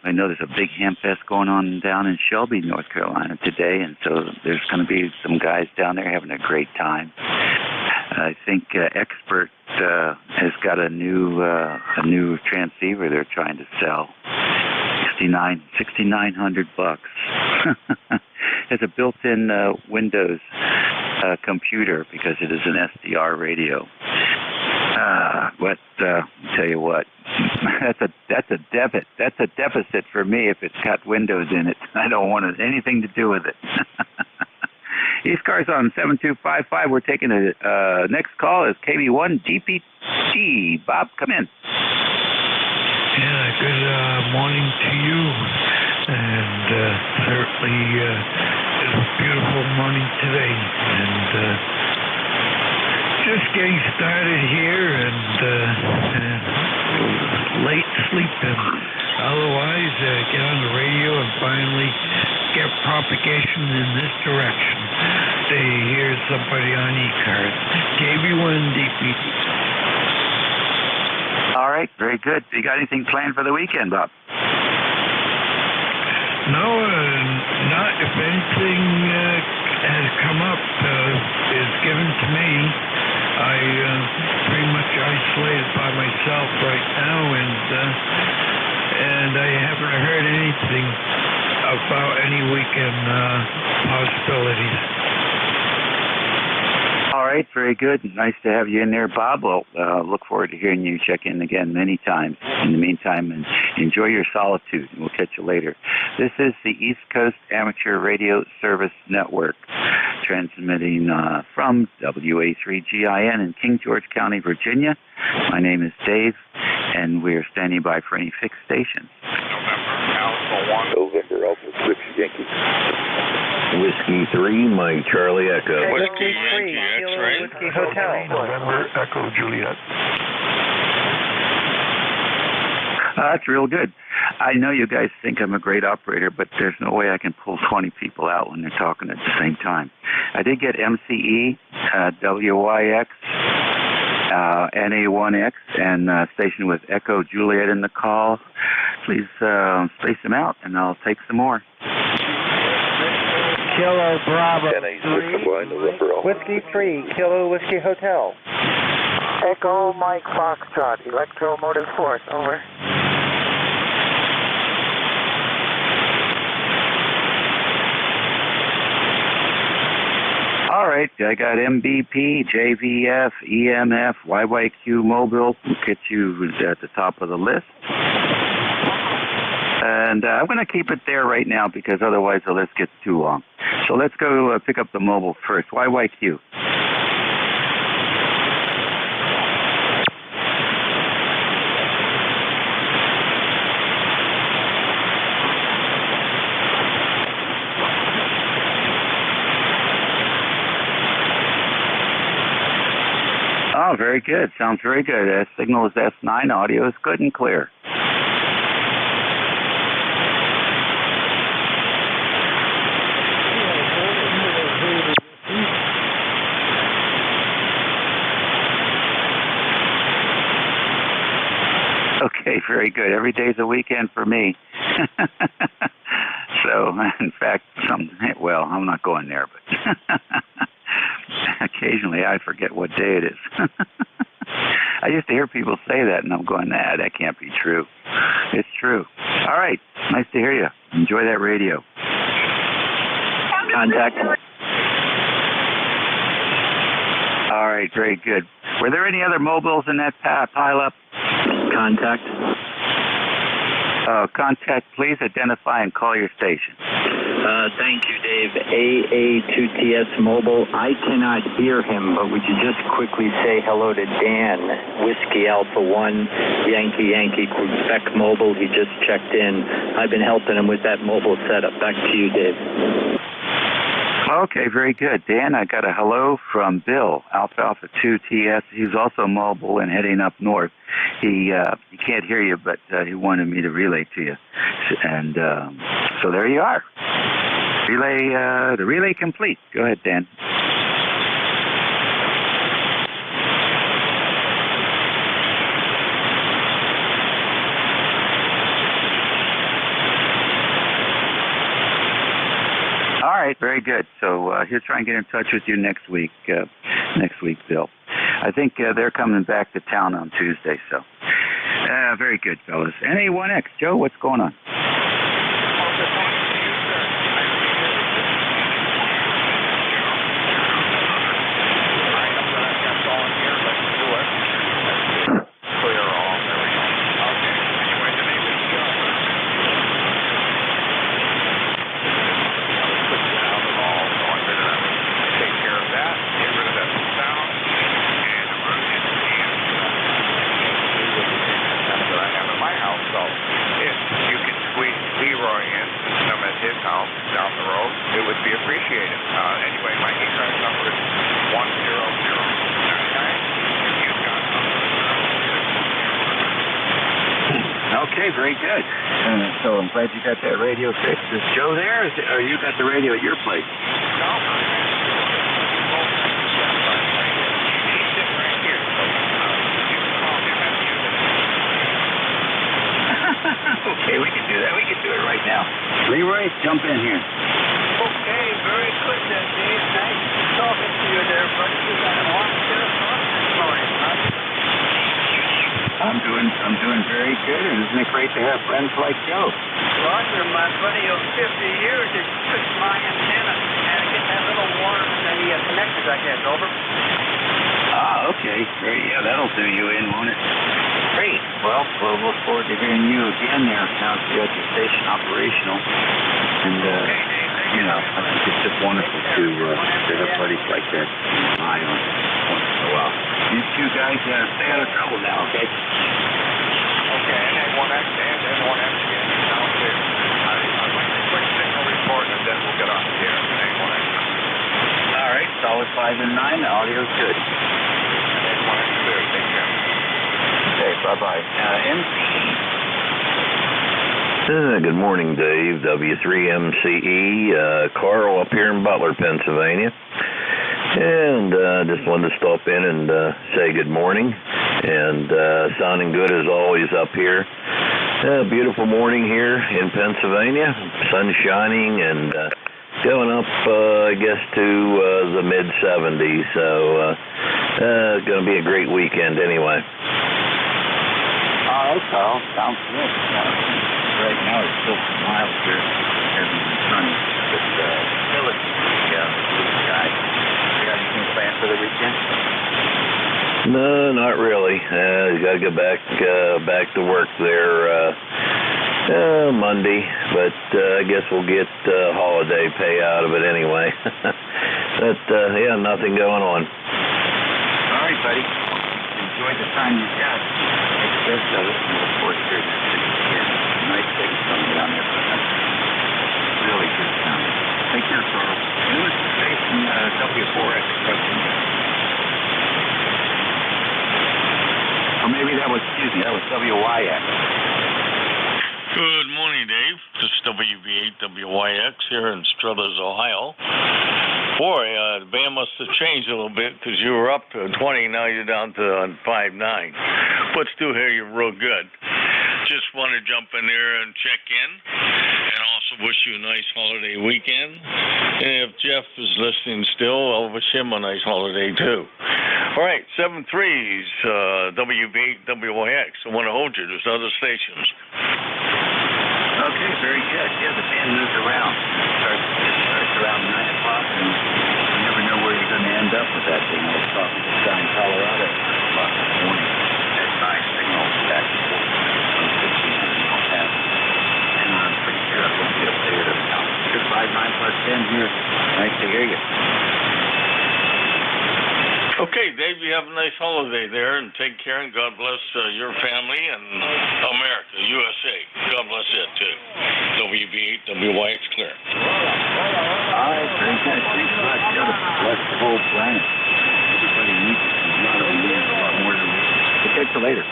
Speaker 4: I know there's a big ham fest going on down in Shelby, North Carolina today, and so there's going to be some guys down there having a great time. I think Expert has got a new transceiver they're trying to sell. $6,900. It's a built-in Windows computer because it is an SDR radio. But tell you what, that's a debit. That's a deficit for me if it's got Windows in it. I don't want anything to do with it. ECARS on 7255. We're taking the next call is KB1 DPT. Bob, come in.
Speaker 1: Yeah, good morning to you, and certainly it's a beautiful morning today, and just getting started here, and late sleeping. Otherwise, get on the radio and finally get propagation in this direction. Here's somebody on ECARS. KB1 DPT.
Speaker 4: All right, very good. You got anything planned for the weekend, Bob?
Speaker 1: No, not if anything has come up, is given to me. I pretty much isolated by myself right now, and I haven't heard anything about any weekend possibilities.
Speaker 4: All right, very good. Nice to have you in there, Bob. Well, look forward to hearing you check in again many times. In the meantime, and enjoy your solitude. We'll catch you later. This is the East Coast Amateur Radio Service Network, transmitting from WA3GIN in King George County, Virginia. My name is Dave, and we're standing by for any fixed stations.
Speaker 10: November Alpha 6 Yankee.
Speaker 13: Whiskey 3, Mike Charlie Echo.
Speaker 2: Whiskey 3, Kilo Whiskey Hotel.
Speaker 1: November Echo Juliet.
Speaker 4: That's real good. I know you guys think I'm a great operator, but there's no way I can pull 20 people out when they're talking at the same time. I did get MCE, WYX, NA1X, and station with Echo Juliet in the call. please space them out, and I'll take some more.
Speaker 21: Kilo Bravo
Speaker 15: 3, Whiskey 3, Kilo Whiskey Hotel.
Speaker 21: Echo Mike Foxtrot, Electromotive Force, over.
Speaker 4: All right, I got MBP, JVF, EMF, YYQ Mobile. We'll get you at the top of the list. And I'm going to keep it there right now because otherwise the list gets too long. So let's go pick up the mobile first. YYQ. Oh, very good. Sounds very good. Signal is S9. Audio is good and clear. Okay, very good. Every day's a weekend for me. So, in fact, I'm not going there, but occasionally I forget what day it is. I used to hear people say that, and I'm going, nah, that can't be true. It's true. All right, nice to hear you. Enjoy that radio. Contact. All right, very good. Were there any other mobiles in that pile up? Contact. Contact, please identify and call your station.
Speaker 7: Thank you, Dave. AA2TS Mobile. I cannot hear him, but would you just quickly say hello to Dan, Whiskey Alpha 1, Yankee Quebec Mobile. He just checked in. I've been helping him with that mobile setup. Back to you, Dave.
Speaker 4: Okay, very good. Dan, I got a hello from Bill, Alpha 2 TS. He's also mobile and heading up north. He can't hear you, but he wanted me to relay to you. And so there you are. The relay complete. Go ahead, Dan. All right, very good. So he'll try and get in touch with you next week, Bill. I think they're coming back to town on Tuesday, so very good, fellas. NA1X, Joe, what's going on?
Speaker 10: his house down the road, it would be appreciated. Anyway, my ECARS number is 10099.
Speaker 4: Okay, very good. So I'm glad you got that radio fixed. Is Joe there, or you got the radio at your place?
Speaker 10: No. He's sitting right here. So you can call him and use it.
Speaker 4: Okay, we can do that. We can do it right now. Leroy, jump in here.
Speaker 11: Okay, very good then, Dave. Nice talking to you there, buddy. You got a lot to talk this morning, huh?
Speaker 4: I'm doing very good, and isn't it great to have friends like Joe?
Speaker 11: Roger, my buddy of 50 years has fixed my antenna, and I get that little worm in the connectors, I guess. Over.
Speaker 4: Ah, okay. Great. Yeah, that'll do you in, won't it? Great. Well, we'll look forward to hearing you again there now that you have your station operational. And, you know, I think it's just wonderful to have buddies like that eye on once in a while. You two guys stay out of trouble now, okay?
Speaker 10: Okay, and then one X and then one X again. Sounds clear. I'd like a quick signal report, and then we'll get on the air. And then one X.
Speaker 4: All right, solid 5 and 9. The audio's good.
Speaker 10: And then one X clear. Take care.
Speaker 4: Okay, bye-bye. MC.
Speaker 13: Good morning, Dave. W3MCE. Carl up here in Butler, Pennsylvania. And just wanted to stop in and say good morning. And sounding good as always up here. Beautiful morning here in Pennsylvania. Sun shining and going up, I guess, to the mid-70s. So it's going to be a great weekend anyway.
Speaker 4: All right, Carl. Sounds good. Right now it's still mild here and sunny, but still it's blue sky. You got anything planned for the weekend?
Speaker 13: No, not really. Got to go back to work there Monday, but I guess we'll get holiday pay out of it anyway. But yeah, nothing going on.
Speaker 4: All right, buddy. Enjoy the time you've got. Make the best of it, and of course there's nice things coming down there. Really good time. Take care, Carl. This is station W4X question. Or maybe that was WYX.
Speaker 5: Good morning, Dave. This is WV8WYX here in Struthers, Ohio. Boy, the band must have changed a little bit because you were up to 20, now you're down to 5.9. But still hear you real good. Just want to jump in there and check in and also wish you a nice holiday weekend. And if Jeff is listening still, I'll wish him a nice holiday too. All right, 7.3's WV8WYX. I want to hold you. There's other stations.
Speaker 4: Okay, very good. Yeah, the band moves around. It starts around 9 o'clock, and you never know where you're going to end up with that thing. I was talking to John in Colorado at 6 o'clock in the morning. That nice signal back and forth from 1500 miles past. And I'm pretty sure I'm going to be up there now. Good 5.9 plus 10 here. Nice to hear you.
Speaker 5: Okay, Dave, you have a nice holiday there, and take care, and God bless your family and America, USA. God bless it, too. WV8WYX clear.
Speaker 4: All right, very good. Thanks a lot. God bless the whole planet. Everybody needs it. A lot of them need a lot more than we do. We'll catch you later.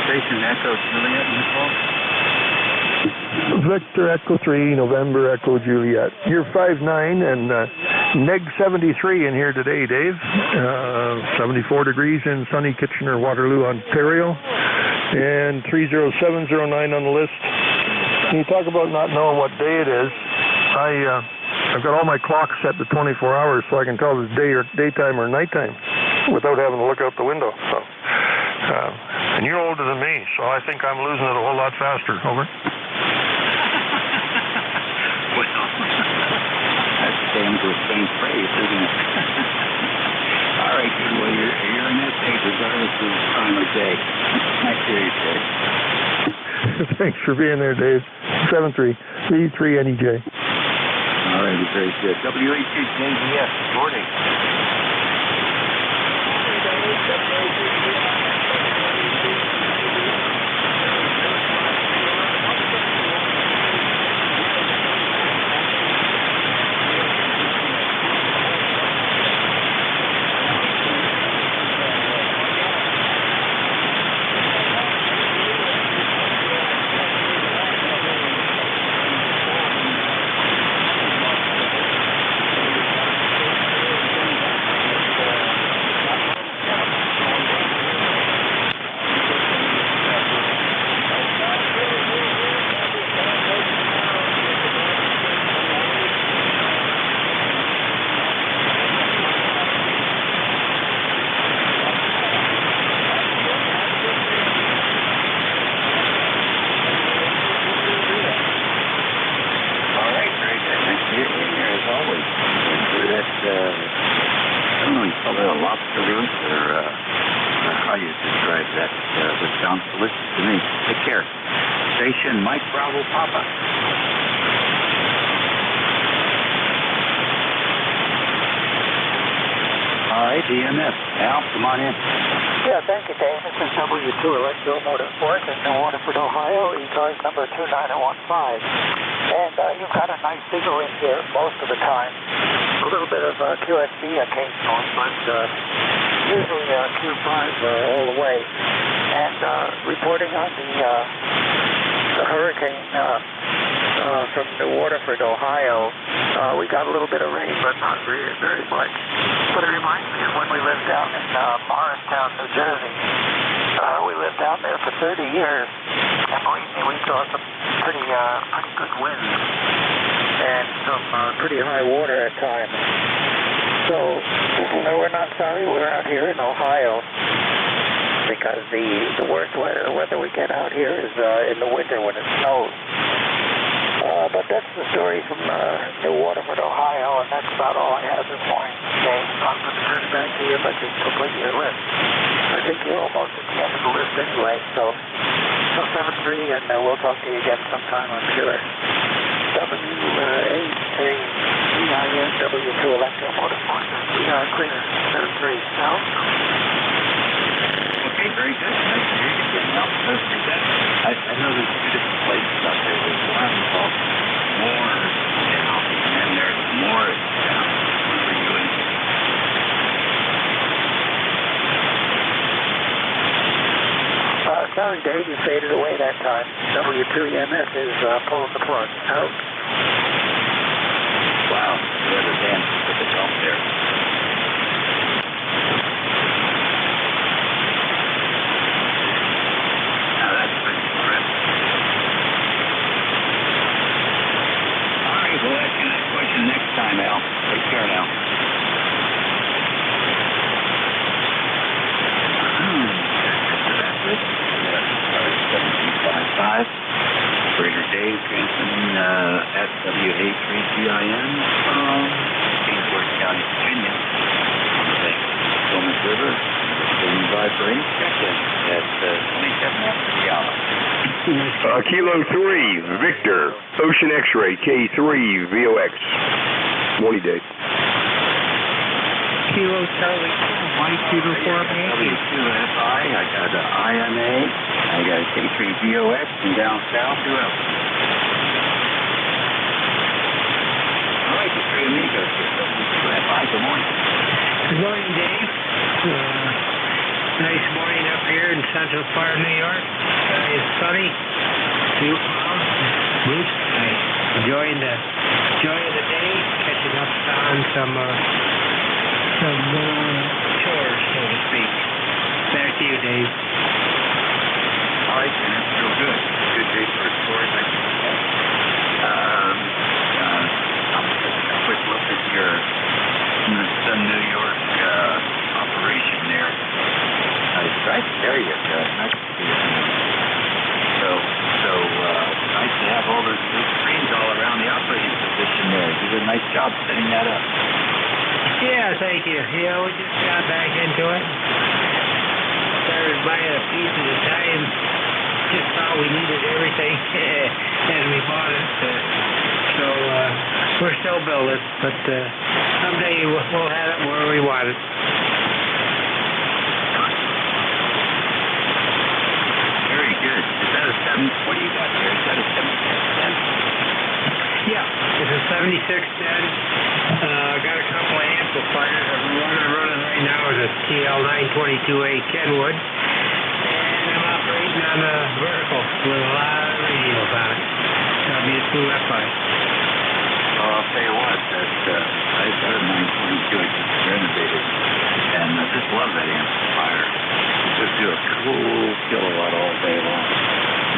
Speaker 4: Station Echo Juliet, Nicole.
Speaker 1: Victor Echo 3, November Echo Juliet. You're 5.9 and neg 73 in here today, Dave. 74 degrees in sunny Kitchener, Waterloo, Ontario. And 30709 on the list. Can you talk about not knowing what day it is? I've got all my clocks set to 24 hours so I can tell if it's day or daytime or nighttime without having to look out the window. So, and you're older than me, so I think I'm losing it a whole lot faster. Over.
Speaker 4: Well, that's a damn good thing praise, isn't it? All right, good. Well, you're in that state regardless of the time of day. I hear you, Dave.
Speaker 1: Thanks for being there, Dave. 7-3, 3 NEJ.
Speaker 4: All right, very good. WH2JDS, morning. Mike Bravo Papa. All right, DMS. Al, come on in.
Speaker 21: Yeah, thank you, Dave. This is W2US Studio Motorsport in Waterford, Ohio, ECARS number 29015. And you've got a nice signal in here most of the time. A little bit of QSB occasionally, but usually Q5 all the way. And reporting on the hurricane from New Waterford, Ohio. We got a little bit of rain, but not really very much. But it reminds me of when we lived down in Morristown, New Jersey. We
Speaker 11: lived down there for 30 years, and believe me, we saw some pretty good winds and some pretty high water at times. So we're not sorry we're out here in Ohio, because the worst weather we get out here is in the winter when it snows. But that's the story from New Waterford, Ohio, and that's about all I have this morning. Okay, I'm going to turn it back to you, but just complete your list. I think you're almost at the end of the list anyway, so 7-3, and we'll talk to you again sometime, I'm sure. W8ACIN W2 Electro Motorsports. We are clear. 7-3 south.
Speaker 4: Okay, very good. Nice to hear you getting out. I know there's two different places out there. There's one called Moorestown, and then there's Morristown. What are you in?
Speaker 11: Sorry, Dave, you faded away that time. W2EMS is pulling the plug. Out.
Speaker 4: Wow, the other damn Pacific Gulf there. We'll ask you that question next time, Al. Take care now. That's it. 7255. Operator Dave transmitting SW83GIN from Kingsworth County, Virginia. On the banks of the Potomac River. Standing by for any check-in at 27 after the hour.
Speaker 6: Kilo 3, Victor, Ocean X-Ray, K3, VOX. Morning, Dave.
Speaker 21: Kilo Charlie, Mike Kilo 4,
Speaker 4: W2FI, I got an IMA, I got a K3 VOX, and down south, who else? All right, the three amigos here. W2FI, good morning.
Speaker 16: Good morning, Dave. Nice morning up here in central part of New York. It's sunny, few clouds, blue sky. Enjoying the day, catching up on some chores, so to speak. Back to you, Dave.
Speaker 4: All right, then, that's real good. Good day for a tour. I'm taking a quick look at your New York operation there. It's nice area, nice to see it. So nice to have all those screens all around the operating position there. You did a nice job setting that up.
Speaker 16: Yeah, thank you. Yeah, we just got back into it. Started buying a piece at a time. Just thought we needed everything, and we bought it. So we're still building, but someday we'll have it where we want it.
Speaker 4: Very good. Is that a 7? What do you got there? Is that a 7610?
Speaker 16: Yeah, it's a 7610. Got a couple of amplifiers. The one I'm running right now is a TL922A Kenwood. And I'm operating on a vertical with a lot of radios on it. W2FI.
Speaker 4: I'll tell you what, I've got a 922. I just renovated. And I just love that amplifier. Just do a cool kilowatt all day long.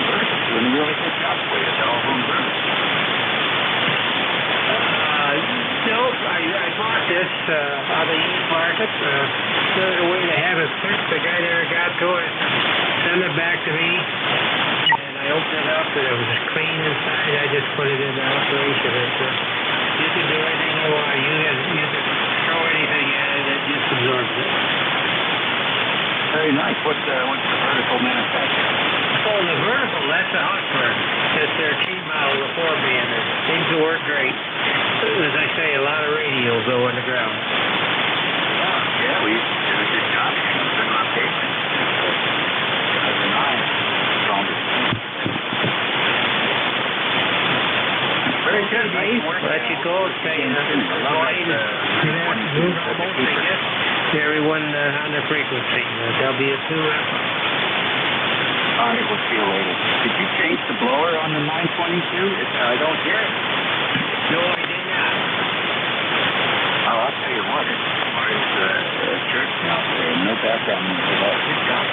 Speaker 4: Vertical's doing a really good job for you. It's all homegrown.
Speaker 16: Nope, I bought this on the used market. There's a way to have it fixed. The guy there got to it, sent it back to me, and I opened it up, and it was clean inside. I just put it into operation. You can do anything you want. You can throw anything at it, it just absorbs it.
Speaker 4: Very nice. What's the vertical manufacturer?
Speaker 16: Oh, the vertical, that's a Hustler. It's their T model, the 4-band. It seems to work great. As I say, a lot of radios though on the ground.
Speaker 4: Yeah, we did a good job. Good location. Very good, Dave.
Speaker 16: Let you go. Say good afternoon, almost, I guess, to everyone on the frequency. W2F.
Speaker 4: All right, we'll see you later. Did you change the blower on the 922? I don't hear it.
Speaker 16: No, I did not.
Speaker 4: Oh, I'll tell you what, as far as church out there, no background noise at all. Good job.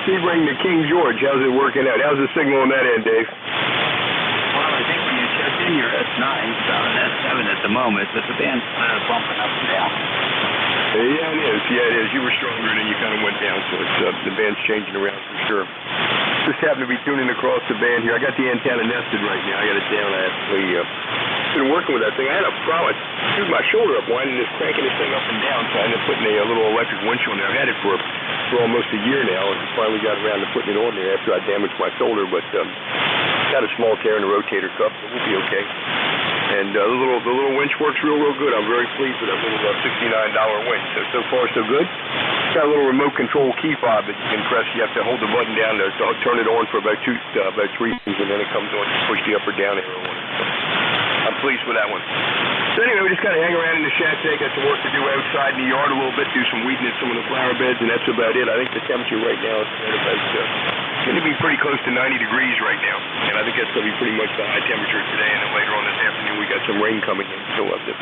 Speaker 6: Sebring to King George. How's it working out? How's the signal on that end, Dave?
Speaker 4: Well, I think when you check in, you're at 9, so that's 7 at the moment, but the band's bumping up and down.
Speaker 6: Yeah, it is. Yeah, it is. You were stronger and then you kind of went down, so it's the band's changing around for sure. Just happen to be tuning across the band here. I got the antenna nested right now. I got it down. I actually been working with that thing. I had a problem. I screwed my shoulder up winding this, cranking this thing up and down, so I ended up putting a little electric winch on there. I've had it for almost a year now, and finally got around to putting it on there after I damaged my shoulder, but got a small tear in the rotator cuff, so we'll be okay. And the little winch works real good. I'm very pleased with that little $69 winch. So far, so good. It's got a little remote control key fob that you can press. You have to hold the button down to turn it on for about 3 seconds, and then it comes on. You push the up or down arrow on it. So I'm pleased with that one. So anyway, we just kind of hang around in the shack today. Got some work to do outside in the yard a little bit, do some weeding at some of the flower beds, and that's about it. I think the temperature right now is about going to be pretty close to 90 degrees right now, and I think that's going to be pretty much the high temperature today. And then later on this afternoon, we got some rain coming in, so we'll have to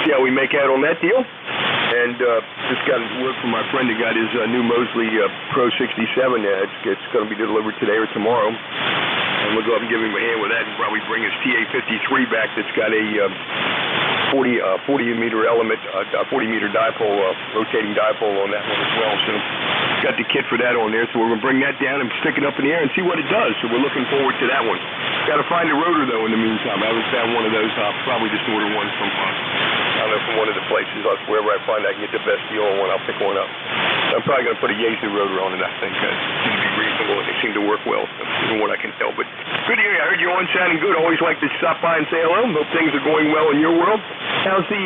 Speaker 6: see how we make out on that deal. And just got word from my friend that got his new Mosley Pro 67. It's going to be delivered today or tomorrow. And we'll go up and give him a hand with that and probably bring his TA-53 back that's got a 40-meter element, 40-meter dipole, rotating dipole on that one as well. So got the kit for that on there. So we're going to bring that down and stick it up in the air and see what it does. So we're looking forward to that one. Got to find a rotor, though, in the meantime. I haven't found one of those. I'll probably just order one from, from one of the places. Wherever I find I can get the best deal on one, I'll pick one up. I'm probably going to put a Yaesu rotor on it, I think. It seems to be reasonable, and they seem to work well, so, from what I can tell. But good to hear you. I heard you on sounding good. Always like to stop by and say hello. Hope things are going well in your world. How's the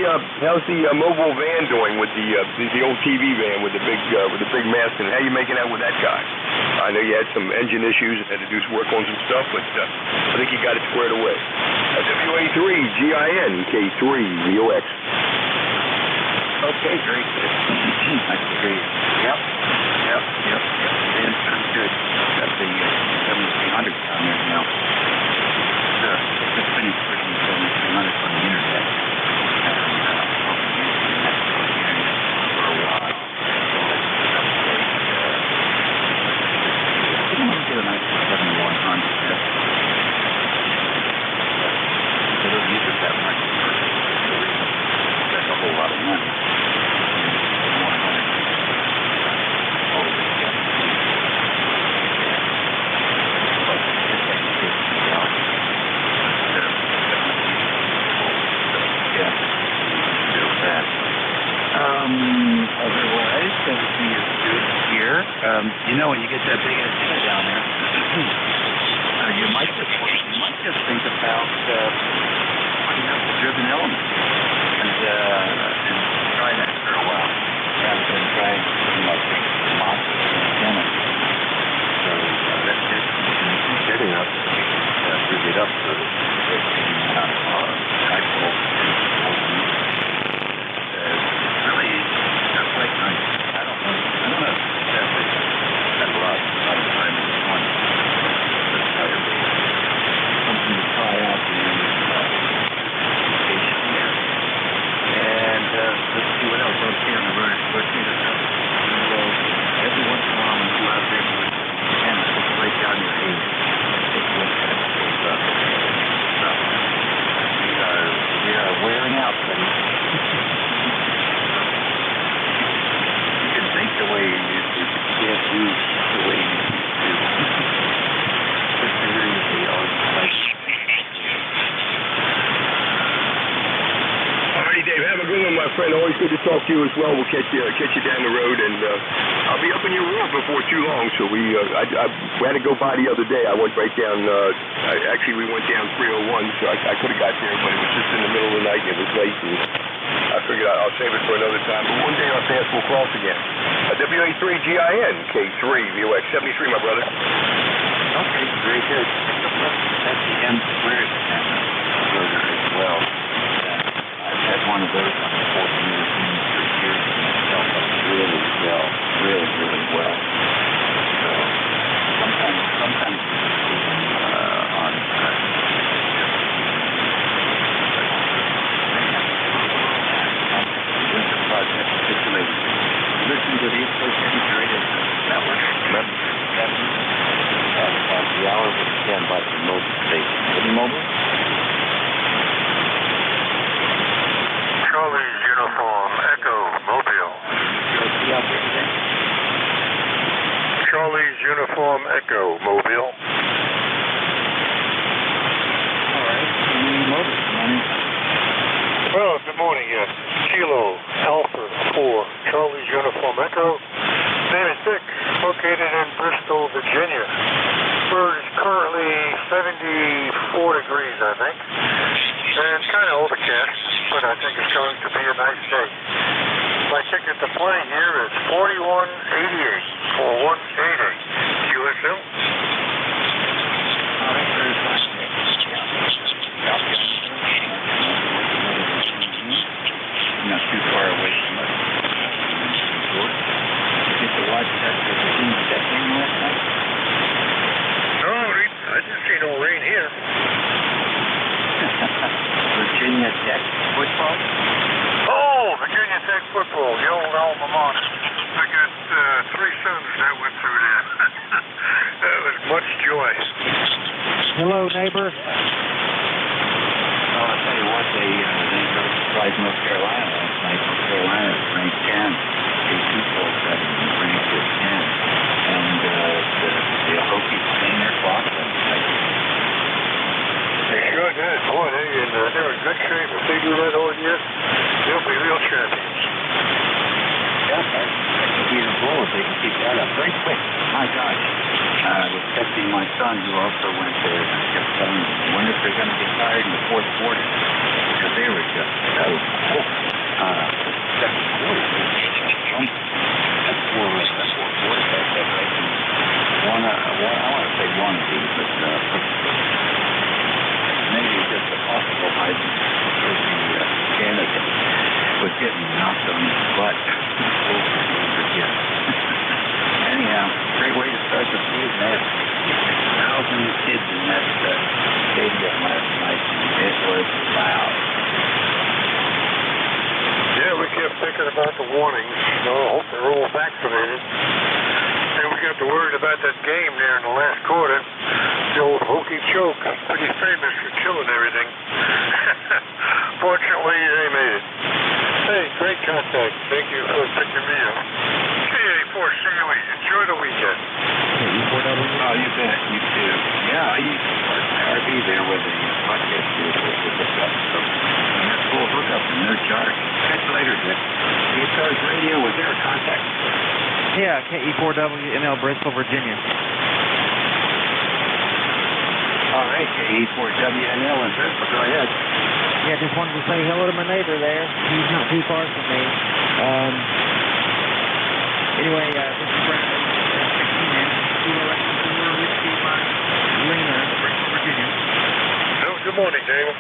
Speaker 6: mobile van doing with the old TV van with the big mast? And how you making out with that guy? I know you had some engine issues and had to do some work on some stuff, but I think you got it squared away. WA3 GIN K3 VOX.
Speaker 4: Okay, great. That's great. Yep. And sounds good. Got the 7300 down there now. Just finished putting 7300 on the internet. For a while. I'm going to get a nice 7100. They don't use it that much. That's a whole lot of money. Otherwise, everything is good here. When you get that big antenna down there, you might just think about putting up the driven element and try that for a while, rather than try lots of antenna. So that's it. You can set it up, rig it up so that it can dipole. Really, that's like nice. I don't know if that's a lot of time in this one. Something to try out the station there. And let's see what else. Okay, on the rotator cuff. Every once in a while, when you go out there with antenna, it's right down your head. Take a look at it. We are wearing out, buddy. The way you can't do the way you do. Just seriously,
Speaker 6: Alrighty, Dave. Have a good one, my friend. Always good to talk to you as well. We'll catch you down the road, and I'll be up in your world before too long. So we had to go by the other day. I went right down. We went down 301, so I could have got there, but it was just in the middle of the night and it was late. And I figured I'll save it for another time. But one day our paths will cross again. WA3 GIN K3 VOX 73, my brother.
Speaker 4: Okay, very good. That's the M squared rotor as well. I've had one of those on the 14-meter beam for years and it held up really well. Really well. So sometimes on project situated. Listen to the East Coast Amateur Radio Network. about the mobile station. Any mobile?
Speaker 3: Charlie's Uniform Echo Mobile. Charlie's Uniform Echo Mobile.
Speaker 4: All right. Any mobile?
Speaker 3: Well, good morning. Kilo Alpha 4, Charlie's Uniform Echo. Name is Dick, located in Bristol, Virginia. Bird is currently 74 degrees, I think. And kind of overcast, but I think it's going to be a nice day. My ticket to play here is 4188, 4188. QSL?
Speaker 4: All right, very fine. Not too far away from us. You get to watch that Virginia Tech game last night?
Speaker 3: No, I didn't see no rain here.
Speaker 4: Virginia Tech football?
Speaker 3: Oh, Virginia Tech football, the old alma mater. I got 3 sons that went through there. That was much joy.
Speaker 21: Hello, neighbor.
Speaker 4: I'll tell you what, they surprised North Carolina last night. North Carolina ranked 10. They two-fold better than ranked at 10. And the Hokies playing their clock last night.
Speaker 3: They sure did. Boy, they're in good shape. If they do that all year, they'll be real champions.
Speaker 4: Yeah, that could be the goal if they can keep that up. Very quick. My gosh. I was texting my son who also went there, and I kept telling him, I wonder if they're going to get tired in the fourth quarter, because they were just so quick. Second quarter, that's four quarterbacks, I think. I want to say one of these, but maybe just a possible height for the candidate was getting knocked on his butt over again. Anyhow, great way to start the season. There were 1,000 kids in that stadium last night. It was loud.
Speaker 3: Yeah, we kept thinking about the warnings. I hope they're all vaccinated. And we got to worried about that game there in the last quarter. The old Hokie choke, pretty famous for killing everything. Fortunately, they made it. Hey, great contact. Thank you for picking me up. KA4CUE, enjoy the weekend.
Speaker 4: Oh, you bet. You too. Yeah, I used to park my RV there where the podcast vehicle was hooked up. So that's full hookup and no charge. Catch you later, Dick. ECARS Radio, was there a contact?
Speaker 21: Yeah, KE4WNL, Bristol, Virginia.
Speaker 4: All right, KE4WNL in Bristol. Go ahead.
Speaker 21: Yeah, just wanted to say hello to my neighbor there. He's not too far from me. Anyway, this is Bradley, 16 in, Whiskey Lima, Bristol, Virginia.
Speaker 3: Oh, good morning, David.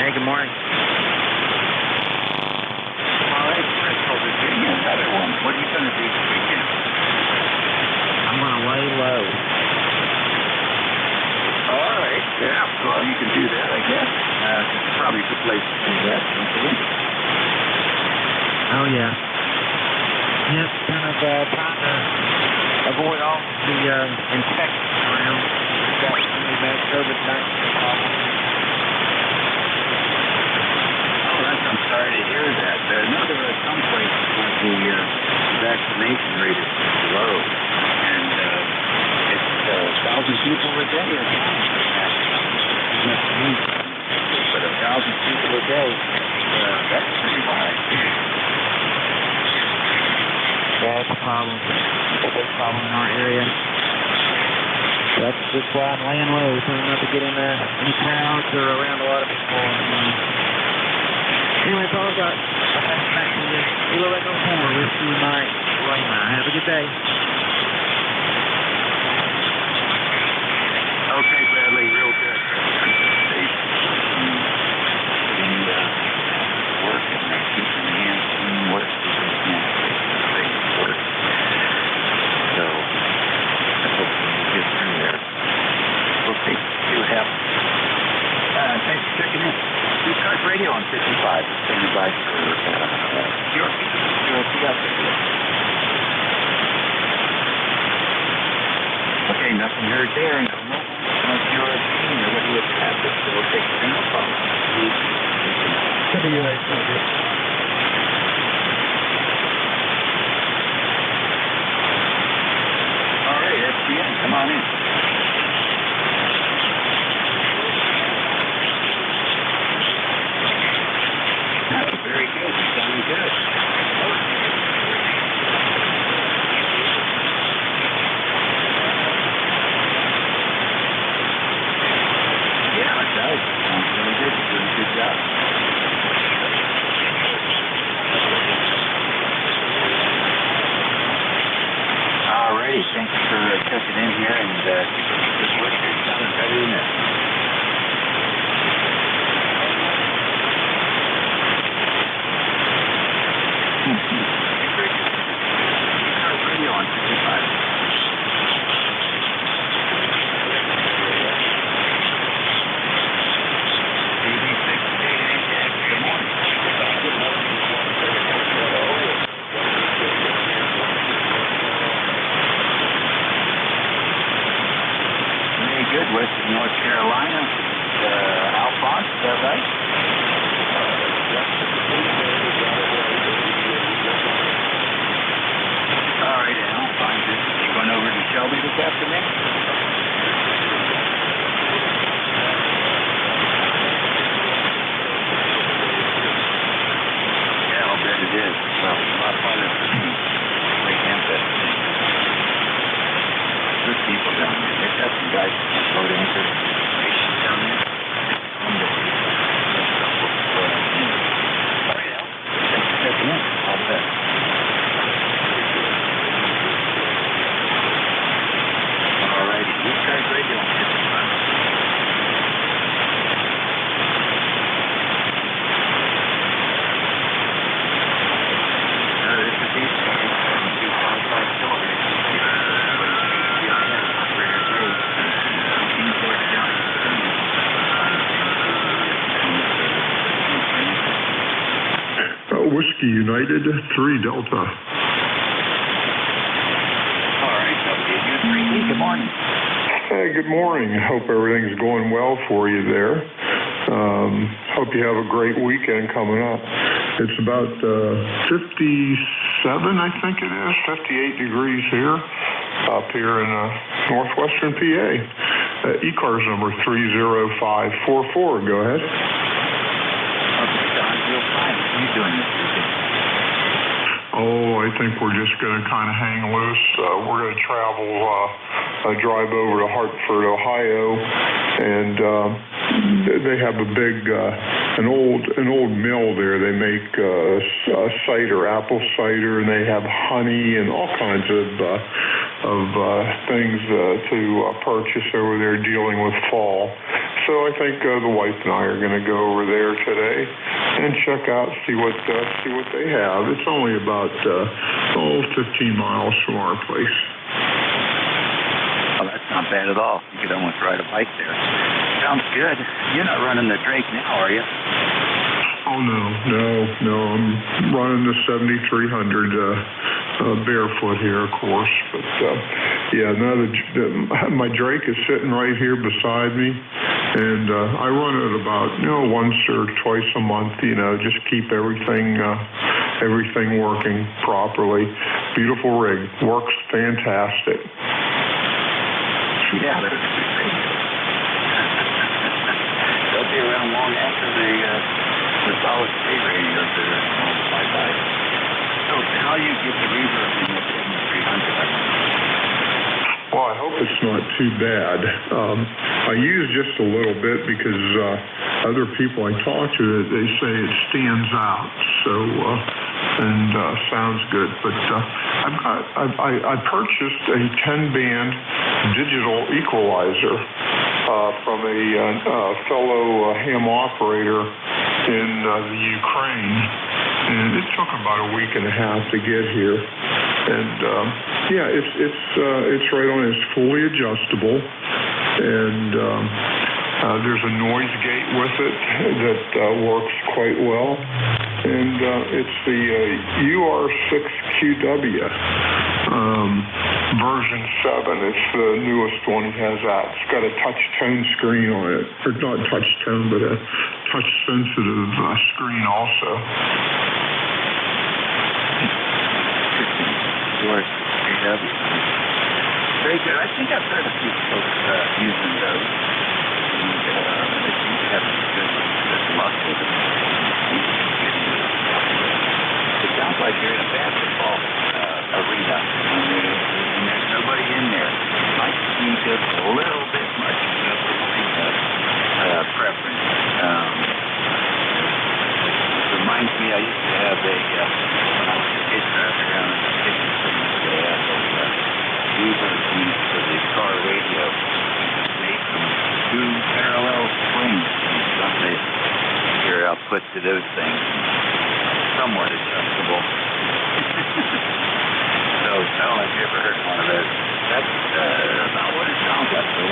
Speaker 21: Hey, good morning.
Speaker 4: All right, Bristol, Virginia, another one. What are you going to do this weekend?
Speaker 21: I'm going to lay low.
Speaker 4: All right, yeah, well, you can do that, I guess. It's probably a good place to do that, don't you think?
Speaker 21: Oh, yeah. Yep, kind of trying to avoid all the infections around. We've got really bad COVID-19 problems.
Speaker 4: Oh, I'm sorry to hear that. I know there are some places where the vaccination rate is low, and it's 1,000 people a day or something. But 1,000 people a day, that's pretty high.
Speaker 21: Yeah, it's a problem. It's a big problem in our area. That's why I'm laying low, trying not to get in any crowds or around a lot of people. Anyway, that's all I've got. I'll pass it back to you. Kilo Echo 4, Whiskey Mike, Lima. Have a good day.
Speaker 4: Okay, Bradley, real good. Safe and work and keeping your hands clean, work with your hands safe work. So I hope we'll get through there. We'll see what happens. Thanks for checking in. ECARS Radio on 55. Standing by for your update. Okay, nothing heard there. No. with traffic, so we'll take single call. All right, FGN, come on in. Very good. Sounding good. Yeah, it does. Sounds really good. You're doing a good job. All righty. Thanks for checking in here and good work. You're sounding better than this. Radio on 55. Good morning. Very good. Western North Carolina. Alphonse, is that right? All right, Al, fine. You going over to Shelby this afternoon? Yeah, I'll bet it is. Well, a lot of fun. Great campus. Good people down there. They've got some guys that go to anchor stations down there. All right, Al. Thanks for checking in. All the best. ECARS radio on 55. This is ECARS 7255 kilohertz. GIN, operator Dave. Kingsport County.
Speaker 1: Whiskey United 3 Delta.
Speaker 4: All right, WU3E, good morning.
Speaker 1: Hey, good morning. Hope everything's going well for you there. Hope you have a great weekend coming up. It's about 57, I think it is, 58 degrees here, up here in northwestern PA. ECARS number 30544. Go ahead.
Speaker 4: Okay, Don, real fine. What are you doing this weekend?
Speaker 1: Oh, I think we're just going to kind of hang loose. We're going to travel, drive over to Hartford, Ohio, and they have a big, an old mill there. They make cider, apple cider, and they have honey and all kinds of things to purchase over there dealing with fall. So I think the wife and I are going to go over there today and check out, see what they have. It's only about 15 miles from our place.
Speaker 4: Well, that's not bad at all. You could almost ride a bike there. Sounds good. You're not running the Drake now, are you?
Speaker 1: Oh, no. I'm running the 7300 barefoot here, of course. But, my Drake is sitting right here beside me. And I run it about, once or twice a month, just keep everything working properly. Beautiful rig. Works fantastic.
Speaker 4: Yeah, that's great. They'll be around long after the solid state radios that are multiplied by. So how do you get the reverb in the 7300?
Speaker 1: Well, I hope it's not too bad. I use just a little bit because other people I talk to, they say it stands out. So, sounds good. But I purchased a 10-band digital equalizer from a fellow ham operator in the Ukraine, and it took about a week and a half to get here. And it's right on. It's fully adjustable, and there's a noise gate with it that works quite well. And it's the UR6QW version 7. It's the newest one. He has that. It's got a touch tone screen on it, or not touch tone, but a touch sensitive screen also.
Speaker 4: Very good. I think I've heard a few folks using those, and they seem to have good luck with it. It sounds like you're in a basketball arena, and there's nobody in there. Might be just a little bit much of a preference. It reminds me, I used to have when I was a kid, around in the kitchen, they had those used for the car radio. Made from 2 parallel springs. Some your output to those things. Somewhat adjustable. So I don't know if you ever heard one of those. That's about what it sounds like. So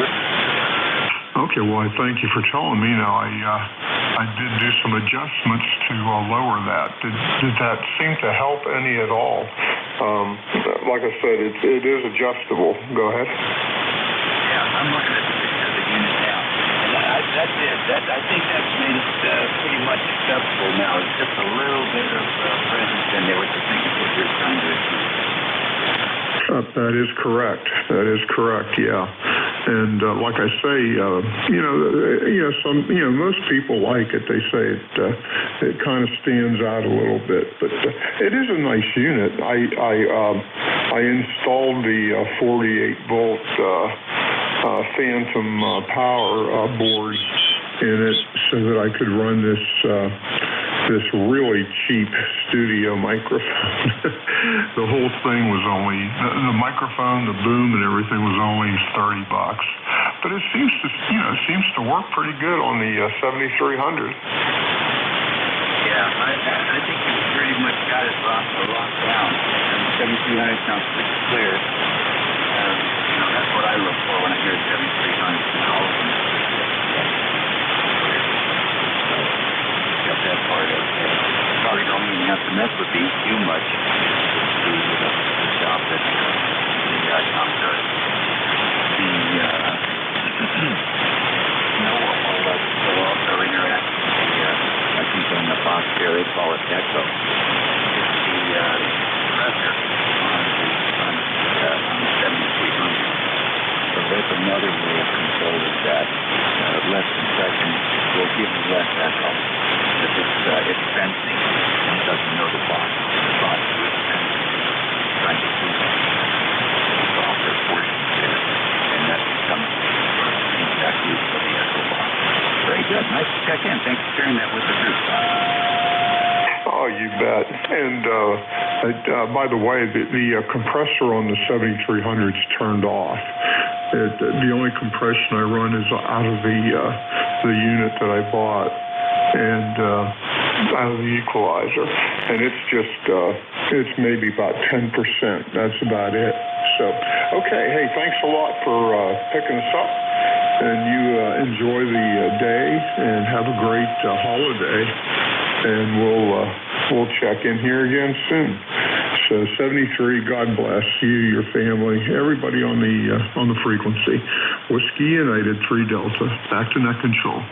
Speaker 1: okay, well, I thank you for telling me. Now, I did do some adjustments to lower that. Did that seem to help any at all? Like I said, it is adjustable. Go ahead.
Speaker 4: Yeah, I'm looking at the picture of the unit now. And that's it. I think that's made it pretty much acceptable now. It's just a little bit of presence in there, which I think is what you're trying to achieve.
Speaker 1: That is correct. Yeah. And like I say, most people like it. They say it kind of stands out a little bit, but it is a nice unit. I installed the 48 volt Phantom power board in it so that I could run this really cheap studio microphone. The whole thing was only the microphone, the boom, and everything was only $30. But it seems to work pretty good on the 7300.
Speaker 4: Yeah, I think you pretty much got it locked down. 7300 sounds pretty clear. That's what I look for when I hear 7300. All of them. Got that part of it. Probably don't even have to mess with these too much. The shop that Tom does. Will also interact with I think on the box here they call it echo. It's the compressor on the 7300. So that's another way of controlling that. Less compression will give you less echo. It's sensing, and it doesn't know the box. The box is sensing, trying to keep the softer portion there, and that becomes exactly for the echo box. Very good. Nice to check in. Thanks for sharing that with the group.
Speaker 1: Oh, you bet. And by the way, the compressor on the 7300 is turned off. The only compression I run is out of the unit that I bought, and out of the equalizer, and it's just it's maybe about 10%. That's about it. So, okay, hey, thanks a lot for picking us up, and you enjoy the day and have a great holiday, and we'll check in here again soon. So 73, God bless you, your family, everybody on the frequency. Whiskey United 3 Delta, back to net control.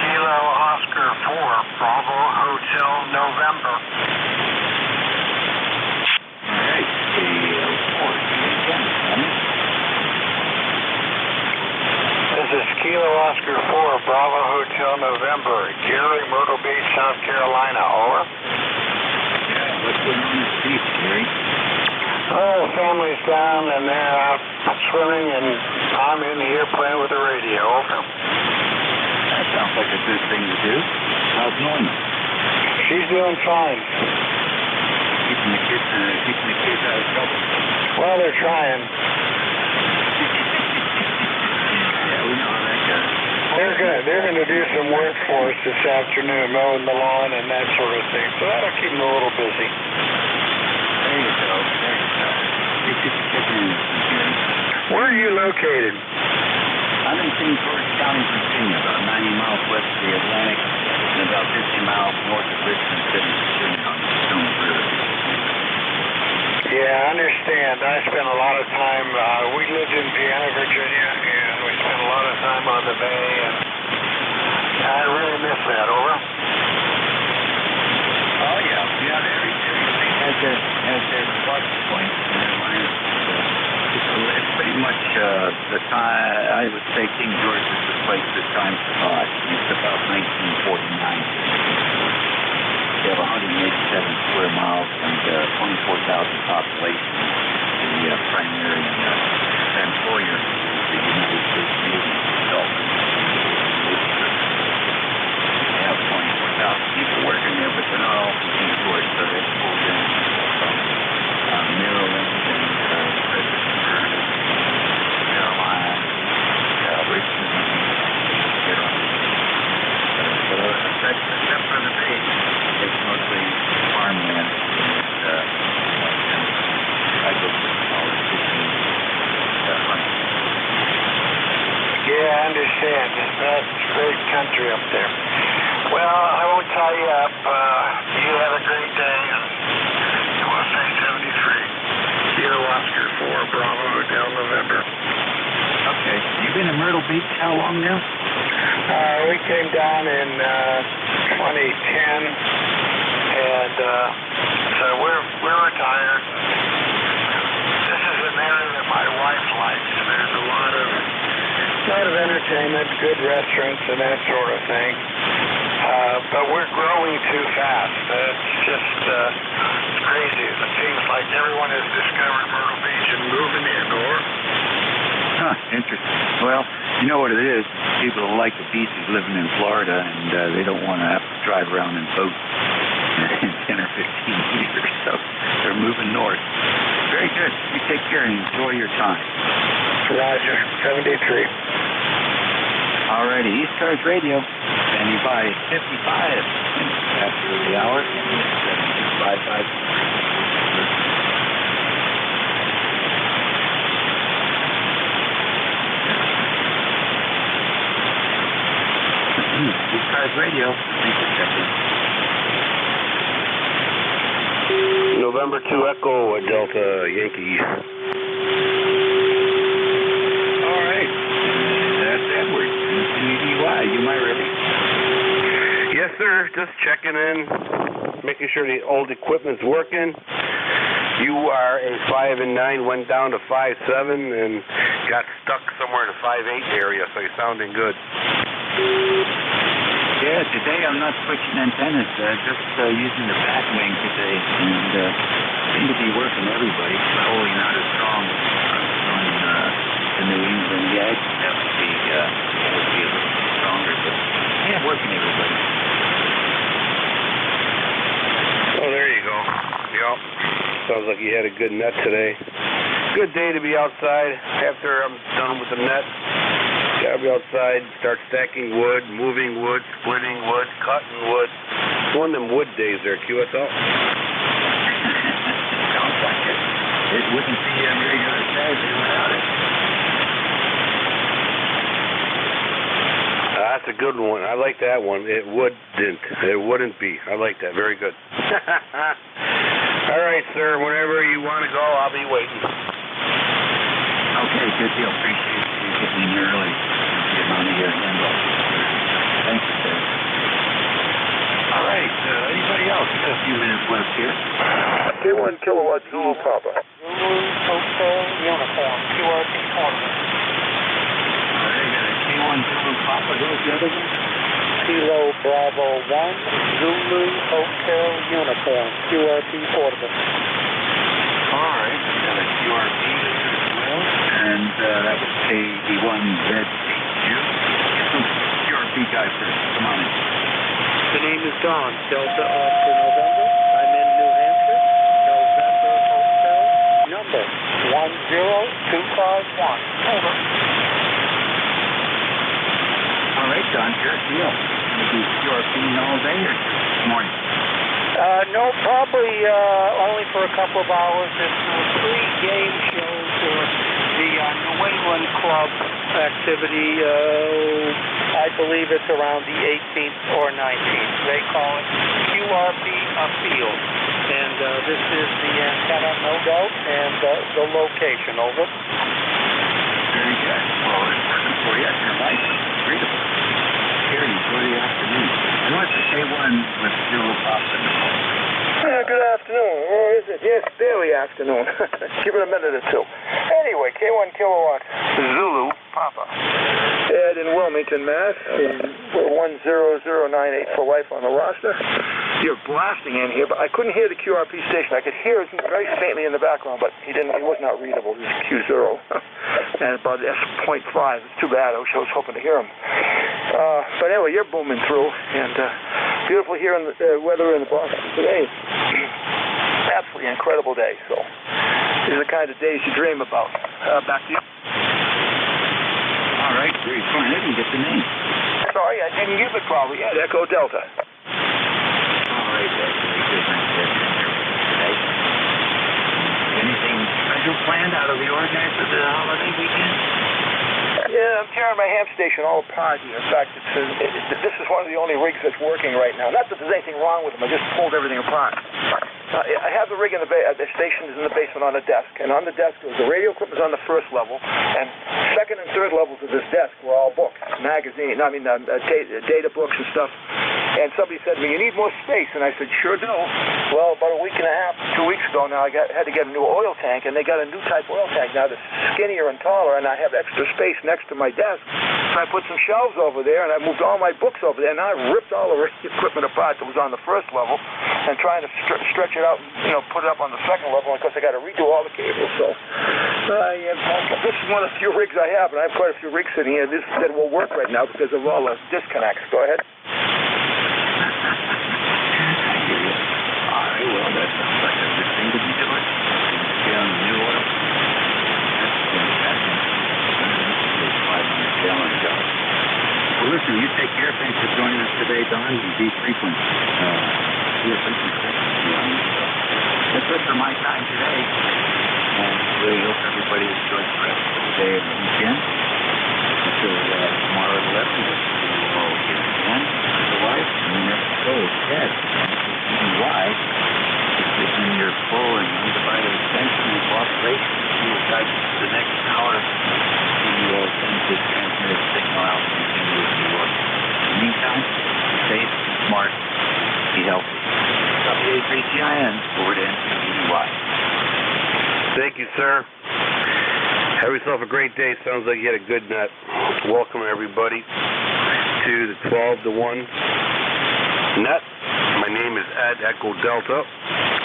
Speaker 11: Kilo Oscar 4, Bravo Hotel, November. This is Kilo Oscar 4, Bravo Hotel, November. Gary, Myrtle Beach, South Carolina. Over.
Speaker 4: Yeah, what's going on in the streets, Gary?
Speaker 11: Oh, the family's down and they're out swimming, and I'm in the airplane with the radio. Over.
Speaker 4: That sounds like a good thing to do. How's Norma?
Speaker 11: She's doing fine.
Speaker 4: Keeping the kids out of trouble.
Speaker 11: Well, they're trying. They're going to do some work for us this afternoon, mowing the lawn and that sort of thing. So that'll keep them a little busy.
Speaker 4: There you go. They could check in.
Speaker 3: Where are you located?
Speaker 4: I'm in King George County, Virginia, about 90 miles west of the Atlantic and about 50 miles north of Richmond City, Virginia, on the Potomac River.
Speaker 3: Yeah, I understand. I spent a lot of time, we lived in Vienna, Virginia, and we spent a lot of time on the bay, and I really miss that. Over?
Speaker 4: Oh, yeah. Yeah, everything has their plus points and their minus. It's pretty much the time, I would say King George is the place the time forgot. It's about 1949. They have 187 square miles and 24,000 population. The primary employer is the United States Navy. They have 24,000 people working there, but they're not all from King George, so they pulled in from Maryland and Carolina, Richmond, except for the base, it's mostly farmland.
Speaker 3: Yeah, I understand. That's great country up there. Well, I won't tie you up. You have a great day. I want to say 73. Kilo Oscar 4, Bravo, Hotel, November.
Speaker 4: Okay. You've been in Myrtle Beach how long now?
Speaker 3: We came down in 2010, and so we're retired. This is an area that my wife likes. There's a lot of entertainment, good restaurants, and that sort of thing. But we're growing too fast. It's just it's crazy. It seems like everyone has discovered Myrtle Beach and moving in, or?
Speaker 4: Huh, interesting. Well, you know what it is? People who like the beach is living in Florida, and they don't want to have to drive around in boats in 10 or 15 years, so they're moving north. Very good. You take care and enjoy your time.
Speaker 3: Roger. 73.
Speaker 4: All righty. ECARS Radio. Standing by at 55 after the hour. 755. ECARS Radio. Thanks for checking.
Speaker 6: November 2 Echo, Delta Yankee.
Speaker 4: All right. That's Edward. NJ2US. You might ready?
Speaker 6: Yes, sir. Just checking in, making sure the old equipment's working. You are a 5 and 9, went down to 5.7, and got stuck somewhere in the 5.8 area, so you're sounding good.
Speaker 4: Yeah, today I'm not switching antennas, just using the back wing today, and seem to be working everybody. Probably not as strong on the New England yet. That would be a little stronger, but yeah, working everybody.
Speaker 6: Oh, there you go. Yep. Sounds like you had a good net today. Good day to be outside after I'm done with the net. Gotta be outside, start stacking wood, moving wood, splitting wood, cutting wood. It's one of them wood days there, QSL.
Speaker 4: Sounds like it. It wouldn't be a regular Saturday without it.
Speaker 6: That's a good one. I like that one. It wouldn't be. I like that. Very good. All right, sir. Whenever you want to go, I'll be waiting.
Speaker 4: Okay, good deal. Appreciate you getting in here early. On the handoff. Thank you, sir. All right. Anybody else? Got a few minutes left here.
Speaker 3: K1 Kilowatt Zulu Papa.
Speaker 11: Zulu Hotel Uniform, QRP tournament.
Speaker 4: All right, got a K1 Zulu Papa. Who's the other one?
Speaker 11: Kilo Bravo 1, Zulu Hotel Uniform, QRP tournament.
Speaker 4: All right, got a QRP as well, and that was KD1Z. QRP guy first. Come on in.
Speaker 15: The name is Don, Delta Oscar November. I'm in New Hampshire. November Hotel number 10251. Over.
Speaker 4: All right, Don, here's the deal. Going to be QRP all day or this morning?
Speaker 11: No, probably only for a couple of hours. It's a free game show for
Speaker 15: The New England Club activity, I believe it's around the 18th or 19th. They call it QRP Afield. And this is the antenna, no doubt, and the location. Over.
Speaker 4: Very good. Well, it's working for you. Your life is readable. Here, enjoy the afternoon. And what's the K1 with Zulu Papa?
Speaker 12: Good afternoon. Or is it? Yes, barely afternoon. Give it a minute or two. Anyway, K1 kilowatt Zulu Papa. Ed in Wilmington, Mass. 10098 for life on the roster. You're blasting in here, but I couldn't hear the QRP station. I could hear it very faintly in the background, but he was not readable. It was Q0. And about S.5. It's too bad. I was hoping to hear him. But anyway, you're booming through, and beautiful here in the weather in Boston today. Absolutely incredible day. So these are the kind of days you dream about. Back to you.
Speaker 4: All right, very fine. I didn't get the name.
Speaker 12: Sorry, I didn't give it probably. Ed, Echo Delta.
Speaker 4: All right, that's very good. Today. Anything special planned out of the ordinary for the holiday weekend?
Speaker 12: Yeah, I'm tearing my ham station all apart here. In fact, this is one of the only rigs that's working right now. Not that there's anything wrong with them. I just pulled everything apart. I have the rig in the station is in the basement on a desk, and on the desk the radio equipment is on the first level, and second and third levels of this desk were all books, data books and stuff. And somebody said to me, "You need more space," and I said, "Sure do." Well, about a week and a half, 2 weeks ago now, I had to get a new oil tank, and they got a new type oil tank now that's skinnier and taller, and I have extra space next to my desk. So I put some shelves over there, and I moved all my books over there, and I ripped all the equipment apart that was on the first level, and trying to stretch it out, and, put it up on the second level. And of course, I got to redo all the cables. So this is one of the few rigs I have, and I have quite a few rigs sitting here that will work right now because of all the disconnects. Go ahead.
Speaker 4: All right, well, that sounds like a good thing to be doing. Stay on the new oil. That's fantastic. 500 gallons job. Well, listen, you take care. Thanks for joining us today, Don. You be frequent. That's it for my time today. And I really hope everybody enjoys the rest of the day and the weekend. Until tomorrow at 11, we'll all get again. Otherwise, we never go. Yes. Why? It's in your full and undivided attention and cooperation. You will guide you to the next hour. You will send this transmitted signal out and continue with your work. In the meantime, be safe, smart, be healthy. WA3GIN, forward NJ2US.
Speaker 22: Thank you, sir. Have yourself a great day. Sounds like you had a good nut. Welcome, everybody, to the 12 to 1 nut. My name is Ed Echo Delta.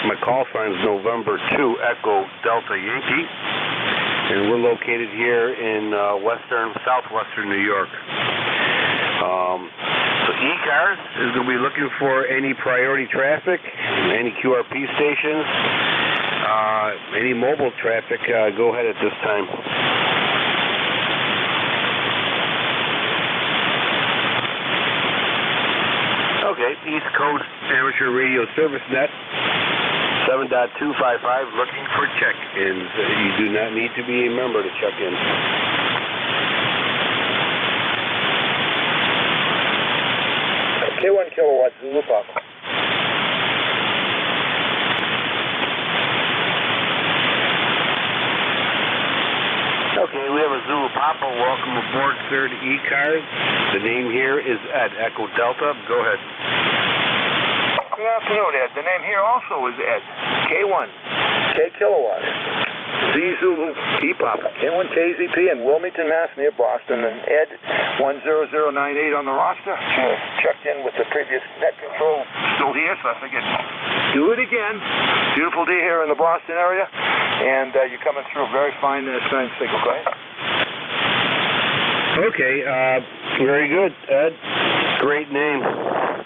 Speaker 22: My call sign is November 2 Echo Delta Yankee. And we're located here in southwestern New York. So ECARS is going to be looking for any priority traffic, any QRP stations, any mobile traffic. Go ahead at this time. Okay, East Coast Amateur Radio Service Net, 7.255, looking for check-ins. You do not need to be a member to check in.
Speaker 12: K1 kilowatt Zulu Papa.
Speaker 22: Okay, we have a Zulu Papa. Welcome aboard, sir, to ECARS. The name here is Ed Echo Delta. Go ahead.
Speaker 12: Good afternoon, Ed. The name here also is Ed. K1, K kilowatt. Z Zulu P Papa. K1 KZP in Wilmington, Mass, near Boston. And Ed 10098 on the roster. Checked in with the previous net control. Still here, so I figured do it again. Beautiful day here in the Boston area. And you're coming through a very fine signal. Go ahead.
Speaker 22: Okay, very good, Ed. Great name.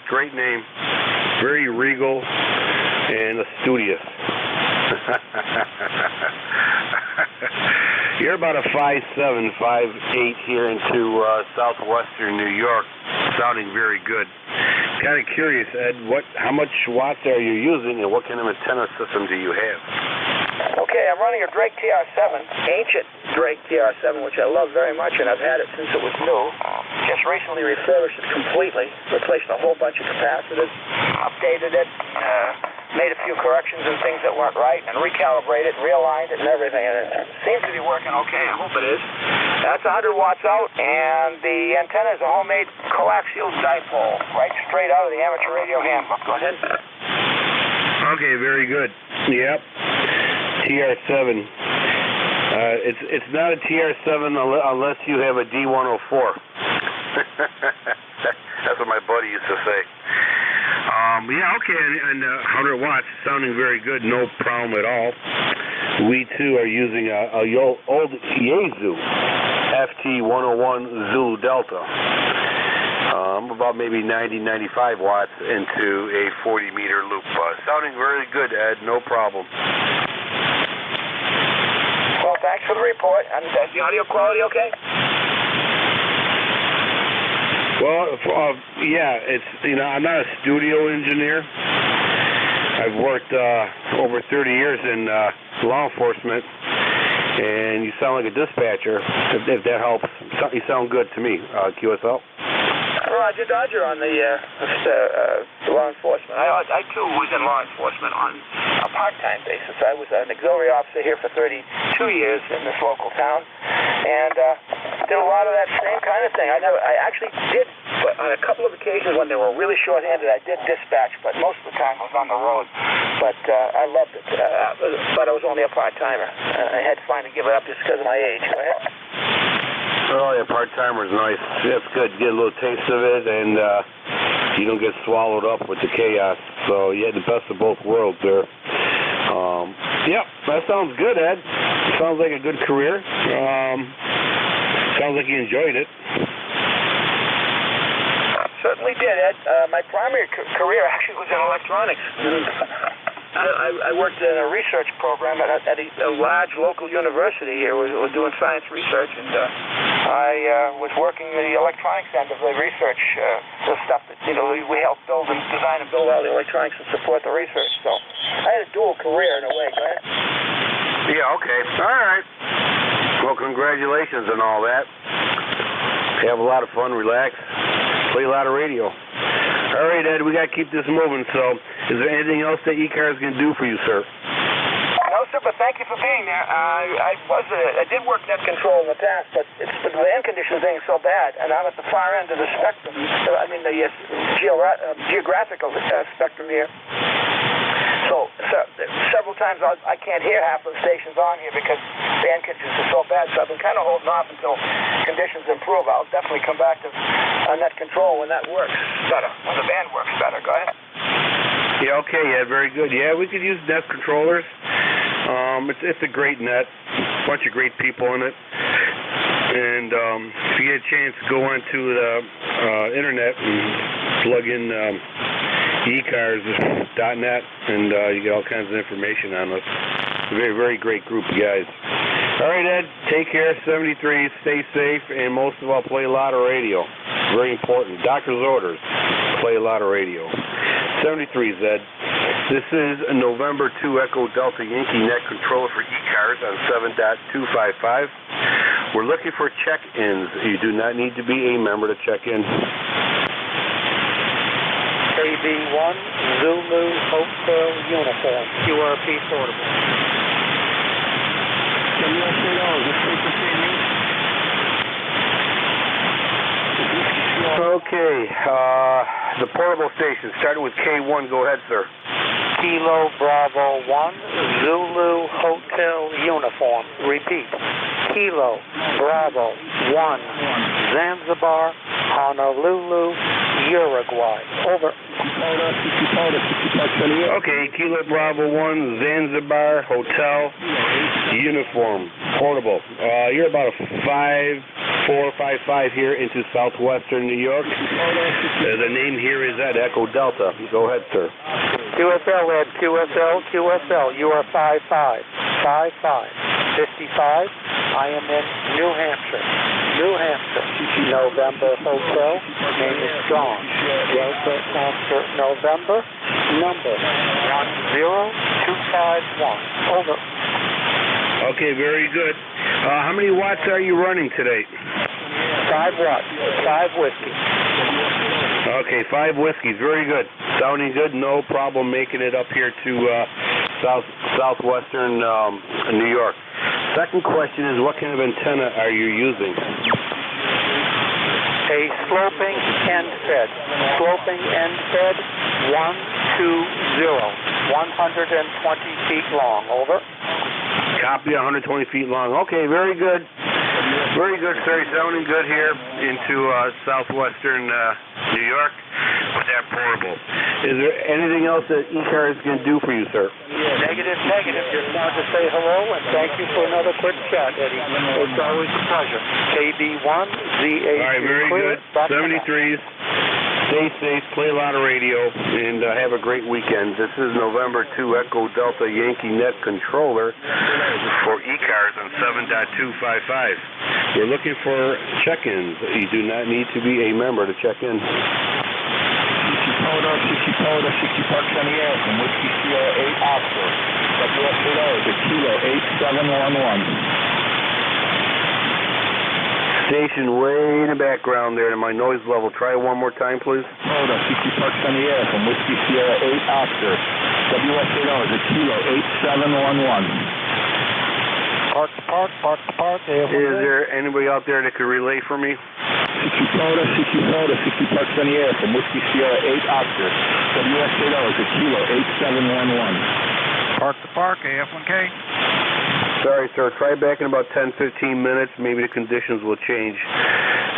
Speaker 22: Great name. Very regal and studious. You're about a 5'7", 5'8" here into southwestern New York. Sounding very good. Kind of curious, Ed, how much watts are you using and what kind of antenna system do you have?
Speaker 12: Okay, I'm running a Drake TR7, ancient Drake TR7, which I love very much, and I've had it since it was new. Just recently refurbished it completely, replaced a whole bunch of capacitors, updated it, made a few corrections and things that weren't right, and recalibrated, realigned it, and everything. And it seems to be working okay. I hope it is. That's 100 watts out, and the antenna is a homemade coaxial dipole, right straight out of the amateur radio handbook. Go ahead.
Speaker 22: Okay, very good. Yep. TR7. It's not a TR7 unless you have a D104. That's what my buddy used to say. Yeah, okay, and 100 watts, sounding very good, no problem at all. We too are using a old Yaesu FT101 Zulu Delta. About maybe 90, 95 watts into a 40-meter loop. Sounding very good, Ed, no problem.
Speaker 12: Well, thanks for the report. And is the audio quality okay?
Speaker 22: Well, yeah, it's, I'm not a studio engineer. I've worked over 30 years in law enforcement, and you sound like a dispatcher, if that helps. You sound good to me, QSL.
Speaker 12: Roger Dodger on the law enforcement. I too was in law enforcement on a part-time basis. I was an auxiliary officer here for 32 years in this local town, and did a lot of that same kind of thing. I actually did, but on a couple of occasions when they were really short-handed, I did dispatch, but most of the time I was on the road. But I loved it, but I was only a part-timer. I had to finally give it up just because of my age. Go ahead.
Speaker 22: Oh, yeah, part-timer's nice. That's good. Get a little taste of it, and you don't get swallowed up with the chaos. So you had the best of both worlds there. Yeah, that sounds good, Ed. Sounds like a good career. Sounds like you enjoyed it.
Speaker 12: Certainly did, Ed. My primary career actually was in electronics. I worked in a research program at a large local university here. We were doing science research, and I was working the electronics end of the research, the stuff that we helped build and design and build all the electronics to support the research. So I had a dual career in a way. Go ahead.
Speaker 22: Yeah. Okay. All right. Well, congratulations and all that. Have a lot of fun, relax, play a lot of radio. All right, Ed, we got to keep this moving, so is there anything else that ECARS can do for you, sir?
Speaker 12: No, sir, but thank you for being there. I did work net control in the past, but the air conditioning thing is so bad, and I'm at the far end of the spectrum, the geographical spectrum here. So several times I can't hear half of the stations on here because the air conditions are so bad, so I've been kind of holding off until conditions improve. I'll definitely come back to net control when that works better, when the band works better. Go ahead.
Speaker 22: Yeah, okay, yeah, very good. Yeah, we could use net controllers. It's a great net, a bunch of great people in it. And if you get a chance, go onto the internet and plug in ECARS.net, and you get all kinds of information on us. It's a very, very great group of guys. All right, Ed, take care, 73, stay safe, and most of all, play a lot of radio. Very important. Doctor's orders, play a lot of radio. 73, Zed. This is a November 2 Echo Delta Yankee net controller for ECARS on 7.255. We're looking for check-ins. You do not need to be a member to check in.
Speaker 15: KB1, Zulu Hotel Uniform, QRP portable.
Speaker 22: Okay, the portable station, starting with K1. Go ahead, sir.
Speaker 15: Kilo Bravo 1, Zulu Hotel Uniform. Repeat. Kilo Bravo 1, Zanzibar, Honolulu, Uruguay. Over.
Speaker 22: Okay, Kilo Bravo 1, Zanzibar, Hotel, Uniform, portable. You're about a 5.455 here into southwestern New York. The name here is at Echo Delta. Go ahead, sir.
Speaker 15: QSL, Ed, QSL, you are 55. 55. I am in New Hampshire. November Hotel, name is John. Delta Oscar, November, number 10251. Over.
Speaker 22: Okay, very good. How many watts are you running today?
Speaker 15: 5 watts, 5 whiskey.
Speaker 22: Okay, 5 whiskeys. Very good. Sounding good. No problem making it up here to southwestern New York. Second question is, what kind of antenna are you using?
Speaker 15: A sloping end fed. Sloping end fed 120. 120 feet long. Over.
Speaker 22: Copy, 120 feet long. Okay, very good. Very good, sir. Sounding good here into southwestern New York with that portable. Is there anything else that ECARS can do for you, sir?
Speaker 15: Negative. Just wanted to say hello and thank you for another quick chat, Eddie. It's always a pleasure. KB1, ZA2.
Speaker 22: All right, very good. 73s. Stay safe, play a lot of radio, and have a great weekend. This is November 2 Echo Delta Yankee Net Controller for ECARS on 7.255. We're looking for check-ins. You do not need to be a member to check in.
Speaker 14: 60 Park Sunny Air from Whiskey Sierra 8 Oscar. WSO is a Kilo 8711.
Speaker 22: Station way in the background there to my noise level. Try it one more time, please.
Speaker 14: Hold up, 60 Park Sunny Air from Whiskey Sierra 8 Oscar. WSO is a Kilo 8711.
Speaker 15: Park.
Speaker 22: Is there anybody out there that could relay for me?
Speaker 14: 60 Park Sunny Air from Whiskey Sierra 8 Oscar. WSO is a Kilo 8711.
Speaker 15: Park, AF1K.
Speaker 22: Sorry, sir. Try back in about 10-15 minutes. Maybe the conditions will change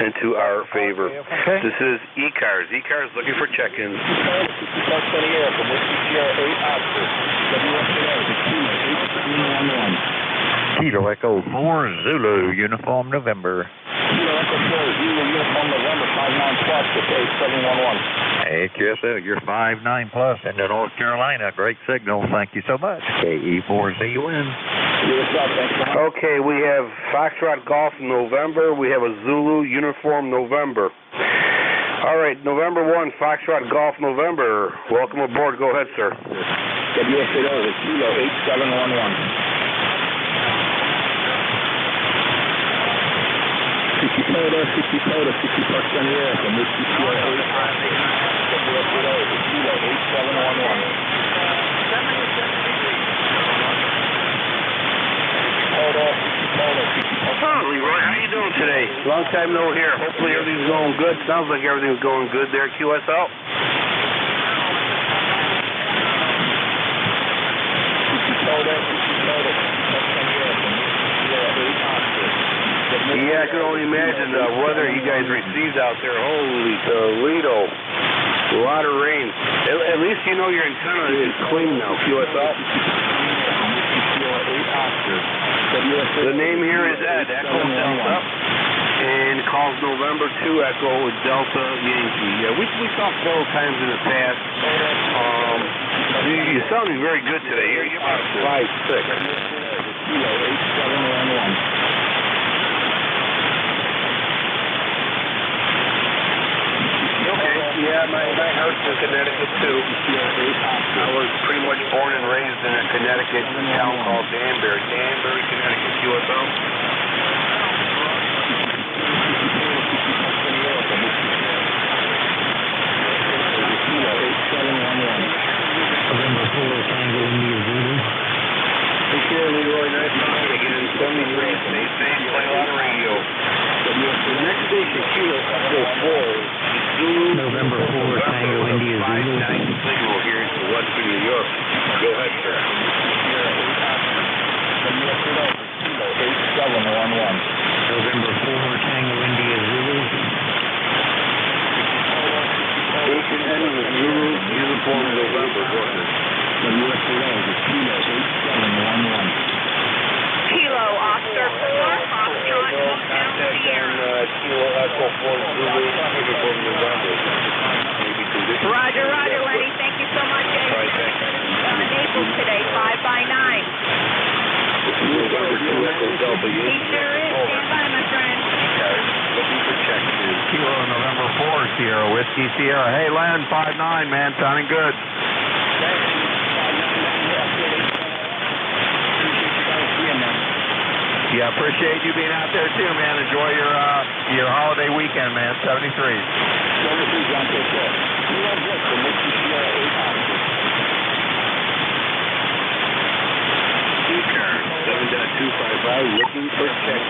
Speaker 22: into our favor.
Speaker 15: Okay.
Speaker 22: This is ECARS. ECARS looking for check-ins.
Speaker 14: 60 Park Sunny Air from Whiskey Sierra 8 Oscar. WSO is a Kilo 8711.
Speaker 17: Kilo Echo 4 Zulu Uniform November.
Speaker 14: Kilo Echo 4 Zulu Uniform November 59 plus with 8711.
Speaker 17: HSL, you're 59 plus into North Carolina. Great signal. Thank you so much. KE4ZUN.
Speaker 22: Okay, we have Foxtrot Golf November. We have a Zulu Uniform November. All right, November 1, Foxtrot Golf November. Welcome aboard. Go ahead, sir.
Speaker 14: WSO is Kilo 8711. 60 Park Sunny Air from Whiskey Sierra 8 Oscar. WSO is Kilo 8711.
Speaker 22: Oh, Leroy, how you doing today? Long time no hear. Hopefully everything's going good. Sounds like everything's going good there, QSL. Yeah, I can only imagine the weather you guys received out there. Holy Toledo. A lot of rain. At least you know your antenna is clean now, QSL. The name here is Ed, Echo Delta, and calls November 2 Echo Delta Yankee. Yeah, we talked several times in the past. You're sounding very good today. You're about 5'6". Okay, yeah, my house is in Connecticut too. I was pretty much born and raised in a Connecticut town called Danbury, Connecticut, QSO. Take care, Leroy. Nice talking again. 73. Stay safe. Play a lot of radio. The next station, Kilo Echo 4, Zulu.
Speaker 17: November 4 Tango India Zulu.
Speaker 22: 59 signal here in western New York. Go ahead, sir.
Speaker 17: November 4 Tango India Zulu.
Speaker 22: Station N with Zulu Uniform November. Go ahead.
Speaker 23: Kilo Oscar 4 Foxtrot Hotel Sierra.
Speaker 22: Kilo Echo 4 Zulu Uniform November.
Speaker 23: Roger, Lenny. Thank you so much. Naples today, 5 by 9.
Speaker 22: November 2 Echo Delta Yankee.
Speaker 23: He sure is. Stand by, my friend.
Speaker 22: Looking for check-in.
Speaker 17: Kilo November 4 Sierra Whiskey Sierra. Hey, Len, 5'9", man. Sounding good. Yeah, appreciate you being out there too, man. Enjoy your holiday weekend, man. 73.
Speaker 14: 73, John, take care.
Speaker 22: ECARS 7.255, looking for check.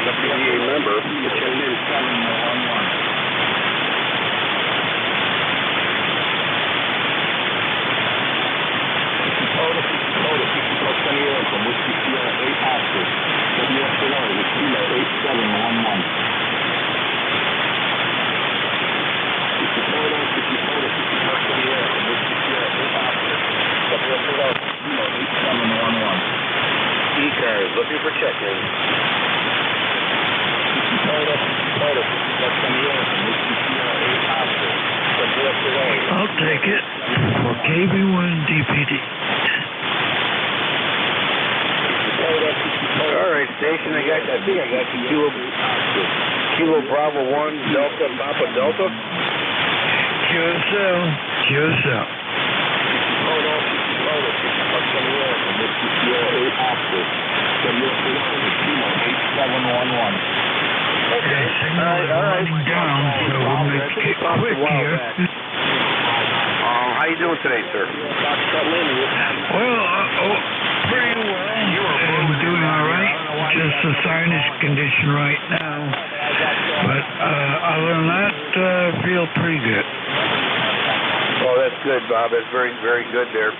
Speaker 22: WDA member, check in 711.
Speaker 14: From Whiskey Sierra 8 Oscar, WS4 is Kilo 8711.
Speaker 22: ECARS, looking for check-in.
Speaker 1: I'll take it for KB1 DPD.
Speaker 22: All right, station, I think I got you. Kilo Bravo 1, Delta, Papa Delta.
Speaker 1: QSL.
Speaker 22: Okay, all right.
Speaker 1: Down, so we'll make it quick here.
Speaker 22: How you doing today, sir?
Speaker 1: Well, pretty well. I'm doing all right. Just a sinus condition right now. But other than that, feel pretty good.
Speaker 22: Oh, that's good, Bob. That's very, very good there.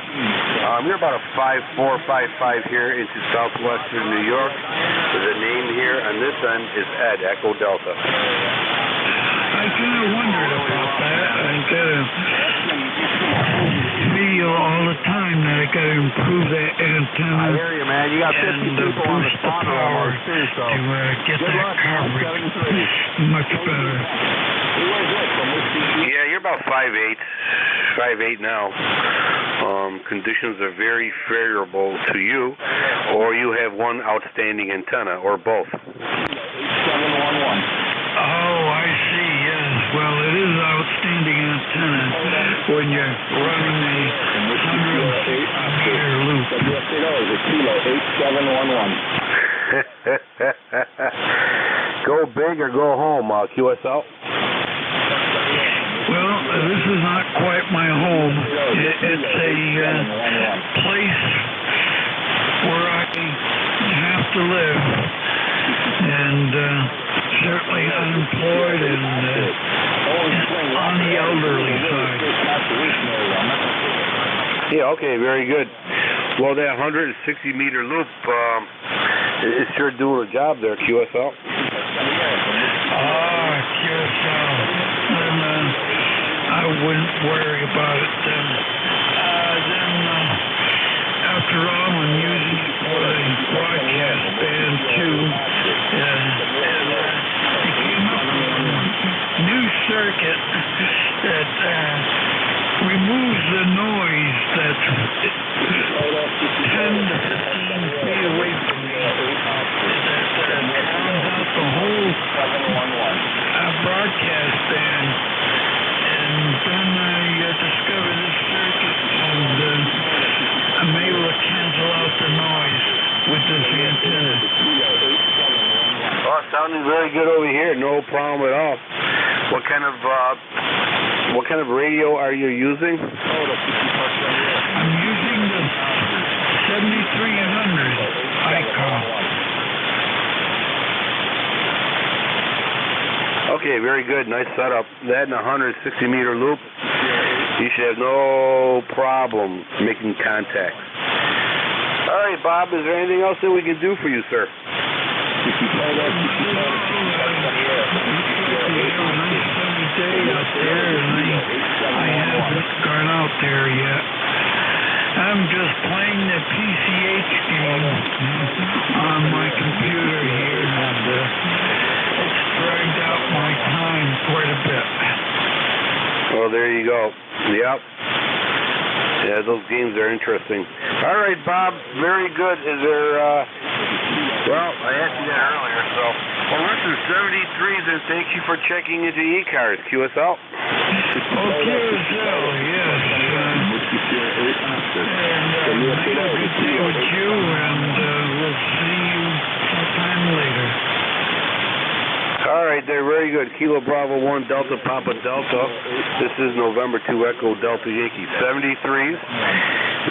Speaker 22: You're about a 5'4", 5'5" here into southwestern New York. So the name here on this end is Ed, Echo Delta.
Speaker 1: I kind of wondered about that. I kind of feel all the time that I got to improve that antenna.
Speaker 22: I hear you, man. You got 50 people on the spot
Speaker 1: power
Speaker 22: too, so
Speaker 1: to get that coverage much better.
Speaker 22: Yeah, you're about 5'8" now. Conditions are very favorable to you, or you have one outstanding antenna, or both.
Speaker 14: 711.
Speaker 1: Oh, I see, yes. Well, it is outstanding antenna when you're running a 100-meter loop.
Speaker 14: Kilo 8711.
Speaker 22: Go big or go home, QSL?
Speaker 1: Well, this is not quite my home. It's a place where I have to live, and certainly unemployed and on the elderly side.
Speaker 22: Yeah, okay, very good. Well, that 160-meter loop, it's sure doing a job there, QSL.
Speaker 1: QSL. I wouldn't worry about it then. After all, I'm using it for the broadcast band too. They came up with a new circuit that removes the noise that's 10 to 15 feet away from me. That drowns out the whole broadcast band. And then I discovered this circuit, and I'm able to cancel out the noise with this antenna.
Speaker 22: Oh, sounding very good over here. No problem at all. What kind of radio are you using?
Speaker 1: I'm using the 7300 ECARS.
Speaker 22: Okay, very good. Nice setup. That and a 160-meter loop. You should have no problem making contact. All right, Bob, is there anything else that we can do for you, sir?
Speaker 1: I haven't gone out there yet. I'm just playing the PCH game on my computer here, and it's dragged out my time quite a bit.
Speaker 22: Well, there you go. Yep. Yeah, those games are interesting. All right, Bob, very good. Is there, well, I asked you that earlier, so. Well, listen, 73s, and thank you for checking into ECARS, QSL.
Speaker 1: Oh, QSL, yes. Nice to stay with you, and we'll see you sometime later.
Speaker 22: All right, they're very good. Kilo Bravo 1 Delta Papa Delta. This is November 2 Echo Delta Yankee 73s.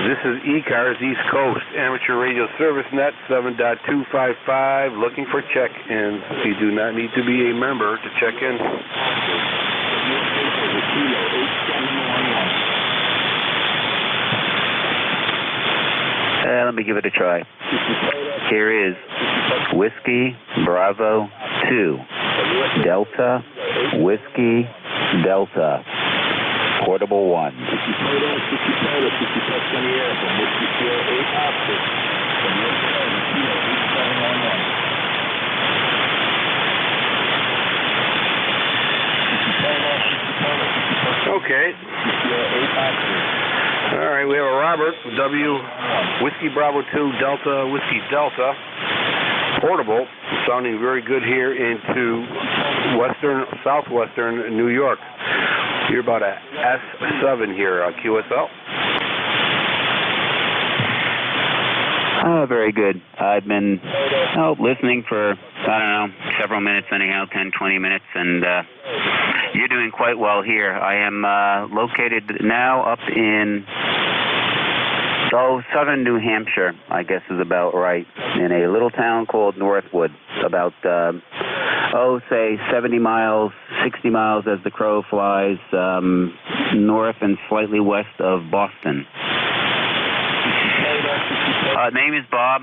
Speaker 22: This is ECARS East Coast Amateur Radio Service Net 7.255. Looking for check-ins. You do not need to be a member to check in.
Speaker 4: Let me give it a try. Here is Whiskey Bravo 2 Delta Whiskey Delta Portable 1.
Speaker 22: Okay. All right, we have a Robert, Whiskey Bravo 2 Delta Whiskey Delta Portable, sounding very good here into southwestern New York. You're about a S7 here, QSL.
Speaker 4: Oh, very good. I've been listening for, several minutes anyhow, 10, 20 minutes, and you're doing quite well here. I am located now up in southern New Hampshire, I guess is about right, in a little town called Northwood, about, say 70 miles, 60 miles as the crow flies, north and slightly west of Boston. Name is Bob,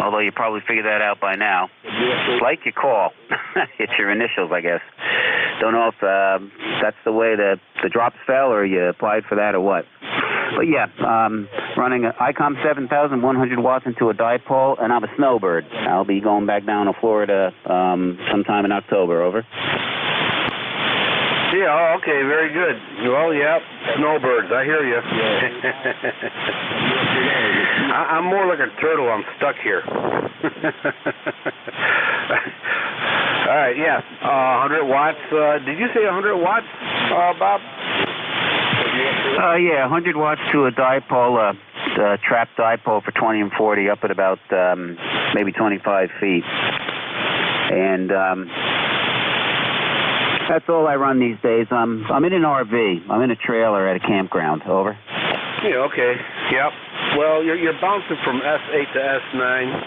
Speaker 4: although you probably figured that out by now. Like your call. It's your initials, I guess. Don't know if that's the way the drops fell or you applied for that or what. But yeah, running an ICOM 7,100 watts into a dipole, and I'm a snowbird. I'll be going back down to Florida sometime in October. Over.
Speaker 22: Yeah, okay, very good. Well, yeah, snowbirds, I hear you. I'm more like a turtle. I'm stuck here. All right, yeah, 100 watts. Did you say 100 watts, Bob?
Speaker 4: Yeah, 100 watts to a dipole, trap dipole for 20 and 40 up at about maybe 25 feet. And that's all I run these days. I'm in an RV. I'm in a trailer at a campground. Over.
Speaker 22: Yeah, okay. Yep. Well, you're bouncing from S8 to S9.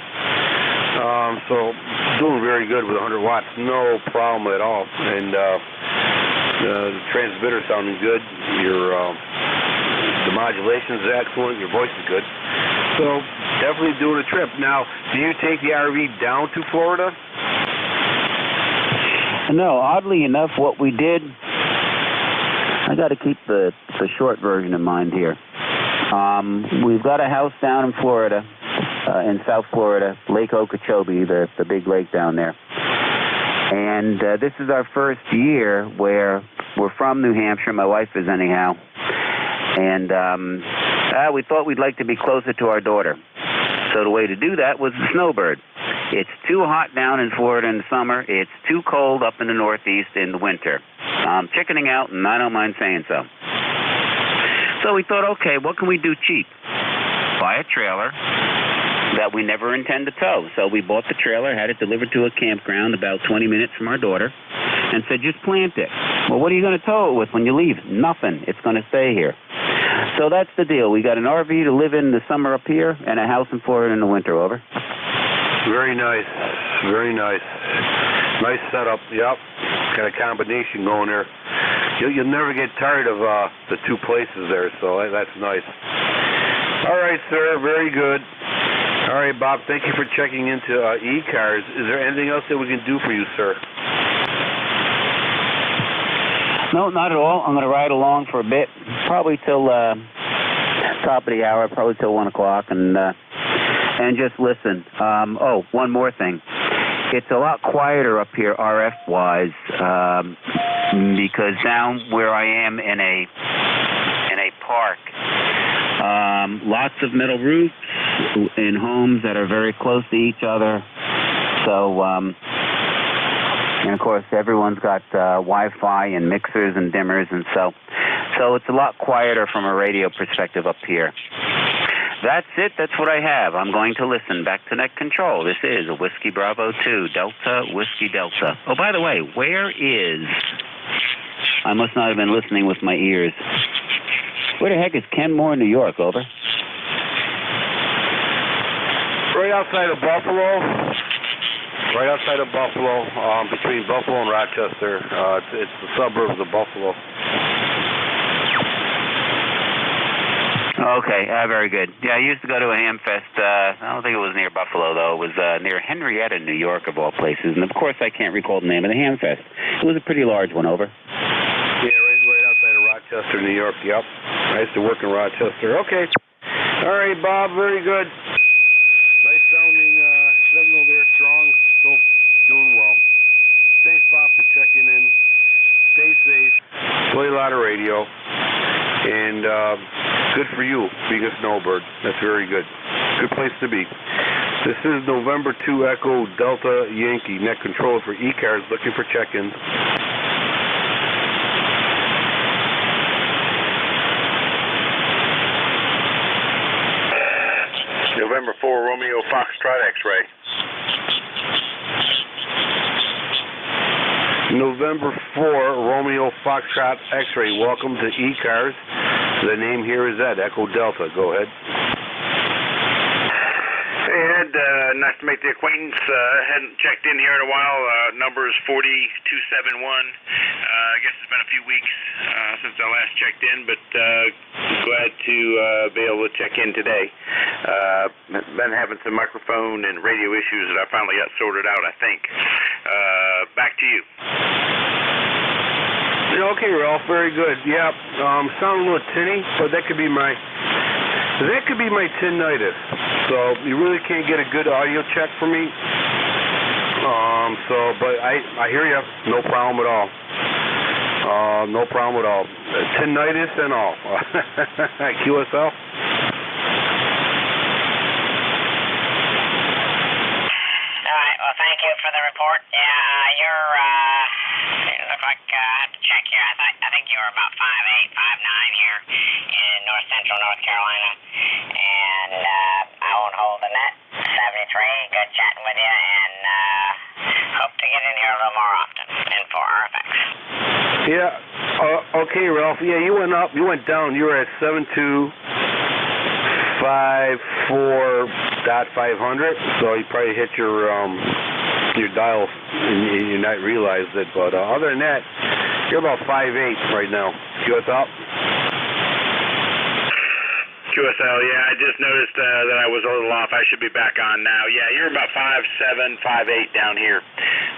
Speaker 22: So doing very good with 100 watts. No problem at all. And the transmitter sounding good. The modulation is excellent. Your voice is good. So definitely doing a trip. Now, do you take the RV down to Florida?
Speaker 4: No, oddly enough, what we did, I got to keep the short version in mind here. We've got a house down in Florida, in South Florida, Lake Okeechobee, the big lake down there. And this is our first year where we're from New Hampshire. My wife is anyhow. And we thought we'd like to be closer to our daughter. So the way to do that was the snowbird. It's too hot down in Florida in the summer. It's too cold up in the Northeast in the winter. I'm chickening out, and I don't mind saying so. So we thought, okay, what can we do cheap? Buy a trailer that we never intend to tow. So we bought the trailer, had it delivered to a campground about 20 minutes from our daughter, and said, just plant it. Well, what are you going to tow it with when you leave? Nothing. It's going to stay here. So that's the deal. We got an RV to live in the summer up here and a house in Florida in the winter. Over.
Speaker 22: Very nice. Very nice. Nice setup. Yep. Got a combination going there. You'll never get tired of the two places there, so that's nice. All right, sir. Very good. All right, Bob, thank you for checking into ECARS. Is there anything else that we can do for you, sir?
Speaker 4: No, not at all. I'm going to ride along for a bit, probably till top of the hour, probably till 1 o'clock, and just listen. One more thing. It's a lot quieter up here RF-wise because down where I am in a park, lots of metal roofs in homes that are very close to each other. So, and of course, everyone's got Wi-Fi and mixers and dimmers, and so So it's a lot quieter from a radio perspective up here. That's it. That's what I have. I'm going to listen. Back to net control. This is a Whiskey Bravo 2, Delta, Whiskey Delta. Oh, by the way, where is... I must not have been listening with my ears. Where the heck is Ken Moore, New York? Over.
Speaker 22: Right outside of Buffalo. Right outside of Buffalo, between Buffalo and Rochester. It's the suburbs of Buffalo.
Speaker 4: Okay, very good. Yeah, I used to go to a ham fest. I don't think it was near Buffalo, though. It was near Henrietta, New York, of all places. And, of course, I can't recall the name of the ham fest. It was a pretty large one, over.
Speaker 22: Yeah, right outside of Rochester, New York, yep. I used to work in Rochester. Okay. All right, Bob, very good. Nice sounding signal there, strong. Still doing well. Thanks, Bob, for checking in. Stay safe. Play a lot of radio. And good for you, being a snowbird. That's very good. Good place to be. This is November 2 Echo Delta Yankee. Net control for ECARS, looking for check-ins. November 4 Romeo Foxtrot X-ray. November 4 Romeo Foxtrot X-ray. Welcome to ECARS. The name here is Ed, Echo Delta. Go ahead.
Speaker 9: Hey, Ed. Nice to make the acquaintance. Hadn't checked in here in a while. Number is 40271. I guess it's been a few weeks since I last checked in, but glad to be able to check in today. Been having some microphone and radio issues that I finally got sorted out, I think. Back to you.
Speaker 22: Okay, Ralph, very good. Yeah, sound a little tinny, but that could be my tinnitus. So you really can't get a good audio check for me. But I hear you. No problem at all. No problem at all. Tinnitus and all. QSL.
Speaker 18: Thank you for the report. Yeah, you're, it looked like I had to check you. I think you were about 5'8", 5'9" here in north central North Carolina. And I won't hold the net. 73, good chatting with you, and hope to get in here a little more often in 4RFX.
Speaker 22: Yeah, okay, Ralph. Yeah, you went up, you went down. You were at 7254.500, so you probably hit your dial and you not realized it. But other than that, you're about 5'8" right now. QSL?
Speaker 9: QSL, yeah, I just noticed that I was a little off. I should be back on now. Yeah, you're about 5'7", 5'8" down here.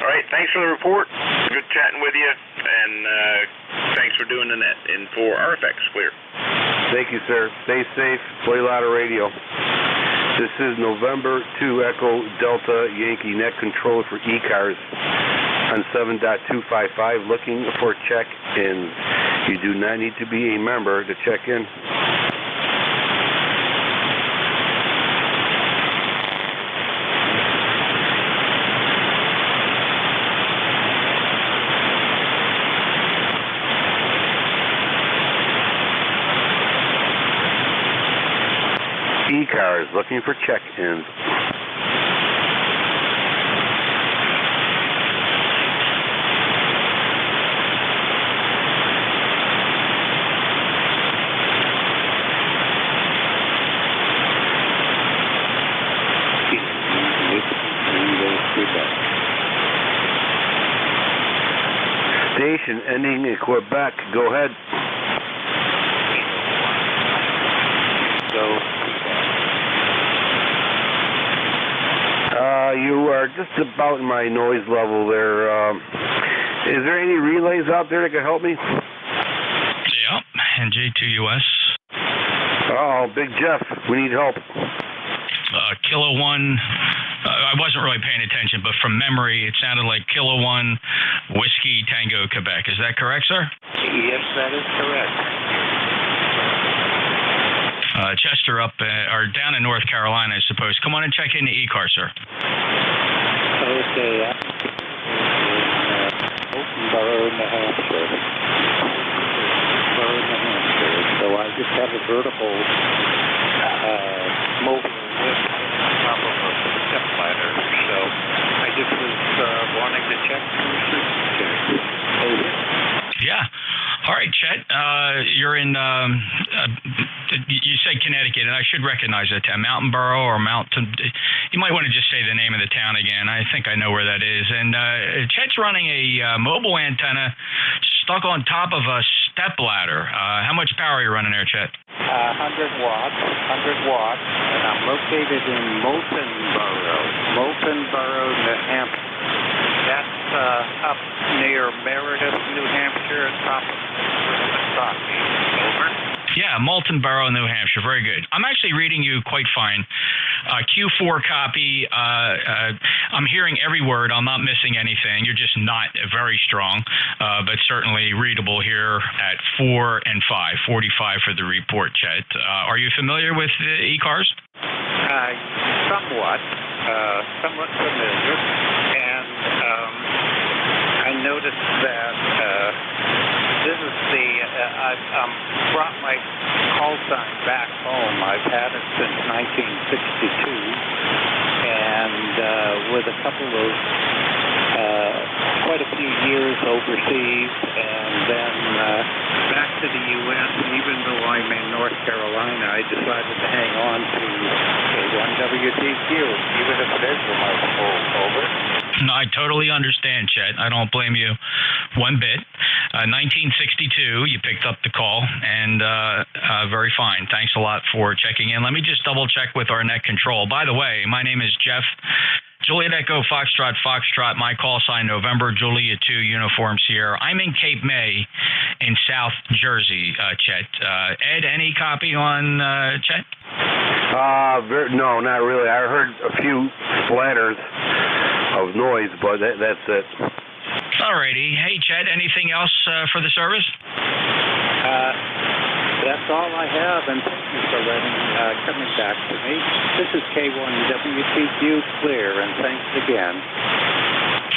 Speaker 9: All right, thanks for the report. Good chatting with you, and thanks for doing the net in 4RFX clear.
Speaker 22: Thank you, sir. Stay safe. Play a lot of radio. This is November 2 Echo Delta Yankee net control for ECARS on 7.255. Looking for check-in. You do not need to be a member to check in. ECARS looking for check-ins. Station ending in Quebec. Go ahead. You are just about in my noise level there. Is there any relays out there that can help me?
Speaker 19: Yeah, NJ2US.
Speaker 22: Oh, Big Jeff, we need help.
Speaker 19: Kilo 1, I wasn't really paying attention, but from memory, it sounded like Kilo 1, Whiskey Tango, Quebec. Is that correct, sir?
Speaker 22: Yes, that is correct.
Speaker 19: Chester up, or down in North Carolina, I suppose. Come on and check in the ECARS, sir.
Speaker 21: Okay, Openborough, New Hampshire.
Speaker 2: vertical mobile lift on top of a step ladder. So I just was wanting to check.
Speaker 19: Yeah. All right, Chet. You're in, you say Connecticut, and I should recognize that town. Mountain Borough or Mountain. You might want to just say the name of the town again. I think I know where that is. And Chet's running a mobile antenna stuck on top of a step ladder. How much power are you running there, Chet?
Speaker 2: 100 watts, and I'm located in Moulton Borough, New Hampshire. That's up near Meredith, New Hampshire, top of Kentucky. Over.
Speaker 19: Yeah, Moulton Borough, New Hampshire. Very good. I'm actually reading you quite fine. Q4 copy. I'm hearing every word. I'm not missing anything. You're just not very strong, but certainly readable here at 4 and 5, 45 for the report, Chet. Are you familiar with ECARS?
Speaker 2: Somewhat familiar. And I noticed that this is I've brought my call sign back home. I've had it since 1962, and with a couple of quite a few years overseas, and then back to the U.S. And even though I'm in North Carolina, I decided to hang on to K1WTQ, even if it is remote. Over.
Speaker 19: No, I totally understand, Chet. I don't blame you one bit. 1962, you picked up the call, and very fine. Thanks a lot for checking in. Let me just double-check with our net control. By the way, my name is Jeff. Juliet Echo, Foxtrot, my call sign November, Julia 2, Uniform Sierra. I'm in Cape May in South Jersey, Chet. Ed, any copy on Chet?
Speaker 22: No, not really. I heard a few splatters of noise, but that's it.
Speaker 19: All righty. Hey, Chet, anything else for the service?
Speaker 2: That's all I have, and thank you for coming back to me. This is K1WTQ Clear, and thanks again.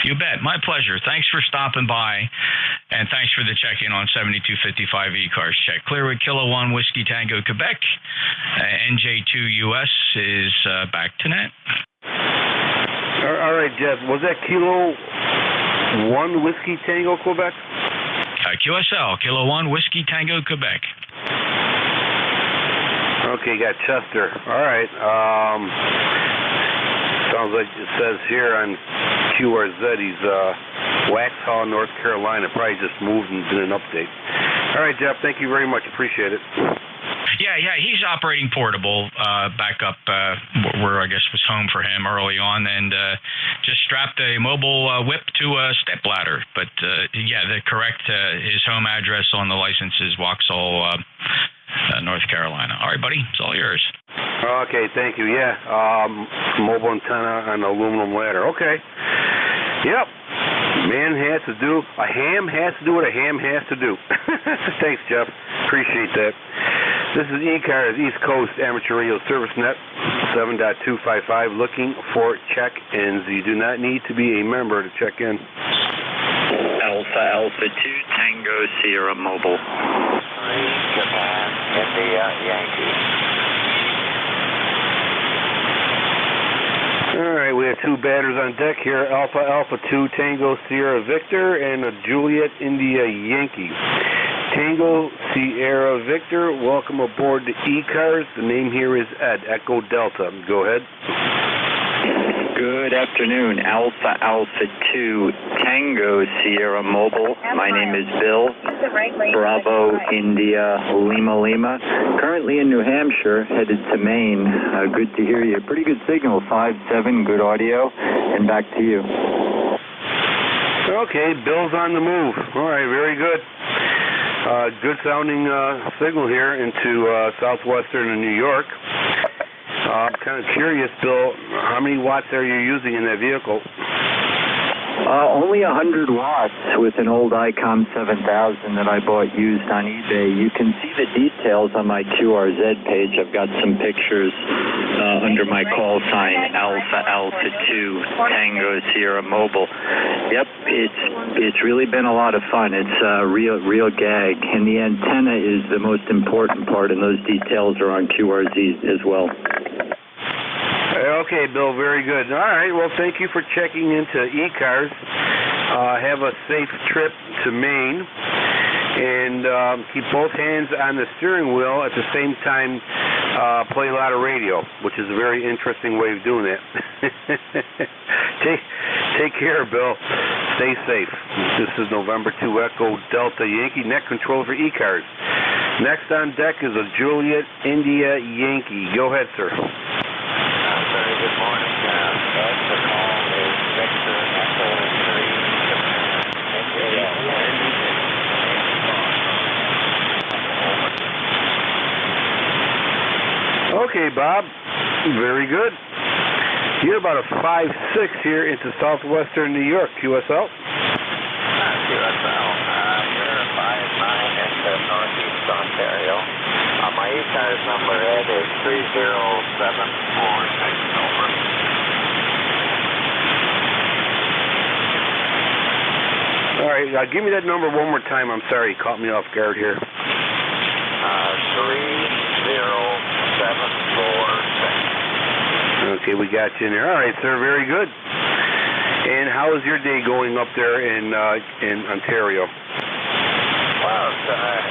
Speaker 19: You bet. My pleasure. Thanks for stopping by, and thanks for the check-in on 7255 ECARS check. Clear with Kilo 1 Whiskey Tango Quebec. NJ2US is back to net.
Speaker 22: All right, Jeff. Was that Kilo 1 Whiskey Tango Quebec?
Speaker 19: QSL, Kilo 1 Whiskey Tango Quebec.
Speaker 22: Okay, got Chester. All right. Sounds like it says here on QRZ he's Waxhaw, North Carolina. Probably just moved and did an update. All right, Jeff. Thank you very much. Appreciate it.
Speaker 19: Yeah, he's operating portable back up where I guess was home for him early on, and just strapped a mobile whip to a step ladder. But yeah, his home address on the license is Waxhaw, North Carolina. All right, buddy, it's all yours.
Speaker 22: Okay, thank you. Yeah, mobile antenna on the aluminum ladder. Okay. Yep. A ham has to do what a ham has to do. Thanks, Jeff. Appreciate that. This is ECARS, East Coast Amateur Radio Service Net, 7.255, looking for check-ins. You do not need to be a member to check in.
Speaker 7: Alpha 2, Tango Sierra Mobile.
Speaker 11: 3, Japan, India, Yankee.
Speaker 22: All right, we have two batters on deck here, Alpha 2, Tango Sierra Victor, and a Juliet India Yankee. Tango Sierra Victor, welcome aboard the ECARS. The name here is Ed, Echo Delta. Go ahead.
Speaker 7: Good afternoon, Alpha 2, Tango Sierra Mobile. My name is Bill, Bravo India Lima. Currently in New Hampshire, headed to Maine. Good to hear you. Pretty good signal, 5-7, good audio. And back to you.
Speaker 22: Okay, Bill's on the move. All right, very good. Good sounding signal here into southwestern New York. I'm kind of curious, Bill, how many watts are you using in that vehicle?
Speaker 7: Only 100 watts with an old ICOM 7000 that I bought used on eBay. You can see the details on my QRZ page. I've got some pictures under my call sign, Alpha 2 Tango Sierra Mobile. Yep, it's really been a lot of fun. It's a real gag, and the antenna is the most important part, and those details are on QRZ as well.
Speaker 22: Okay, Bill, very good. All right, well, thank you for checking into ECARS. Have a safe trip to Maine, and keep both hands on the steering wheel at the same time. Play a lot of radio, which is a very interesting way of doing it. Take care, Bill. Stay safe. This is November 2 Echo Delta Yankee, net control for ECARS. Next on deck is a Juliet India Yankee. Go ahead, sir.
Speaker 8: Very good morning. The call is Victor Echo 3.
Speaker 22: Okay, Bob. Very good. You're about a 5'6" here into southwestern New York, QSL.
Speaker 8: QSL. You're 5'9" into northeast Ontario. My ECARS number head is 30746. Over.
Speaker 22: All right, give me that number one more time. I'm sorry, you caught me off guard here.
Speaker 8: 30746.
Speaker 22: Okay, we got you in there. All right, sir, very good. And how is your day going up there in Ontario?
Speaker 8: Well,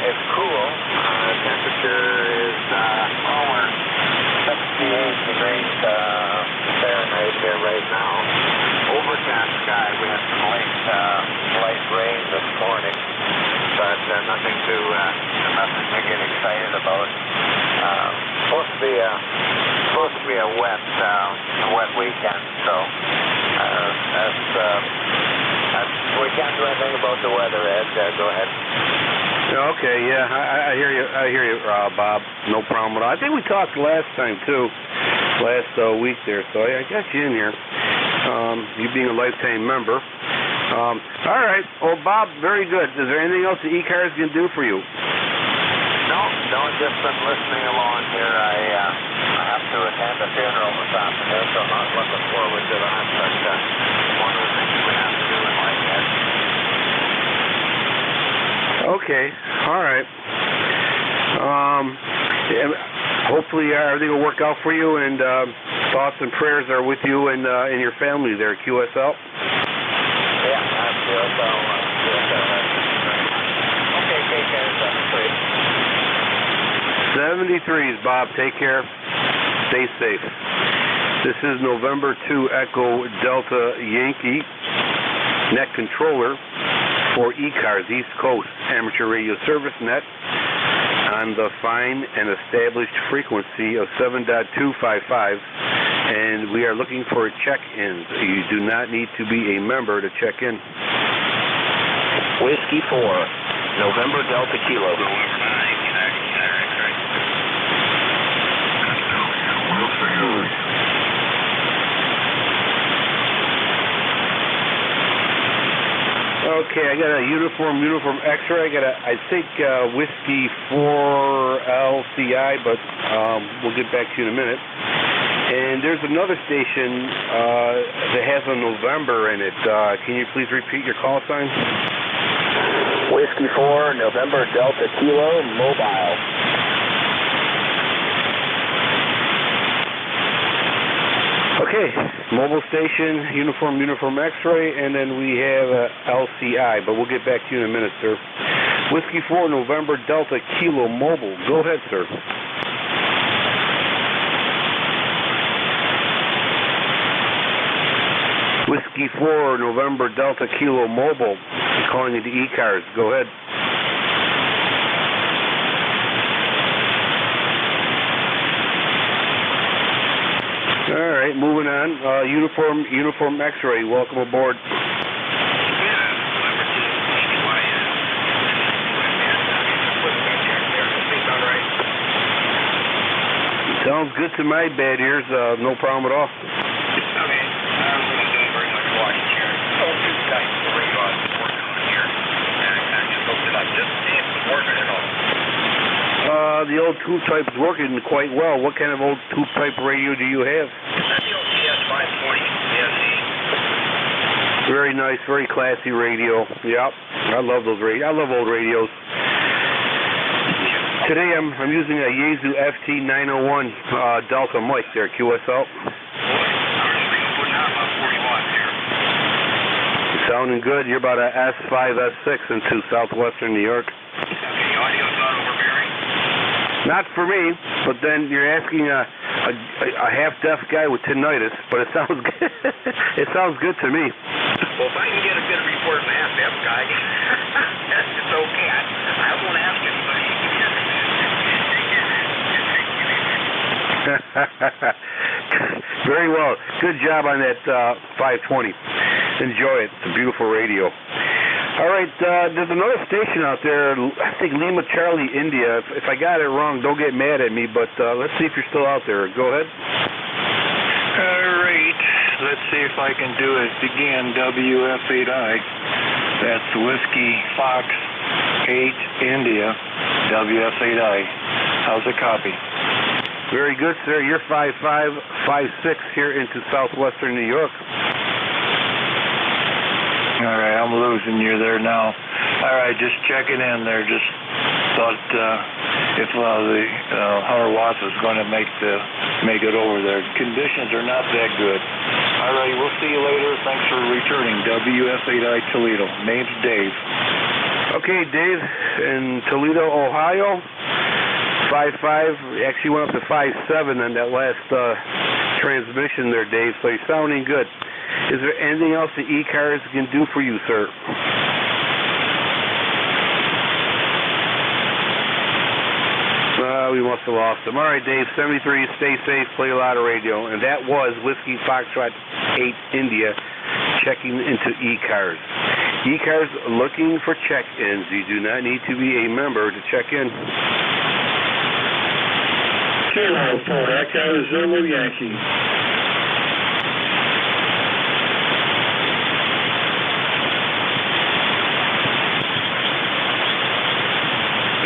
Speaker 8: it's cool. Temperature is over 68 degrees Fahrenheit here right now. Overcast sky. We had some light rain this morning, but nothing to get excited about. Supposed to be a wet weekend, so we can't do anything about the weather, Ed. Go ahead.
Speaker 22: Okay, yeah, I hear you, Bob. No problem at all. I think we talked last time too, last week there. So I got you in here. You being a lifetime member. All right. Well, Bob, very good. Is there anything else the ECARS can do for you?
Speaker 8: No, just been listening along here. I have to attend a funeral this afternoon, so I'm not looking forward to that. But one of the things we have to do in life, Ed.
Speaker 22: Okay. All right. Hopefully everything will work out for you, and thoughts and prayers are with you and your family there, QSL.
Speaker 8: Yeah, QSL. Okay, take care.
Speaker 22: 73s, Bob. Take care. Stay safe. This is November 2 Echo Delta Yankee, net controller for ECARS, East Coast Amateur Radio Service Net, on the fine and established frequency of 7.255, and we are looking for check-ins. You do not need to be a member to check in.
Speaker 6: Whiskey 4, November Delta Kilo.
Speaker 22: Okay, I got a uniform X-ray. I got I think Whiskey 4 LCI, but we'll get back to you in a minute. And there's another station that has a November in it. Can you please repeat your call sign?
Speaker 6: Whiskey 4, November Delta Kilo, mobile.
Speaker 22: Okay, mobile station, uniform X-ray, and then we have LCI, but we'll get back to you in a minute, sir. Whiskey 4, November Delta Kilo, mobile. Go ahead, sir. Whiskey 4, November Delta Kilo, mobile. I'm calling you to ECARS. Go ahead. All right, moving on. Uniform X-ray. Welcome aboard. Sounds good to my bad ears. No problem at all.
Speaker 8: Okay. I'm not doing very much watching here.
Speaker 10: just to see if it was working at all.
Speaker 22: The old tube type is working quite well. What kind of old tube type radio do you have?
Speaker 10: The old CS520 SE.
Speaker 22: Very nice, very classy radio. Yep, I love those radios. I love old radios. Today I'm using a Yaesu FT901 Delta mic there, QSL. Sounding good. You're about a S5, S6 into southwestern New York.
Speaker 10: Okay, audio's not overbearing?
Speaker 22: Not for me, but then you're asking a half-deaf guy with tinnitus, but it sounds good. It sounds good to me.
Speaker 10: Well, if I can get a good report from a half-deaf guy, it's okay. I won't ask anybody.
Speaker 22: Very well. Good job on that 520. Enjoy it. It's a beautiful radio. All right, there's another station out there, I think Lima Charlie, India. If I got it wrong, don't get mad at me, but let's see if you're still out there. Go ahead.
Speaker 1: All right. Let's see if I can do it again. WF8I. That's Whiskey Fox 8 India. WF8I. How's the copy?
Speaker 22: Very good, sir. You're 5'5", 5'6" here into southwestern New York.
Speaker 1: All right, I'm losing you there now. All right, just checking in there. Just thought if the 100 watts is going to make it over there. Conditions are not that good. All right, we'll see you later. Thanks for returning. WF8I Toledo. Name's Dave.
Speaker 22: Okay, Dave in Toledo, Ohio. 5'5", actually went up to 5'7" on that last transmission there, Dave, so you're sounding good. Is there anything else the ECARS can do for you, sir? We must have lost him. All right, Dave, 73, stay safe, play a lot of radio. And that was Whiskey Foxtrot 8 India checking into ECARS. ECARS looking for check-ins. You do not need to be a member to check in.
Speaker 13: Kilo 4 Echo Zulu Yankee.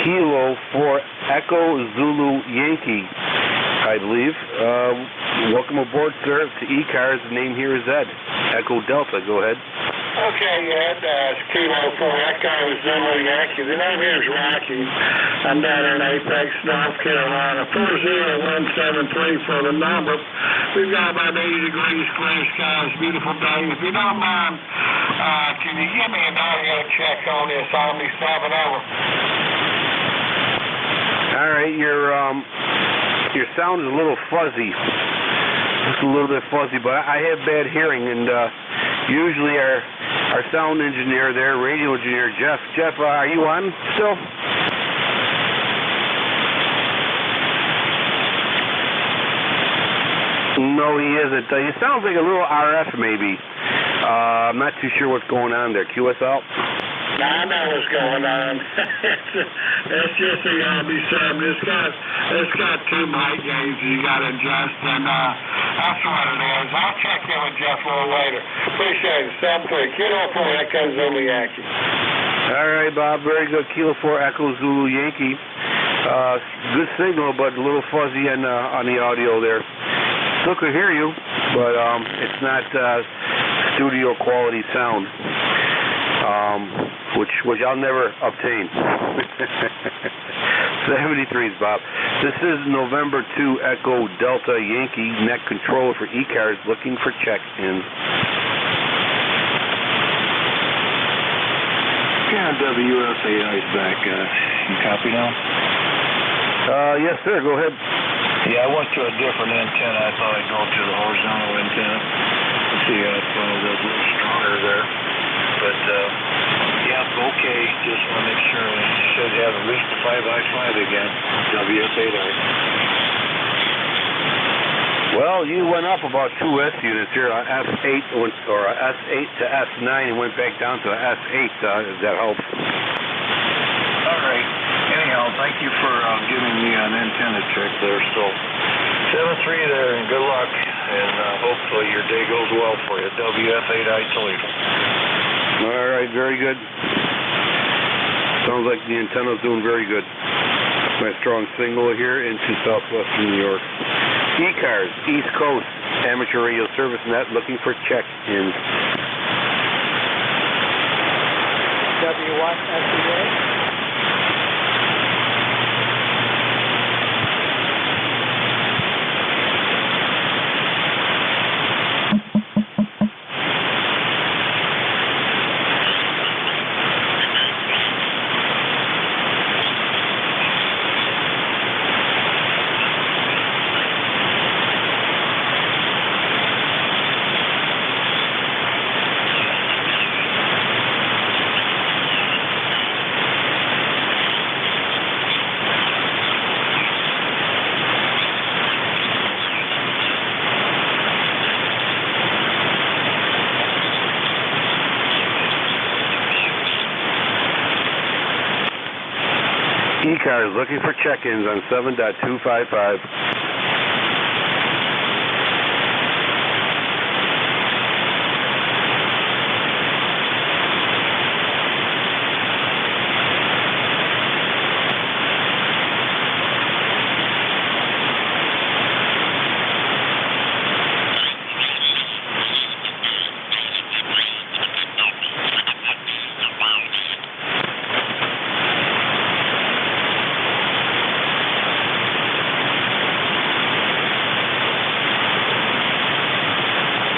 Speaker 22: Kilo 4 Echo Zulu Yankee, I believe. Welcome aboard, sir, to ECARS. The name here is Ed. Echo Delta, go ahead.
Speaker 13: Okay, Ed, it's Kilo 4 Echo Zulu Yankee. The name here is Rocky. I'm down in Apex, North Carolina. 40173 for the number. We've got about 80 degrees, clear skies, beautiful day. If you don't mind, can you give me an audio check on this Omni 7 over?
Speaker 22: All right, your sound is a little fuzzy. Just a little bit fuzzy, but I have bad hearing, and usually our sound engineer there, radio engineer, Jeff, are you on still? No, he isn't. He sounds like a little RF maybe. I'm not too sure what's going on there. QSL?
Speaker 13: No, I know what's going on. It's just the Omni-7. It's got two mic gains you got to adjust, and that's what it is. I'll check in with Jeff a little later. Appreciate it. 7-3. Kilo 4 Echo Zulu Yankee.
Speaker 22: All right, Bob. Very good. Kilo 4 Echo Zulu Yankee. Good signal, but a little fuzzy on the audio there. Still could hear you, but it's not studio quality sound. Which I'll never obtain. 73s, Bob. This is November 2 Echo Delta Yankee net controller for ECARS looking for check-ins.
Speaker 1: Yeah, WF8I's back. You copy now?
Speaker 22: Yes, sir. Go ahead.
Speaker 1: Yeah, I went to a different antenna. I thought I'd go to the horizontal antenna. See, I found it a little stronger there. But, yeah, okay. Just want to make sure I should have at least a 5i5 again. WF8I.
Speaker 22: Well, you went up about 2 S units here. S8 or S8 to S9 and went back down to S8. That helps.
Speaker 1: All right. Anyhow, thank you for giving me an antenna check there. So, 7-3 there, and good luck. And hopefully your day goes well for you. WF8I Toledo.
Speaker 22: All right, very good. Sounds like the antenna's doing very good. My strong signal here into southwestern New York. ECARS, East Coast Amateur Radio Service Net, looking for check-ins.
Speaker 21: W1 SEA.
Speaker 22: ECARS looking for check-ins on 7.255.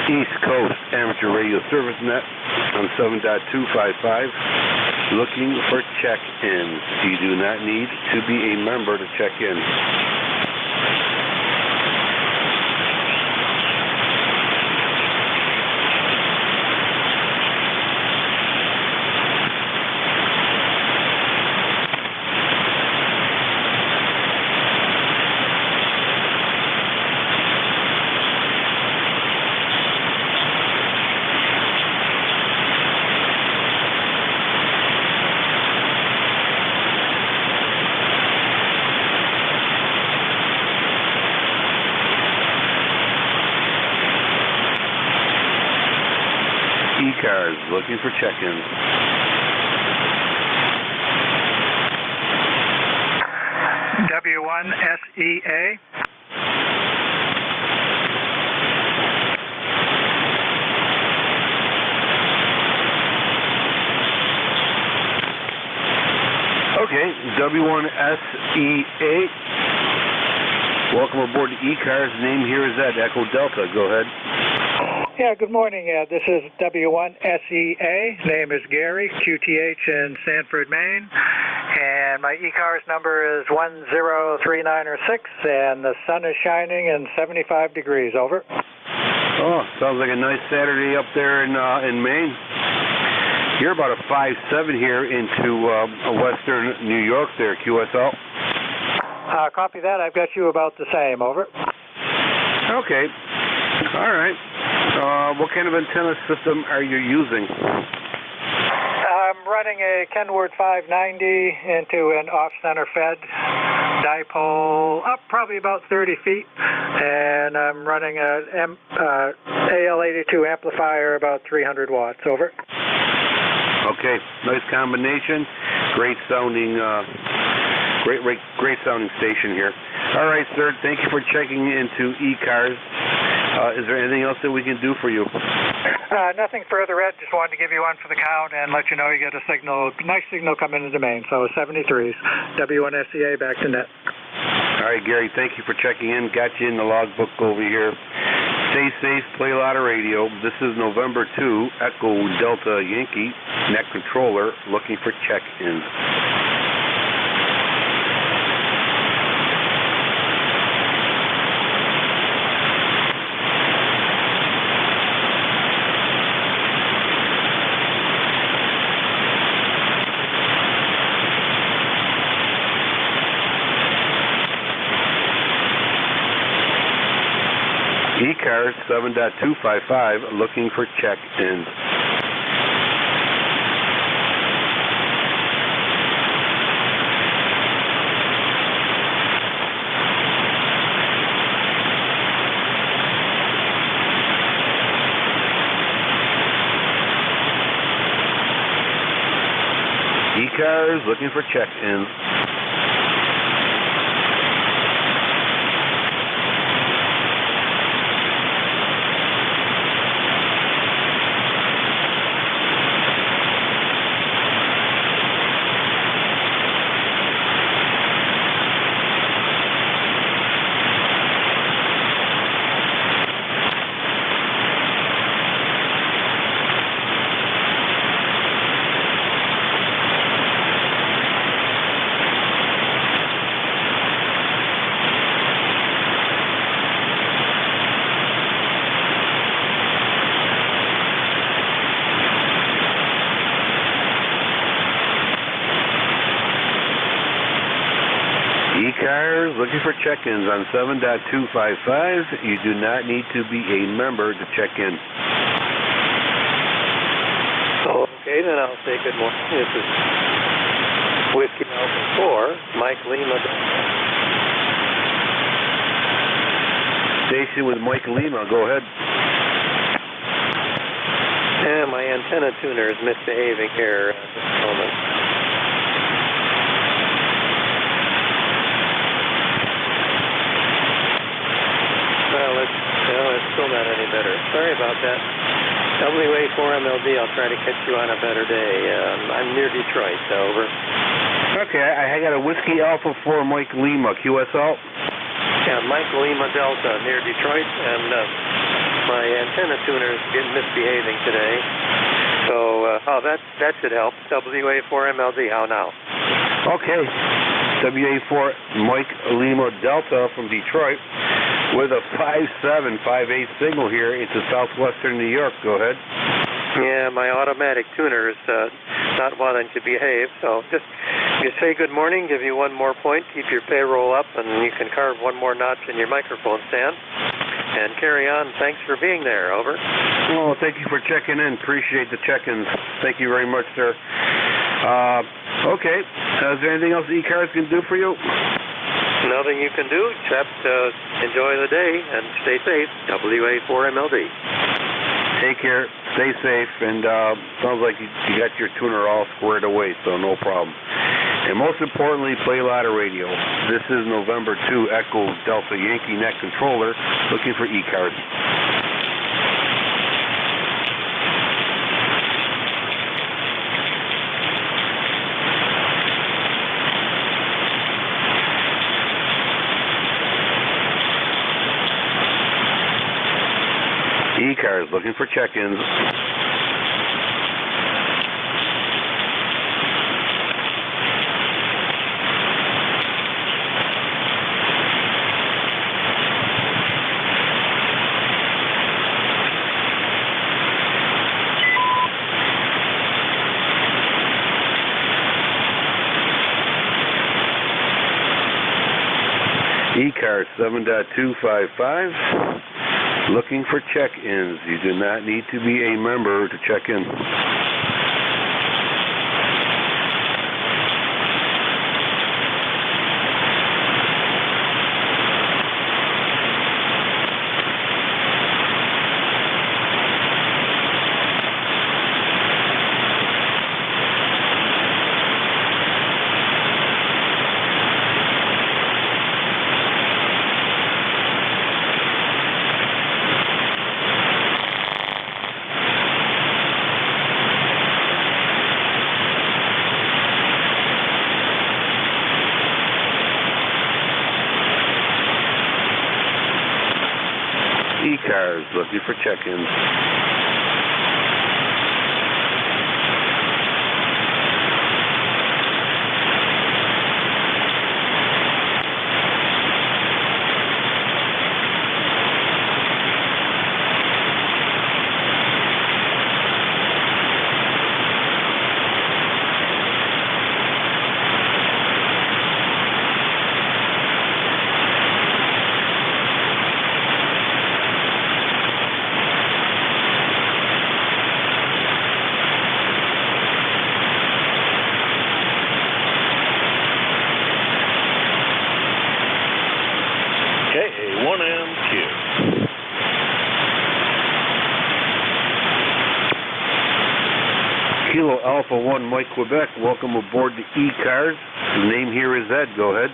Speaker 22: East Coast Amateur Radio Service Net on 7.255, looking for check-ins. You do not need to be a member to check in. ECARS looking for check-ins.
Speaker 5: W1 SEA.
Speaker 22: Okay, W1SEA. Welcome aboard the ECARS. Name here is that Echo Delta. Go ahead.
Speaker 5: Yeah, good morning. This is W1 SEA. Name is Gary, QTH in Sanford, Maine. And my ECARS number is 103906, and the sun is shining and 75 degrees. Over.
Speaker 22: Oh, sounds like a nice Saturday up there in Maine. You're about a 5-7 here into western New York there, QSL.
Speaker 5: Copy that. I've got you about the same. Over.
Speaker 22: Okay. All right. What kind of antenna system are you using?
Speaker 5: I'm running a Kenworth 590 into an off-center fed dipole up probably about 30 feet, and I'm running a AL82 amplifier about 300 watts. Over.
Speaker 22: Okay, nice combination. Great sounding station here. All right, sir. Thank you for checking into ECARS. Is there anything else that we can do for you?
Speaker 5: Nothing further, Ed. Just wanted to give you one for the count and let you know you get a signal, nice signal coming into Maine. So 73s. W1 SEA back to net.
Speaker 22: All right, Gary. Thank you for checking in. Got you in the logbook over here. Stay safe. Play a lot of radio. This is November 2, Echo Delta Yankee, net controller, looking for check-ins. ECARS 7.255, looking for check-ins. ECARS looking for check-in. ECARS looking for check-ins on 7.255. You do not need to be a member to check in.
Speaker 3: Okay, then I'll say good morning. This is Whiskey Alpha 4, Mike Lima.
Speaker 22: Station with Mike Lima, go ahead.
Speaker 3: Yeah, my antenna tuner is misbehaving here at this moment. Well, it's still not any better. Sorry about that. WA4MLD, I'll try to catch you on a better day. I'm near Detroit, over.
Speaker 22: Okay, I got a Whiskey Alpha 4 Mike Lima, QSL.
Speaker 3: Yeah, Mike Lima Delta near Detroit, and my antenna tuner is misbehaving today. So, that should help. WA4MLD, how now?
Speaker 22: Okay, WA4 Mike Lima Delta from Detroit with a 5.758 signal here into southwestern New York. Go ahead.
Speaker 3: Yeah, my automatic tuner is not wanting to behave, so just you say good morning, give you one more point, keep your payroll up, and you can carve one more notch in your microphone stand. And carry on. Thanks for being there. Over.
Speaker 22: Well, thank you for checking in. Appreciate the check-ins. Thank you very much, sir. Okay. Is there anything else ECARS can do for you?
Speaker 3: Nothing you can do except enjoy the day and stay safe. WA4MLD.
Speaker 22: Take care. Stay safe. And sounds like you got your tuner all squared away, so no problem. And most importantly, play a lot of radio. This is November 2 Echo Delta Yankee Net Controller looking for ECARS. ECARS looking for check-ins. ECARS 7.255. Looking for check-ins. You do not need to be a member to check in. ECARS looking for check-ins. 1 Mike, Quebec. Welcome aboard the ECARS. The name here is Ed. Go ahead.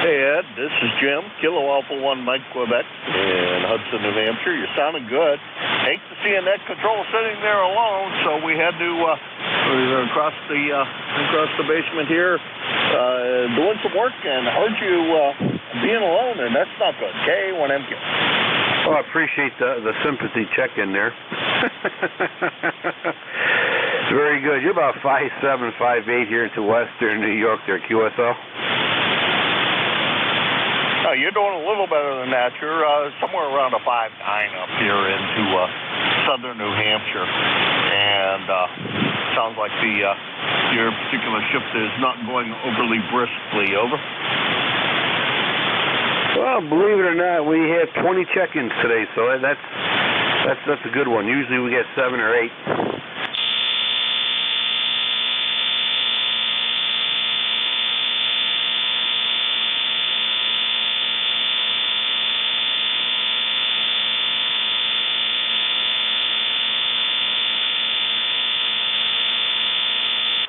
Speaker 12: Hey, Ed, this is Jim, Kilo Alpha 1 Mike, Quebec, in Hudson, New Hampshire. You're sounding good. Hate to see a net control sitting there alone, so we had to across the basement here doing some work, and heard you being alone, and that's not good. K1MQ.
Speaker 22: Well, I appreciate the sympathy check-in there. Very good. You're about 5'7", 5'8" here into Western New York there, QSL.
Speaker 12: You're doing a little better than that. You're somewhere around a 5'9" up here into southern New Hampshire. And sounds like your particular shift is not going overly briskly. Over.
Speaker 22: Well, believe it or not, we had 20 check-ins today, so that's a good one. Usually we get 7 or 8.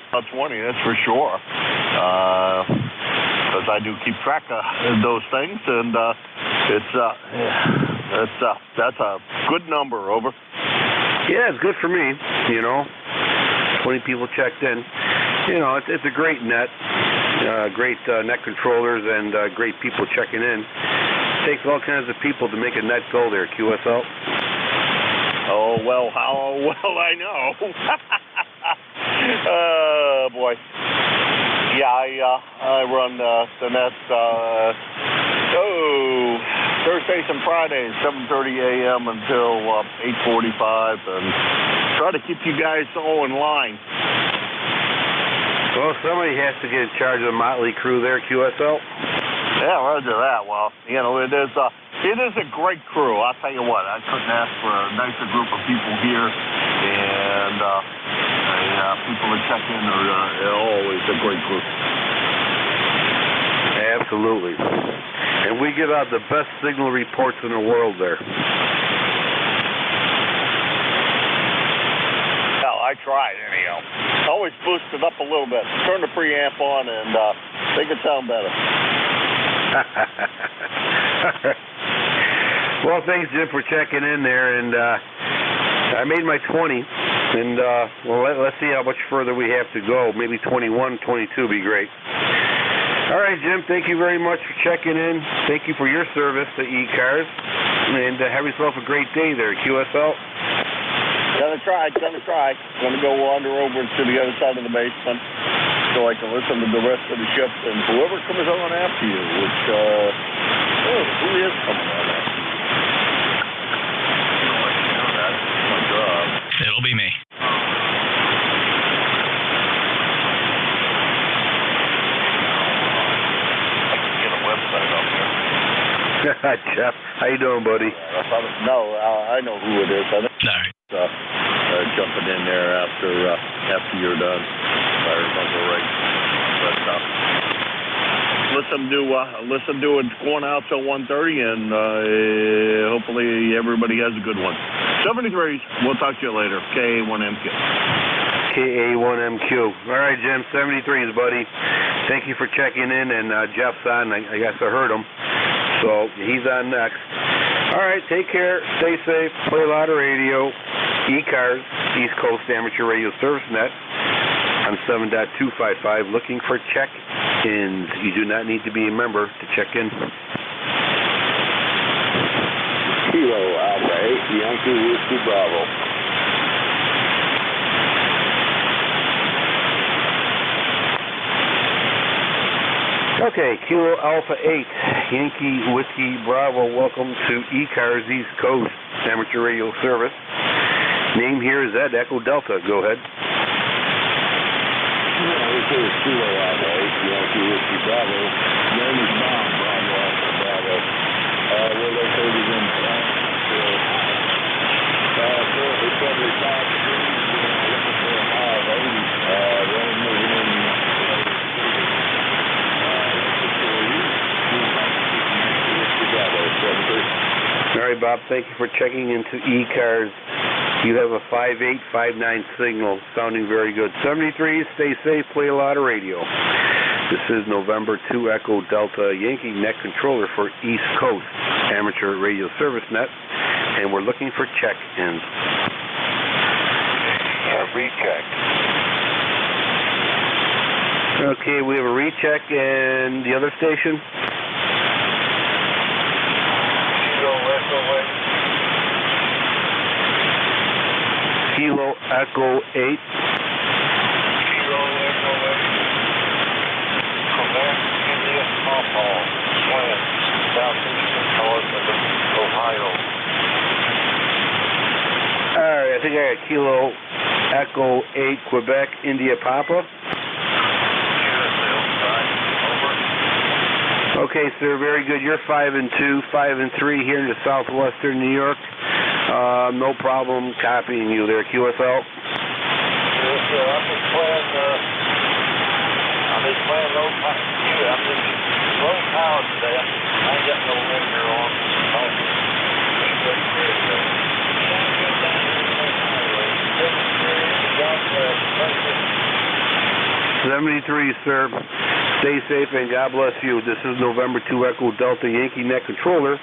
Speaker 12: About 20, that's for sure. Because I do keep track of those things, and that's a good number. Over.
Speaker 22: Yeah, it's good for me. 20 people checked in. It's a great net. Great net controllers and great people checking in. It takes all kinds of people to make a net go there, QSL.
Speaker 12: Oh, well, how well I know. Oh, boy. Yeah, I run the net Thursdays and Fridays, 7:30 a.m. until 8:45, and try to keep you guys all in line.
Speaker 22: Well, somebody has to get in charge of the motley crew there, QSL.
Speaker 12: Yeah, roger that. Well, it is a great crew. I'll tell you what, I couldn't ask for a nicer group of people here, and people that check in are always a great group.
Speaker 22: Absolutely. And we give out the best signal reports in the world there.
Speaker 12: Well, I tried anyhow. Always boost it up a little bit. Turn the preamp on and make it sound better.
Speaker 22: Well, thanks, Jim, for checking in there. And I made my 20. And, let's see how much further we have to go. Maybe 21, 22 would be great. All right, Jim, thank you very much for checking in. Thank you for your service to ECARS. And have yourself a great day there, QSL.
Speaker 12: Gonna try. Gonna go wander over to the other side of the basement so I can listen to the rest of the shift and whoever comes on after you, which, who is coming on after you?
Speaker 19: It'll be me.
Speaker 12: Get a website up there.
Speaker 22: Jeff, how you doing, buddy?
Speaker 12: No, I know who it is. I think
Speaker 19: All right.
Speaker 12: jumping in there after you're done, if I remember right. But listen to it going out till 1:30, and hopefully everybody has a good one. 73s. We'll talk to you later. KA1MQ.
Speaker 22: KA1MQ. All right, Jim. 73s, buddy. Thank you for checking in, and Jeff's on. I guess I heard him. So he's on next. All right, take care. Stay safe. Play a lot of radio. ECARS, East Coast Amateur Radio Service Net, on 7.255. Looking for check-ins. You do not need to be a member to check in.
Speaker 16: Kilo Alpha 8, Yankee Whiskey Bravo.
Speaker 22: Okay, Kilo Alpha 8, Yankee Whiskey Bravo. Welcome to ECARS East Coast Amateur Radio Service. Name here is Ed, Echo Delta. Go ahead.
Speaker 16: This is Kilo Alpha 8, Yankee Whiskey Bravo. Name is Bob, Bravo Alpha Bravo. We're located in currently 75 degrees, looking for a high of 80. Rain moving in.
Speaker 22: All right, Bob, thank you for checking into ECARS You have a 5859 signal, sounding very good. 73, stay safe, play a lot of radio. This is November 2 Echo Delta Yankee Net Controller for East Coast Amateur Radio Service Net, and we're looking for check-ins.
Speaker 8: Recheck.
Speaker 22: Okay, we have a recheck, and the other station? Kilo Echo 8.
Speaker 8: Kilo Echo 8. Quebec, India, Papa, Swing, southeastern north of Ohio.
Speaker 22: Alright, I think I got Kilo Echo 8, Quebec, India, Papa. Okay, sir, very good. You're 5 and 2, 5 and 3 here in the southwestern New York. No problem copying you there, QSL.
Speaker 8: Yes, sir. I'm just playing low power today. I ain't got no linear on.
Speaker 22: 73, sir. Stay safe and God bless you. This is November 2 Echo Delta Yankee Net Controller.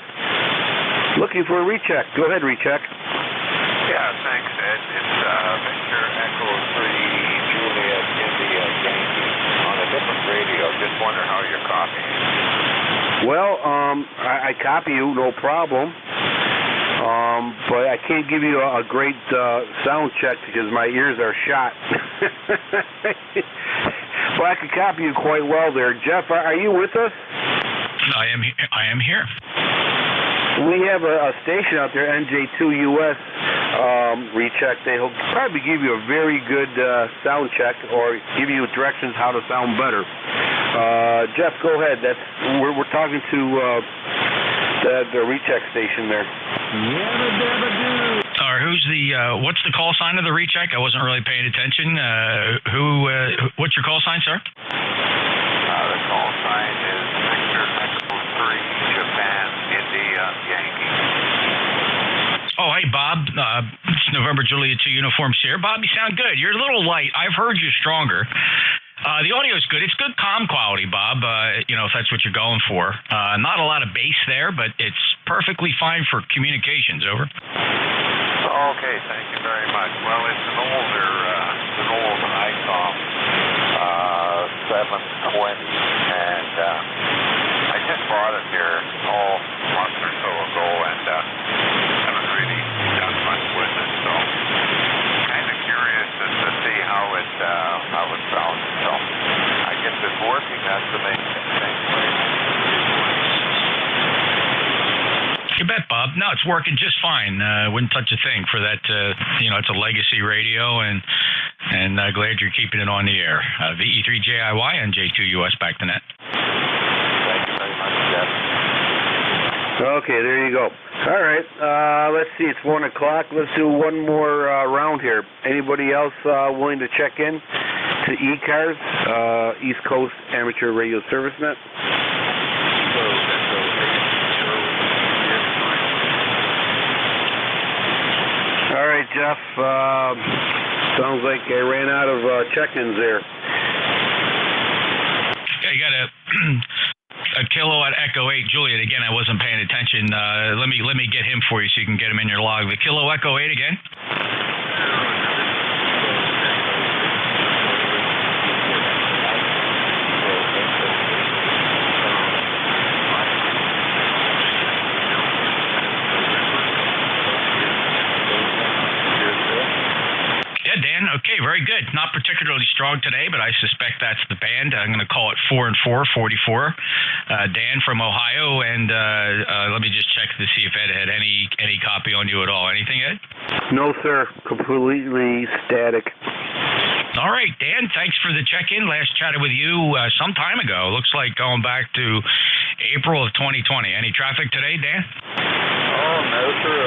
Speaker 22: Looking for a recheck. Go ahead, recheck.
Speaker 8: Yeah, thanks, Ed. It's Victor Echo 3 Juliet India Yankee on a different radio. Just wonder how you're copying.
Speaker 22: Well, I copy you, no problem. But I can't give you a great sound check because my ears are shot. But I can copy you quite well there. Jeff, are you with us?
Speaker 19: I am here.
Speaker 22: We have a station out there, NJ2US recheck. They'll probably give you a very good sound check or give you directions how to sound better. Jeff, go ahead. We're talking to the recheck station there.
Speaker 19: Who's what's the call sign of the recheck? I wasn't really paying attention. What's your call sign, sir?
Speaker 8: The call sign is Victor Echo 3 Japan India Yankee.
Speaker 19: Oh, hey, Bob. It's November Juliet 2 Uniform Sierra. Bob, you sound good. You're a little light. I've heard you stronger. The audio is good. It's good comm quality, Bob, if that's what you're going for. Not a lot of bass there, but it's perfectly fine for communications. Over.
Speaker 8: Okay, thank you very much. Well, it's an old ICOM 720, and I just bought it here a month or so ago, and haven't really done much with it, so kind of curious to see how it sounds. So I guess it's working. That's the main thing.
Speaker 19: You bet, Bob. No, it's working just fine. Wouldn't touch a thing for that. It's a legacy radio, and glad you're keeping it on the air. VE3JIY, NJ2US, back to net.
Speaker 8: Thank you very much, Jeff.
Speaker 22: Okay, there you go. All right, let's see. It's 1 o'clock. Let's do one more round here. Anybody else willing to check in to ECARS, East Coast Amateur Radio Service Net? All right, Jeff. Sounds like I ran out of check-ins there.
Speaker 19: Yeah, you got a Kilowatt Echo 8 Juliet. Again, I wasn't paying attention. Let me get him for you so you can get him in your log. The Kilo Echo 8 again. Okay, very good. Not particularly strong today, but I suspect that's the band. I'm going to call it 4 and 4, 44. Dan from Ohio, and let me just check to see if Ed had any copy on you at all. Anything, Ed?
Speaker 22: No, sir. Completely static.
Speaker 19: All right, Dan, thanks for the check-in. Last chatted with you some time ago. Looks like going back to April of 2020. Any traffic today, Dan?
Speaker 8: Oh, no, sir.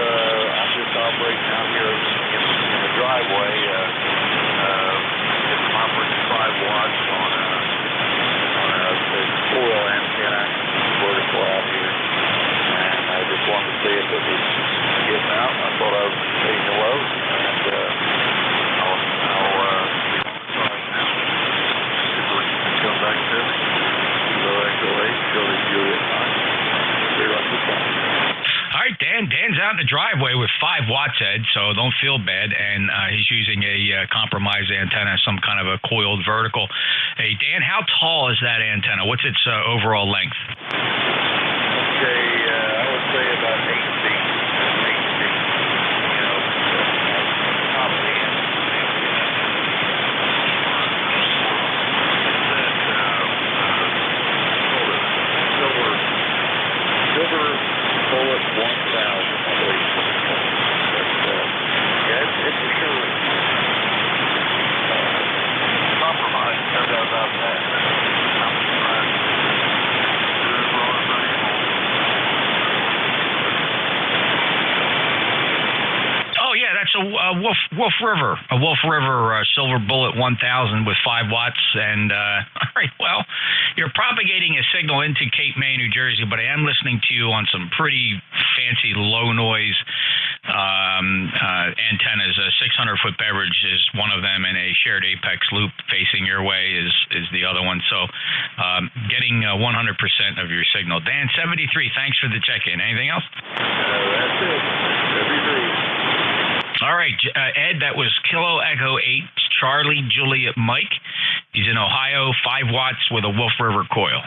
Speaker 8: I'm just operating out here in the driveway. I'm operating 5 watts on a coil antenna, vertical out here. And I just wanted to see if it was getting out. I thought I was seeing the load.
Speaker 19: out in the driveway with 5 watts, Ed, so don't feel bad. And he's using a compromised antenna, some kind of a coiled vertical. Hey, Dan, how tall is that antenna? What's its overall length?
Speaker 22: Okay, I would say about 8 feet. 8 feet. You know, top of the end. Silver Bullet 1000, I believe. But, yeah, it's for sure compromised. No doubt about that.
Speaker 19: Oh, yeah, that's a Wolf River Silver Bullet 1000 with 5 watts. And, all right, well, you're propagating a signal into Cape May, New Jersey, but I am listening to you on some pretty fancy low noise antennas. A 600-foot beverage is one of them, and a shared apex loop facing your way is the other one. So getting 100% of your signal. Dan, 73, thanks for the check-in. Anything else?
Speaker 22: That's it. 73.
Speaker 19: All right, Ed, that was Kilo Echo 8, Charlie Juliet Mike. He's in Ohio, 5 watts with a Wolf River coil.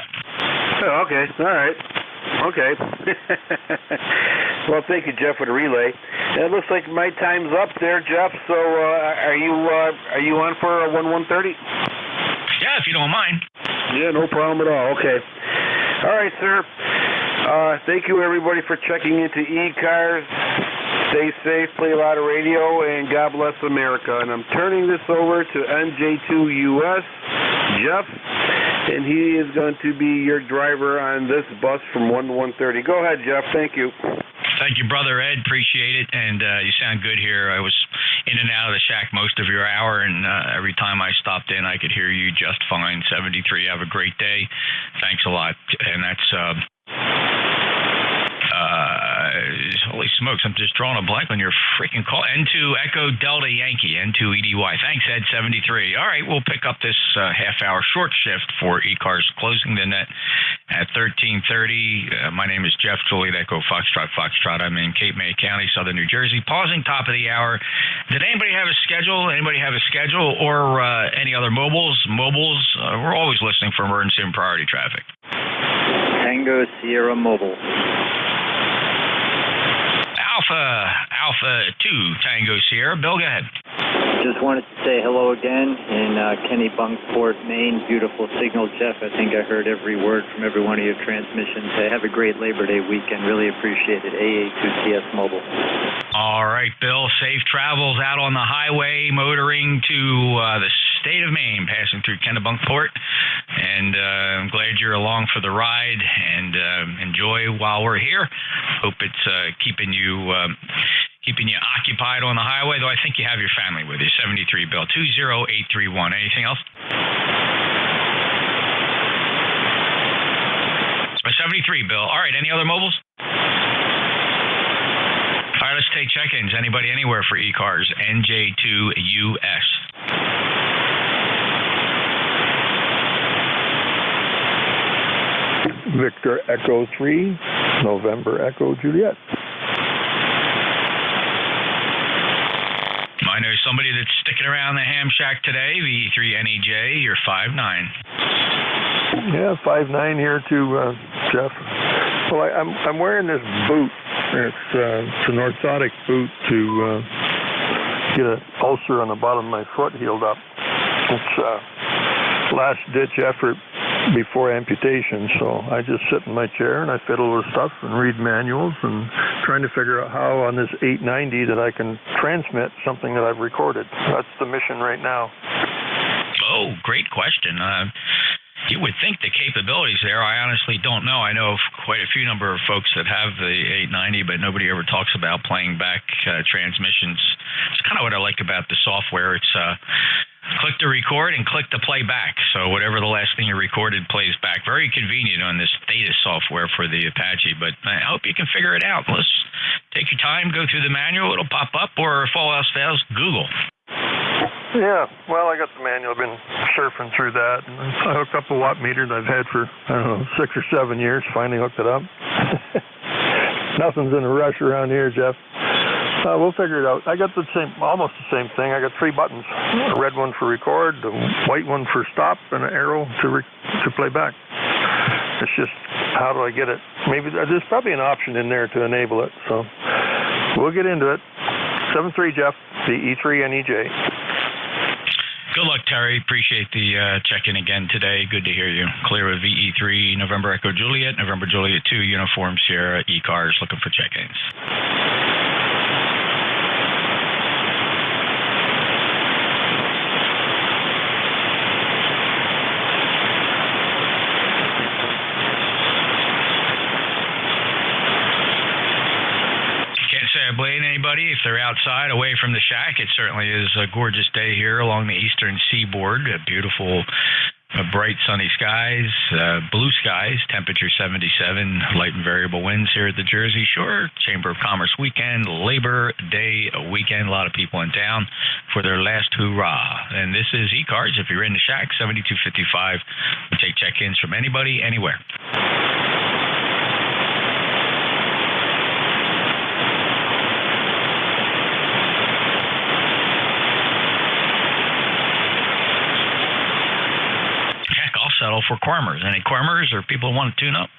Speaker 22: Oh, okay, all right. Okay. Well, thank you, Jeff, for the relay. It looks like my time's up there, Jeff. So are you on for 1130?
Speaker 19: Yeah, if you don't mind.
Speaker 22: Yeah, no problem at all. Okay. All right, sir. Thank you, everybody, for checking into ECARS. Stay safe, play a lot of radio, and God bless America. And I'm turning this over to NJ2US, Jeff, and he is going to be your driver on this bus from 1 to 1:30. Go ahead, Jeff. Thank you.
Speaker 19: Thank you, Brother Ed. Appreciate it. And you sound good here. I was in and out of the shack most of your hour, and every time I stopped in, I could hear you just fine. 73, have a great day. Thanks a lot. And that's... holy smokes, I'm just drawing a blank on your freaking call. N2 Echo Delta Yankee, N2 EDY. Thanks, Ed, 73. All right, we'll pick up this half-hour short shift for ECARS closing the net at 13:30. My name is Jeff, Juliet Echo Foxtrot. I'm in Cape May County, Southern New Jersey. Pausing top of the hour. Did anybody have a schedule? Or any other mobiles? We're always listening for emergency and priority traffic.
Speaker 7: Tango Sierra Mobile.
Speaker 19: Alpha 2 Tango Sierra. Bill, go ahead.
Speaker 7: Just wanted to say hello again in Kennebunkport, Maine. Beautiful signal, Jeff. I think I heard every word from every one of your transmissions. Have a great Labor Day weekend. Really appreciate it. AA2TS Mobile.
Speaker 19: All right, Bill. Safe travels out on the highway, motoring to the state of Maine, passing through Kennebunkport. And I'm glad you're along for the ride, and enjoy while we're here. Hope it's keeping you occupied on the highway, though I think you have your family with you. 73, Bill. 20831. Anything else? 73, Bill. All right, any other mobiles? All right, let's take check-ins. Anybody anywhere for ECARS? NJ2US.
Speaker 1: Victor Echo 3, November Echo Juliet.
Speaker 19: I know somebody that's sticking around the ham shack today, VE3NEJ, you're 5'9".
Speaker 1: Yeah, 5'9" here too, Jeff. Well, I'm wearing this boot. It's an orthotic boot to get an ulcer on the bottom of my foot healed up. It's last-ditch effort before amputation, so I just sit in my chair and I fiddle with stuff and read manuals and trying to figure out how on this 890 that I can transmit something that I've recorded. That's the mission right now.
Speaker 19: Oh, great question. You would think the capabilities there. I honestly don't know. I know of quite a few number of folks that have the 890, but nobody ever talks about playing back transmissions. It's kind of what I like about the software. It's click to record and click to play back. So whatever the last thing you recorded plays back. Very convenient on this Theta software for the Apache, but I hope you can figure it out. Let's take your time, go through the manual. It'll pop up, or if all else fails, Google.
Speaker 1: Yeah, well, I got the manual. I've been surfing through that. And I hooked up a watt meter that I've had for, 6 or 7 years. Finally hooked it up. Nothing's in a rush around here, Jeff. We'll figure it out. I got almost the same thing. I got 3 buttons: a red one for record, a white one for stop, and an arrow to play back. It's just, how do I get it? Maybe there's probably an option in there to enable it. So we'll get into it. 7-3, Jeff, the E3 NEJ.
Speaker 19: Good luck, Terry. Appreciate the check-in again today. Good to hear you. Clear of VE3, November Echo Juliet, November Juliet 2, Uniform Sierra, ECARS, looking for check-ins. I blame anybody if they're outside away from the shack. It certainly is a gorgeous day here along the eastern seaboard. Beautiful, bright sunny skies, blue skies, temperature 77, light and variable winds here at the Jersey Shore. Chamber of Commerce weekend, Labor Day weekend. A lot of people in town for their last hurrah. And this is ECARS. If you're in the shack, 7255. We take check-ins from anybody, anywhere. Settle for Cormers. Any Cormers or people who want to tune up?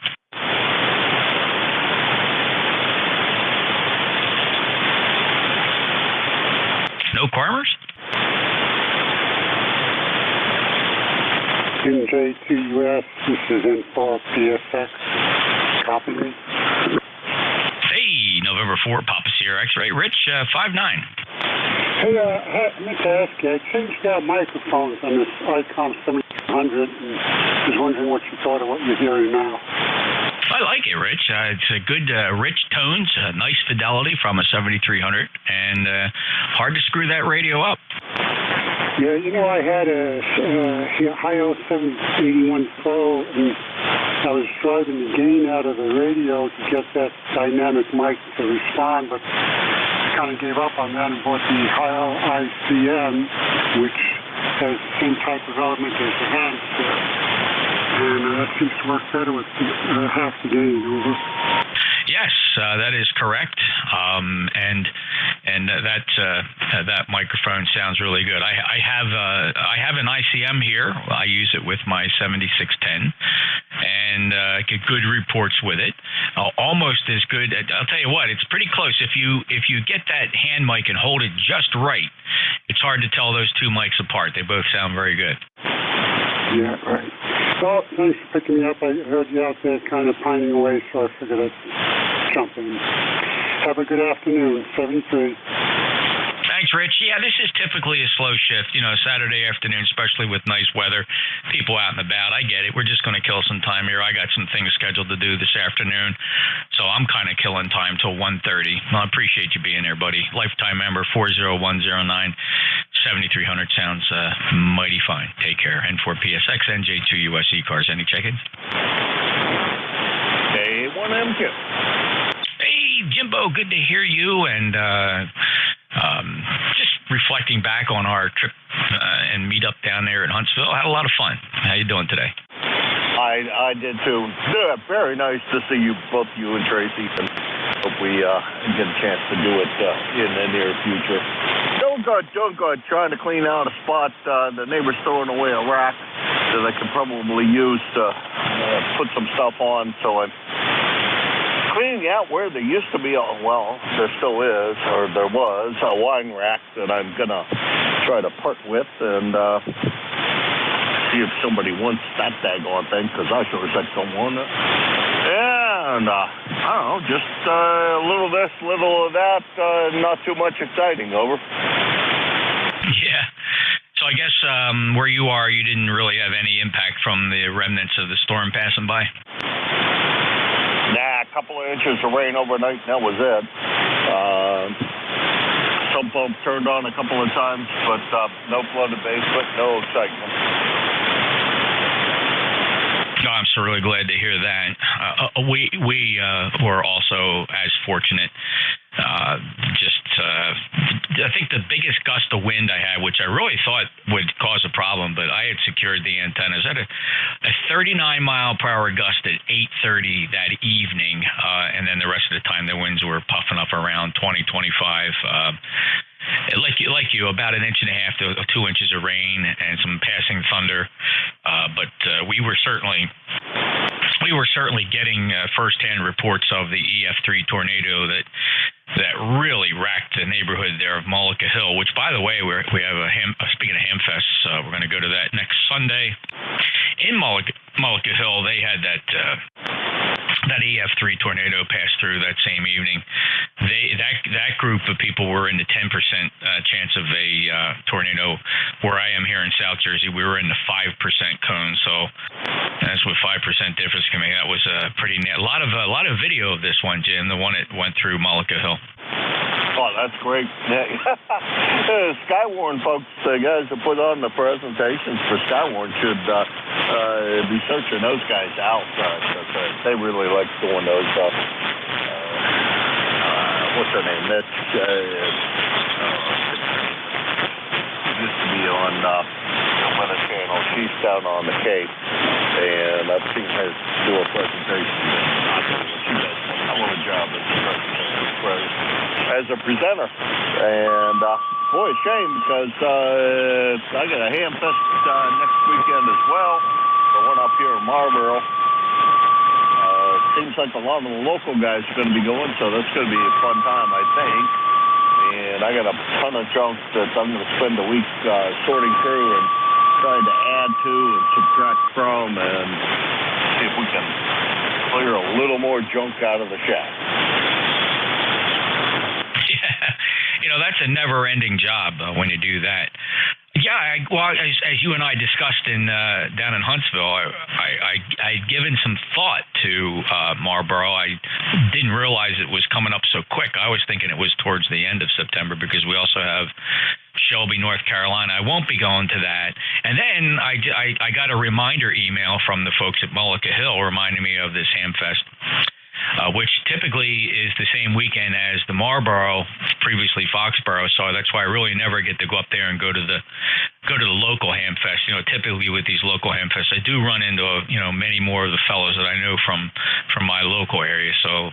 Speaker 19: No Cormers?
Speaker 15: NJ2US, this is info PSX. Copy me.
Speaker 19: Hey, November 4, Papa Sierra X-Ray. Rich, 5'9".
Speaker 15: Hey, I meant to ask you, I changed out microphones on this Icom 700 and was wondering what you thought of what you're hearing now.
Speaker 19: I like it, Rich. It's a good, rich tones, nice fidelity from a 7300, and hard to screw that radio up.
Speaker 15: Yeah, you know, I had a Hi-O 781 Pro, and I was driving the gain out of the radio to get that dynamic mic to respond, but I kind of gave up on that and bought the Hi-O ICM, which has the same type of element as the handset, and that seems to work better with half the gain. Over.
Speaker 19: Yes, that is correct, and that microphone sounds really good. I have an ICM here. I use it with my 7610, and get good reports with it. Almost as good. I'll tell you what, it's pretty close. If you get that hand mic and hold it just right, it's hard to tell those two mics apart. They both sound very good.
Speaker 15: Yeah, right. Well, thanks for picking me up. I heard you out there kind of pining away, so I figured I'd jump in. Have a good afternoon. 73.
Speaker 19: Thanks, Rich. Yeah, this is typically a slow shift, Saturday afternoon, especially with nice weather. People out and about, I get it. We're just going to kill some time here. I got some things scheduled to do this afternoon, so I'm kind of killing time till 1:30. Well, I appreciate you being there, buddy. Lifetime member 40109 7300 sounds mighty fine. Take care. And for PSX, NJ2US ECARS, any check-in?
Speaker 12: K1MQ.
Speaker 19: Hey, Jimbo, good to hear you, and just reflecting back on our trip and meet up down there in Huntsville. I had a lot of fun. How you doing today?
Speaker 12: I did too. Yeah, very nice to see you, both you and Tracy. And hope we get a chance to do it in the near future. Doing good. Trying to clean out a spot. The neighbor's throwing away a rack that I could probably use to put some stuff on. So I'm cleaning out where there used to be, there still is, or there was, a wine rack that I'm going to try to part with and see if somebody wants that daggone thing, because I sure as heck don't want it. And, I don't know, just a little this, little of that, not too much exciting, over.
Speaker 19: Yeah. So I guess where you are, you didn't really have any impact from the remnants of the storm passing by?
Speaker 12: Nah, a couple of inches of rain overnight, and that was it. Sump pump turned on a couple of times, but no flooded basement, no excitement.
Speaker 19: No, I'm so really glad to hear that. We were also as fortunate. I think the biggest gust of wind I had, which I really thought would cause a problem, but I had secured the antennas. I had a 39-mile-per-hour gust at 8:30 that evening, and then the rest of the time the winds were puffing up around 20, 25. Like you, about 1.5 inches to 2 inches of rain and some passing thunder, but we were certainly getting firsthand reports of the EF3 tornado that really racked the neighborhood there of Mullica Hill, which, by the way, we have speaking of Hamfest, we're going to go to that next Sunday in Mullica Hill. They had that EF3 tornado pass through that same evening. That group of people were in the 10% chance of a tornado. Where I am here in South Jersey, we were in the 5% cone. So that's what 5% difference can make. That was pretty neat. A lot of video of this one, Jim, the one that went through Mullica Hill.
Speaker 12: Oh, that's great. Skywarn folks, the guys that put on the presentations for Skywarn should be searching those guys out. They really like doing those. What's her name? Mitch. Used to be on the Weather Channel. She's down on the Cape, and I've seen her do a presentation. She does a hell of a job as a presenter. And boy, shame because I got a Hamfest next weekend as well. The one up here in Marlboro. Seems like a lot of the local guys are going to be going, so that's going to be a fun time, I think. And I got a ton of junk that I'm going to spend a week sorting through and trying to add to and subtract from and see if we can clear a little more junk out of the shack.
Speaker 19: Yeah, that's a never-ending job when you do that. Yeah, as you and I discussed down in Huntsville, I'd given some thought to Marlboro. I didn't realize it was coming up so quick. I was thinking it was towards the end of September because we also have Shelby, North Carolina. I won't be going to that. And then I got a reminder email from the folks at Mullica Hill reminding me of this Hamfest. Which typically is the same weekend as the Marlboro, previously Foxborough. So that's why I really never get to go up there and go to the local Hamfest. Typically with these local Hamfests, I do run into many more of the fellows that I know from my local area. So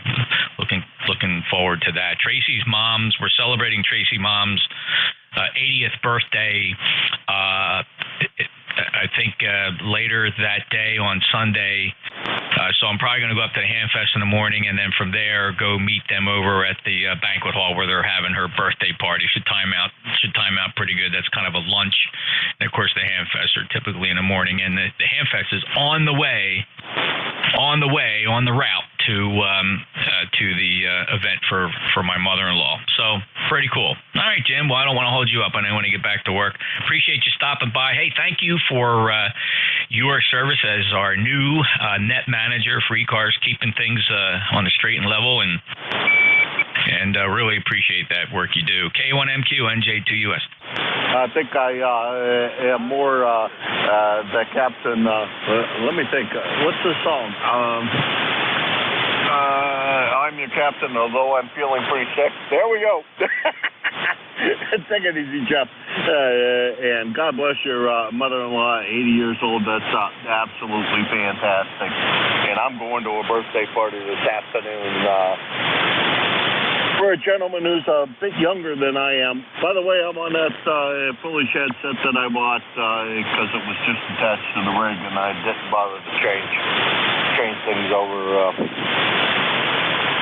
Speaker 19: looking forward to that. Tracy's mom's, we're celebrating Tracy Mom's 80th birthday. I think later that day on Sunday. So I'm probably going to go up to the Hamfest in the morning, and then from there go meet them over at the banquet hall where they're having her birthday party. Should time out pretty good. That's kind of a lunch. And of course, the Hamfests are typically in the morning, and the Hamfest is on the route to the event for my mother-in-law. So pretty cool. All right, Jim. Well, I don't want to hold you up. I know you want to get back to work. Appreciate you stopping by. Hey, thank you for your service as our new net manager for ECARS, keeping things on the straight and level, and really appreciate that work you do. K1MQ, NJ2US.
Speaker 12: I think I am more the captain. Let me think. What's the song? I'm your captain, although I'm feeling pretty sick. There we go. Take it easy, Jeff. And God bless your mother-in-law, 80 years old. That's absolutely fantastic. And I'm going to a birthday party this afternoon for a gentleman who's a bit younger than I am. By the way, I'm on that foolish headset that I bought because it was just attached to the rig, and I didn't bother to change things over.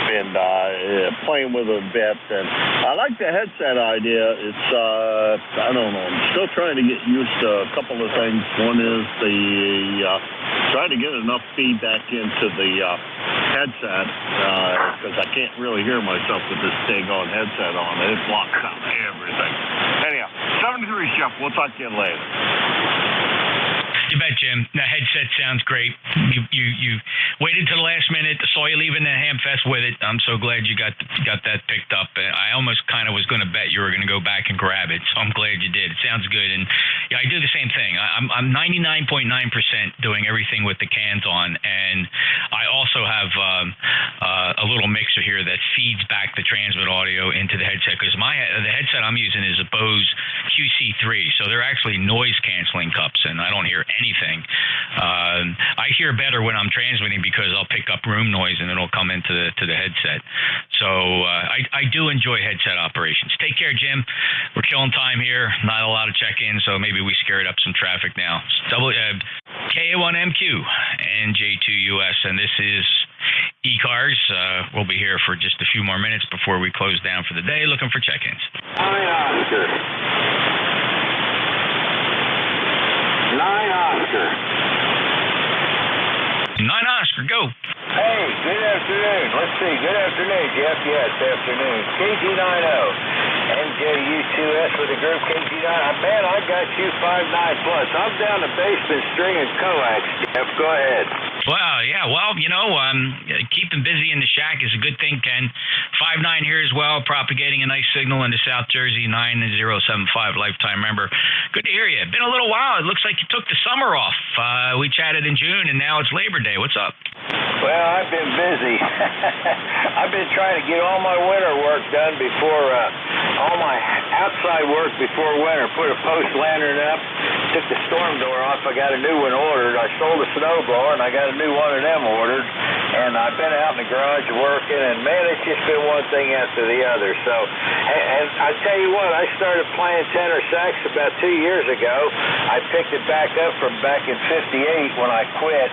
Speaker 12: And playing with it a bit, and I like the headset idea. It's I don't know. I'm still trying to get used to a couple of things. One is trying to get enough feedback into the headset because I can't really hear myself with this daggone headset on. It blocks out everything. Anyhow, 73 Chef. We'll talk to you later.
Speaker 19: You bet, Jim. The headset sounds great. waited till the last minute. Saw you leaving the Hamfest with it. I'm so glad you got that picked up. I almost kind of was going to bet you were going to go back and grab it, so I'm glad you did. It sounds good, and yeah, I do the same thing. I'm 99.9% doing everything with the cans on, and I also have a little mixer here that feeds back the transmit audio into the headset, because the headset I'm using is a Bose QC3, so they're actually noise canceling cups, and I don't hear anything. I hear better when I'm transmitting because I'll pick up room noise and it'll come into the headset. So I do enjoy headset operations. Take care, Jim. We're killing time here. Not a lot of check-ins, so maybe we scared up some traffic now. KA1MQ, NJ2US, and this is ECARS. We'll be here for just a few more minutes before we close down for the day, looking for check-ins.
Speaker 8: Oscar. 9 Oscar.
Speaker 19: 9 Oscar, go.
Speaker 8: Hey, good afternoon. Let's see. Good afternoon, Jeff. Yeah, it's afternoon. KG90. NJ2US with the group KG9. Man, I got you 5.9 plus. I'm down the basement stringing coax, Jeff. Go ahead.
Speaker 19: Well, yeah, keeping busy in the shack is a good thing, Ken. 5.9 here as well, propagating a nice signal into South Jersey, 9075, lifetime member. Good to hear you. Been a little while. It looks like you took the summer off. We chatted in June, and now it's Labor Day. What's up?
Speaker 8: Well, I've been busy. I've been trying to get all my winter work done before, all my outside work before winter. Put a post lantern up, took the storm door off. I got a new one ordered. I sold a snowblower, and I got a new one of them ordered. And I've been out in the garage working, and man, it's just been one thing after the other. So, and I tell you what, I started playing tenor sax about 2 years ago. I picked it back up from back in '58 when I quit.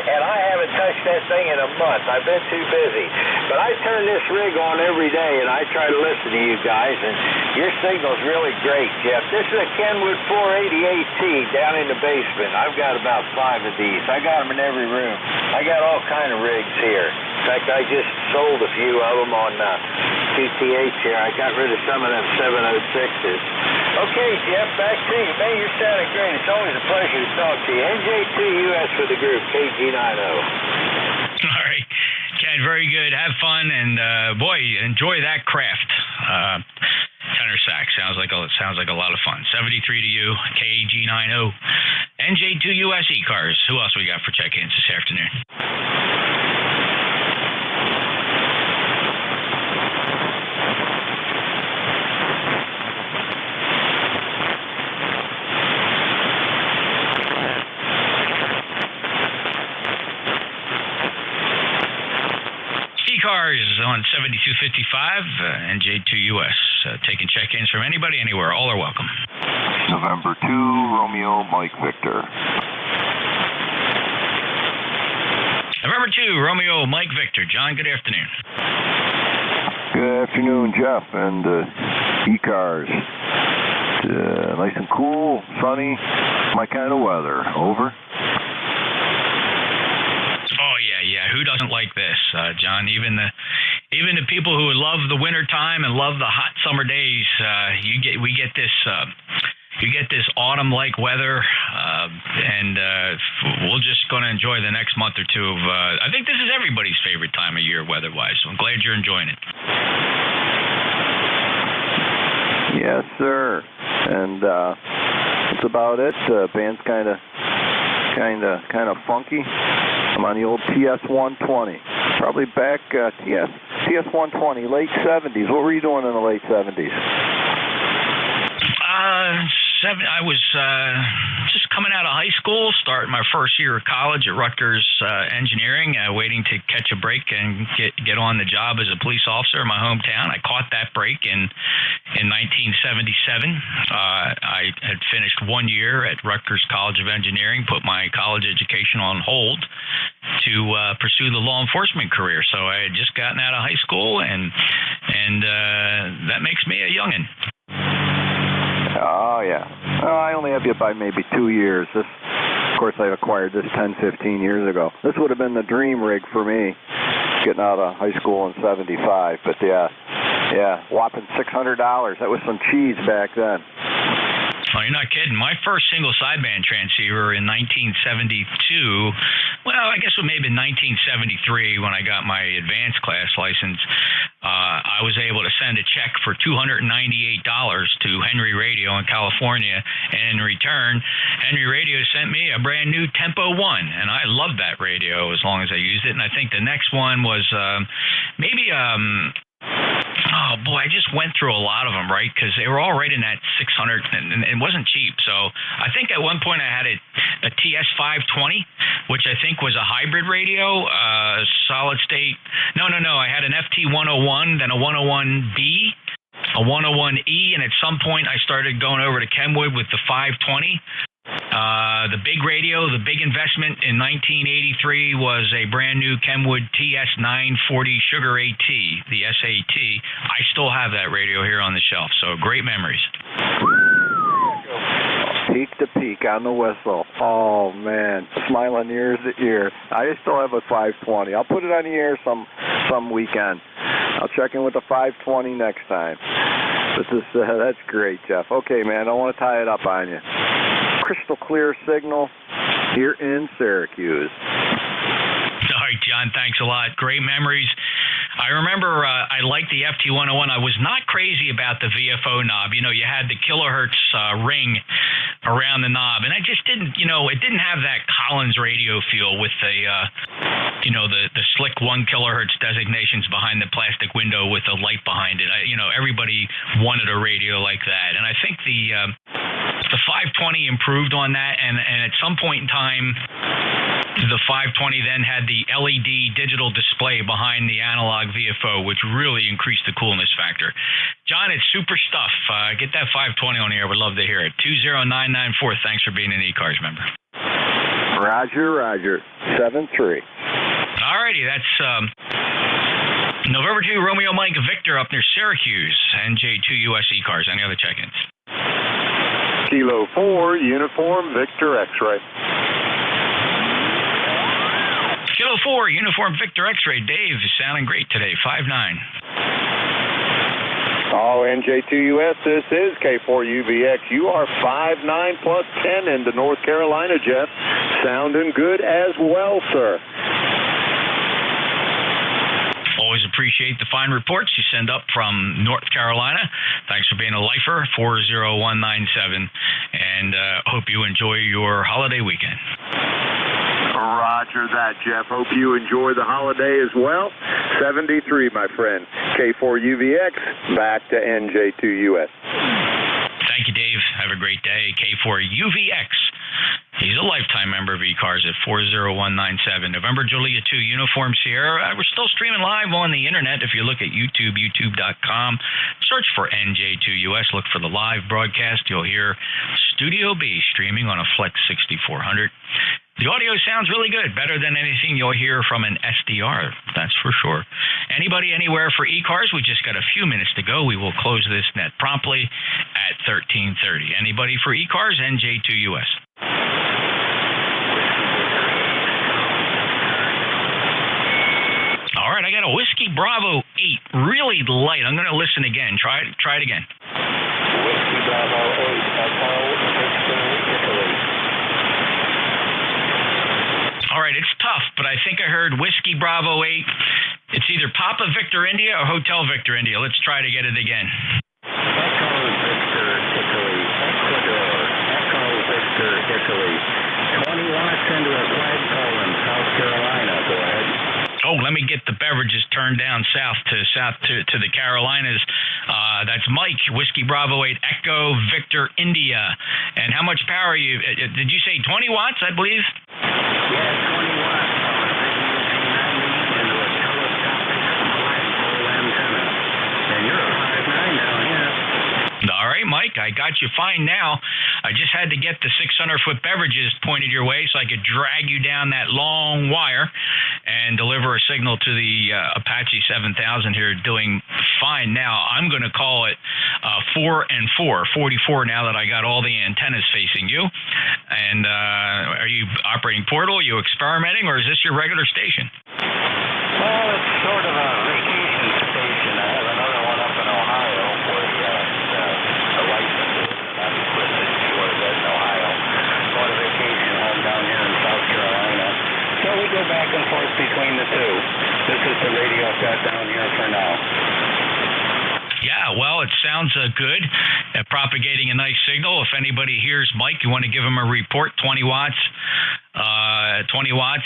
Speaker 8: And I haven't touched that thing in a month. I've been too busy. But I turn this rig on every day, and I try to listen to you guys, and your signal's really great, Jeff. This is a Kenwood 488T down in the basement. I've got about 5 of these. I got them in every room. I got all kind of rigs here. In fact, I just sold a few of them on QTH here. I got rid of some of them 706s. Okay, Jeff, back to you. Man, you're sounding great. It's always a pleasure to talk to you. NJ2US for the group, KG90.
Speaker 19: All right, Ken, very good. Have fun, and boy, enjoy that craft. Tenor sax sounds like a lot of fun. 73 to you, KG90, NJ2US ECARS. Who else we got for check-ins this afternoon? ECARS on 7255, NJ2US. Taking check-ins from anybody, anywhere. All are welcome.
Speaker 17: November 2, Romeo, Mike Victor.
Speaker 19: November 2, Romeo, Mike Victor. John, good afternoon.
Speaker 17: Good afternoon, Jeff, and ECARS. Nice and cool, sunny, my kind of weather. Over.
Speaker 19: Oh yeah. Who doesn't like this, John? Even the people who love the winter time and love the hot summer days, we get this autumn-like weather, and we're just going to enjoy the next month or two of. I think this is everybody's favorite time of year, weather-wise. So I'm glad you're enjoying it.
Speaker 17: Yes, sir. And that's about it. Band's kind of funky. I'm on the old TS-120. Probably back TS-120, late 70s. What were you doing in the late 70s?
Speaker 19: I was just coming out of high school, starting my first year of college at Rutgers Engineering, waiting to catch a break and get on the job as a police officer in my hometown. I caught that break in 1977. I had finished 1 year at Rutgers College of Engineering, put my college education on hold to pursue the law enforcement career. So I had just gotten out of high school, and that makes me a youngin'.
Speaker 17: Oh, yeah. I only have you by maybe 2 years. Of course, I acquired this 10, 15 years ago. This would have been the dream rig for me, getting out of high school in 75. But, yeah, whopping $600. That was some cheese back then.
Speaker 19: Oh, you're not kidding. My first single sideband transceiver in 1972, well, I guess it may have been 1973 when I got my advanced class license. I was able to send a check for $298 to Henry Radio in California, and in return, Henry Radio sent me a brand new Tempo 1, and I loved that radio as long as I used it. And I think the next one was oh, boy, I just went through a lot of them, right? Because they were all right in that 600, and it wasn't cheap. So I think at one point I had a TS520, which I think was a hybrid radio, solid state. No. I had an FT101, then a 101B, a 101E, and at some point I started going over to Kenwood with the 520. The big radio, the big investment in 1983 was a brand new Kenwood TS940 Sugar AT, the SAT. I still have that radio here on the shelf, so great memories.
Speaker 17: Peak to peak on the whistle. Oh, man. Smiling ear to ear. I still have a 520. I'll put it on the air some weekend. I'll check in with the 520 next time. That's great, Jeff. Okay, man, I don't want to tie it up on you. Crystal clear signal here in Syracuse.
Speaker 19: All right, John, thanks a lot. Great memories. I remember I liked the FT101. I was not crazy about the VFO knob. You know, you had the kilohertz ring around the knob, and I just didn't, it didn't have that Collins radio feel with the, the slick 1 kilohertz designations behind the plastic window with the light behind it. Everybody wanted a radio like that, and I think the 520 improved on that, and at some point in time, the 520 then had the LED digital display behind the analog VFO, which really increased the coolness factor. John, it's super stuff. Get that 520 on the air. We'd love to hear it. 20994. Thanks for being an ECARS member.
Speaker 17: Roger. 7-3.
Speaker 19: All righty. That's November 2, Romeo Mike Victor up near Syracuse. NJ2US ECARS. Any other check-ins?
Speaker 14: Kilo 4, Uniform Victor X-Ray.
Speaker 19: Kilo 4, Uniform Victor X-Ray. Dave is sounding great today, 5'9".
Speaker 14: Oh, NJ2US, this is K4UVX. You are 5'9" plus 10 into North Carolina, Jeff. Sounding good as well, sir.
Speaker 19: Always appreciate the fine reports you send up from North Carolina. Thanks for being a lifer, 40197, and hope you enjoy your holiday weekend.
Speaker 14: Roger that, Jeff. Hope you enjoy the holiday as well. 73, my friend. K4UVX, back to NJ2US.
Speaker 19: Thank you, Dave. Have a great day. K4UVX. He's a lifetime member of ECARS at 40197. November Julia 2, Uniform Sierra. We're still streaming live on the internet. If you look at YouTube, youtube.com, search for NJ2US. Look for the live broadcast. You'll hear Studio B streaming on a Flex 6400. The audio sounds really good, better than anything you'll hear from an SDR, that's for sure. Anybody, anywhere for ECARS? We just got a few minutes to go. We will close this net promptly at 13:30. Anybody for ECARS? NJ2US. All right, I got a Whiskey Bravo 8, really light. I'm going to listen again. Try it again.
Speaker 14: Whiskey Bravo 8, Echo, Italy.
Speaker 19: All right, it's tough, but I think I heard Whiskey Bravo 8. It's either Papa Victor India or Hotel Victor India. Let's try to get it again.
Speaker 14: Echo Victor Italy, Ecuador, Echo Victor Italy. 20 watts into a flagpole in South Carolina. Go ahead.
Speaker 19: Oh, let me get the beverages turned down south to the Carolinas. That's Mike, Whiskey Bravo 8, Echo Victor India. And how much power you? Did you say 20 watts? I believe.
Speaker 14: Yeah, 20 watts. Into a telescopic flagpole antenna. And you're a 5'9" down here.
Speaker 19: All right, Mike, I got you fine now. I just had to get the 600-foot beverages pointed your way so I could drag you down that long wire and deliver a signal to the Apache 7000 here, doing fine now. I'm going to call it 4 and 4, 44 now that I got all the antennas facing you. And are you operating portal? Are you experimenting, or is this your regular station?
Speaker 14: Well, it's sort of a vacation station. I have another one up in Ohio where the license is not equipped.
Speaker 19: Yeah, well, it sounds good at propagating a nice signal. If anybody hears Mike, you want to give him a report, 20 watts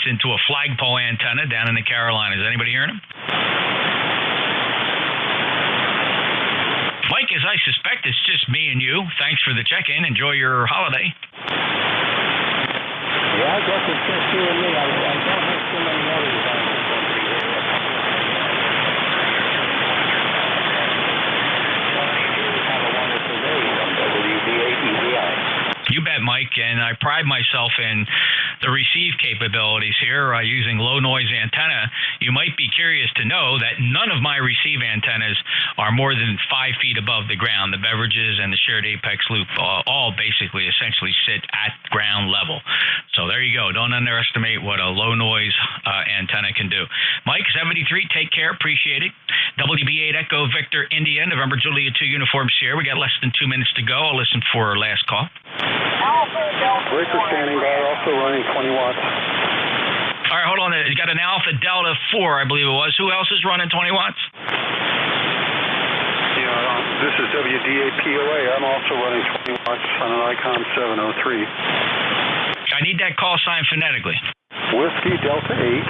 Speaker 19: into a flagpole antenna down in the Carolinas. Is anybody hearing him? Mike, as I suspect, it's just me and you. Thanks for the check-in. Enjoy your holiday.
Speaker 14: Yeah, I guess it's just you and me. I don't have too many others on this one. Have a wonderful day from WDATVI.
Speaker 19: You bet, Mike, and I pride myself in the receive capabilities here using low noise antenna. You might be curious to know that none of my receive antennas are more than 5 feet above the ground. The beverages and the shared apex loop all basically essentially sit at ground level. So there you go. Don't underestimate what a low noise antenna can do. Mike, 73, take care. Appreciate it. WB8 Echo Victor India, November Juliet 2 Uniform Sierra. We got less than 2 minutes to go. I'll listen for our last call.
Speaker 15: Breaker standing by, also running 20 watts.
Speaker 19: All right, hold on. You got an Alpha Delta 4, I believe it was. Who else is running 20 watts?
Speaker 15: Yeah, this is WDAPOA. I'm also running 20 watts on an ICOM 703.
Speaker 19: I need that call sign phonetically.
Speaker 15: Whiskey Delta 8,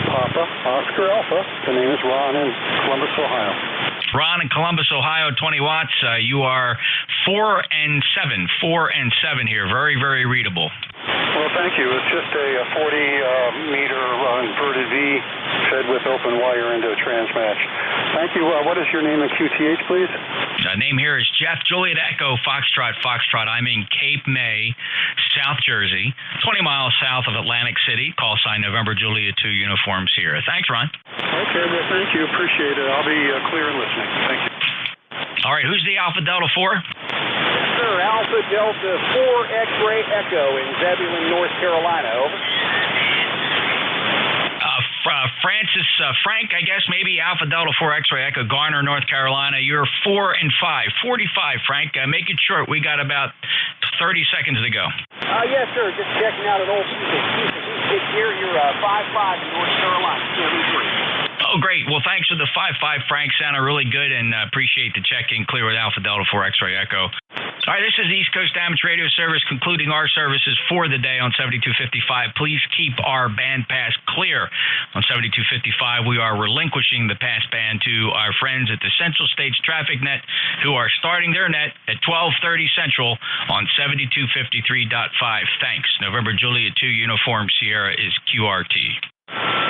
Speaker 15: Papa, Oscar Alpha. The name is Ron in Columbus, Ohio.
Speaker 19: Ron in Columbus, Ohio, 20 watts. You are 4 and 7 here. Very, very readable.
Speaker 15: Well, thank you. It's just a 40-meter inverted V fed with open wire into a transmatch. Thank you. What is your name and QTH, please?
Speaker 19: Name here is Jeff Juliet Echo Foxtrot. I'm in Cape May, South Jersey, 20 miles south of Atlantic City. Call sign November Juliet 2 Uniform Sierra. Thanks, Ron.
Speaker 15: Okay, well, thank you. Appreciate it. I'll be clear and listening. Thank you.
Speaker 19: All right, who's the Alpha Delta 4?
Speaker 4: Yes, sir. Alpha Delta 4 X-ray Echo in Zebulon, North Carolina. Over.
Speaker 19: Frank, I guess maybe Alpha Delta 4 X-ray Echo, Garner, North Carolina. You're 4 and 5. 45, Frank. Make it short. We got about 30 seconds to go.
Speaker 4: Yes, sir. Just checking out an old piece of here. You're 5-5 in North Carolina.
Speaker 19: Oh, great. Well, thanks for the 5-5, Frank. Sounded really good, and appreciate the check-in. Clear with Alpha Delta 4 X-ray Echo. All right, this is the East Coast Amateur Radio Service concluding our services for the day on 7255. Please keep our band pass clear on 7255. We are relinquishing the pass band to our friends at the Central States Traffic Net, who are starting their net at 12:30 Central on 7253.5. Thanks. November Juliet 2 Uniform Sierra is QRT.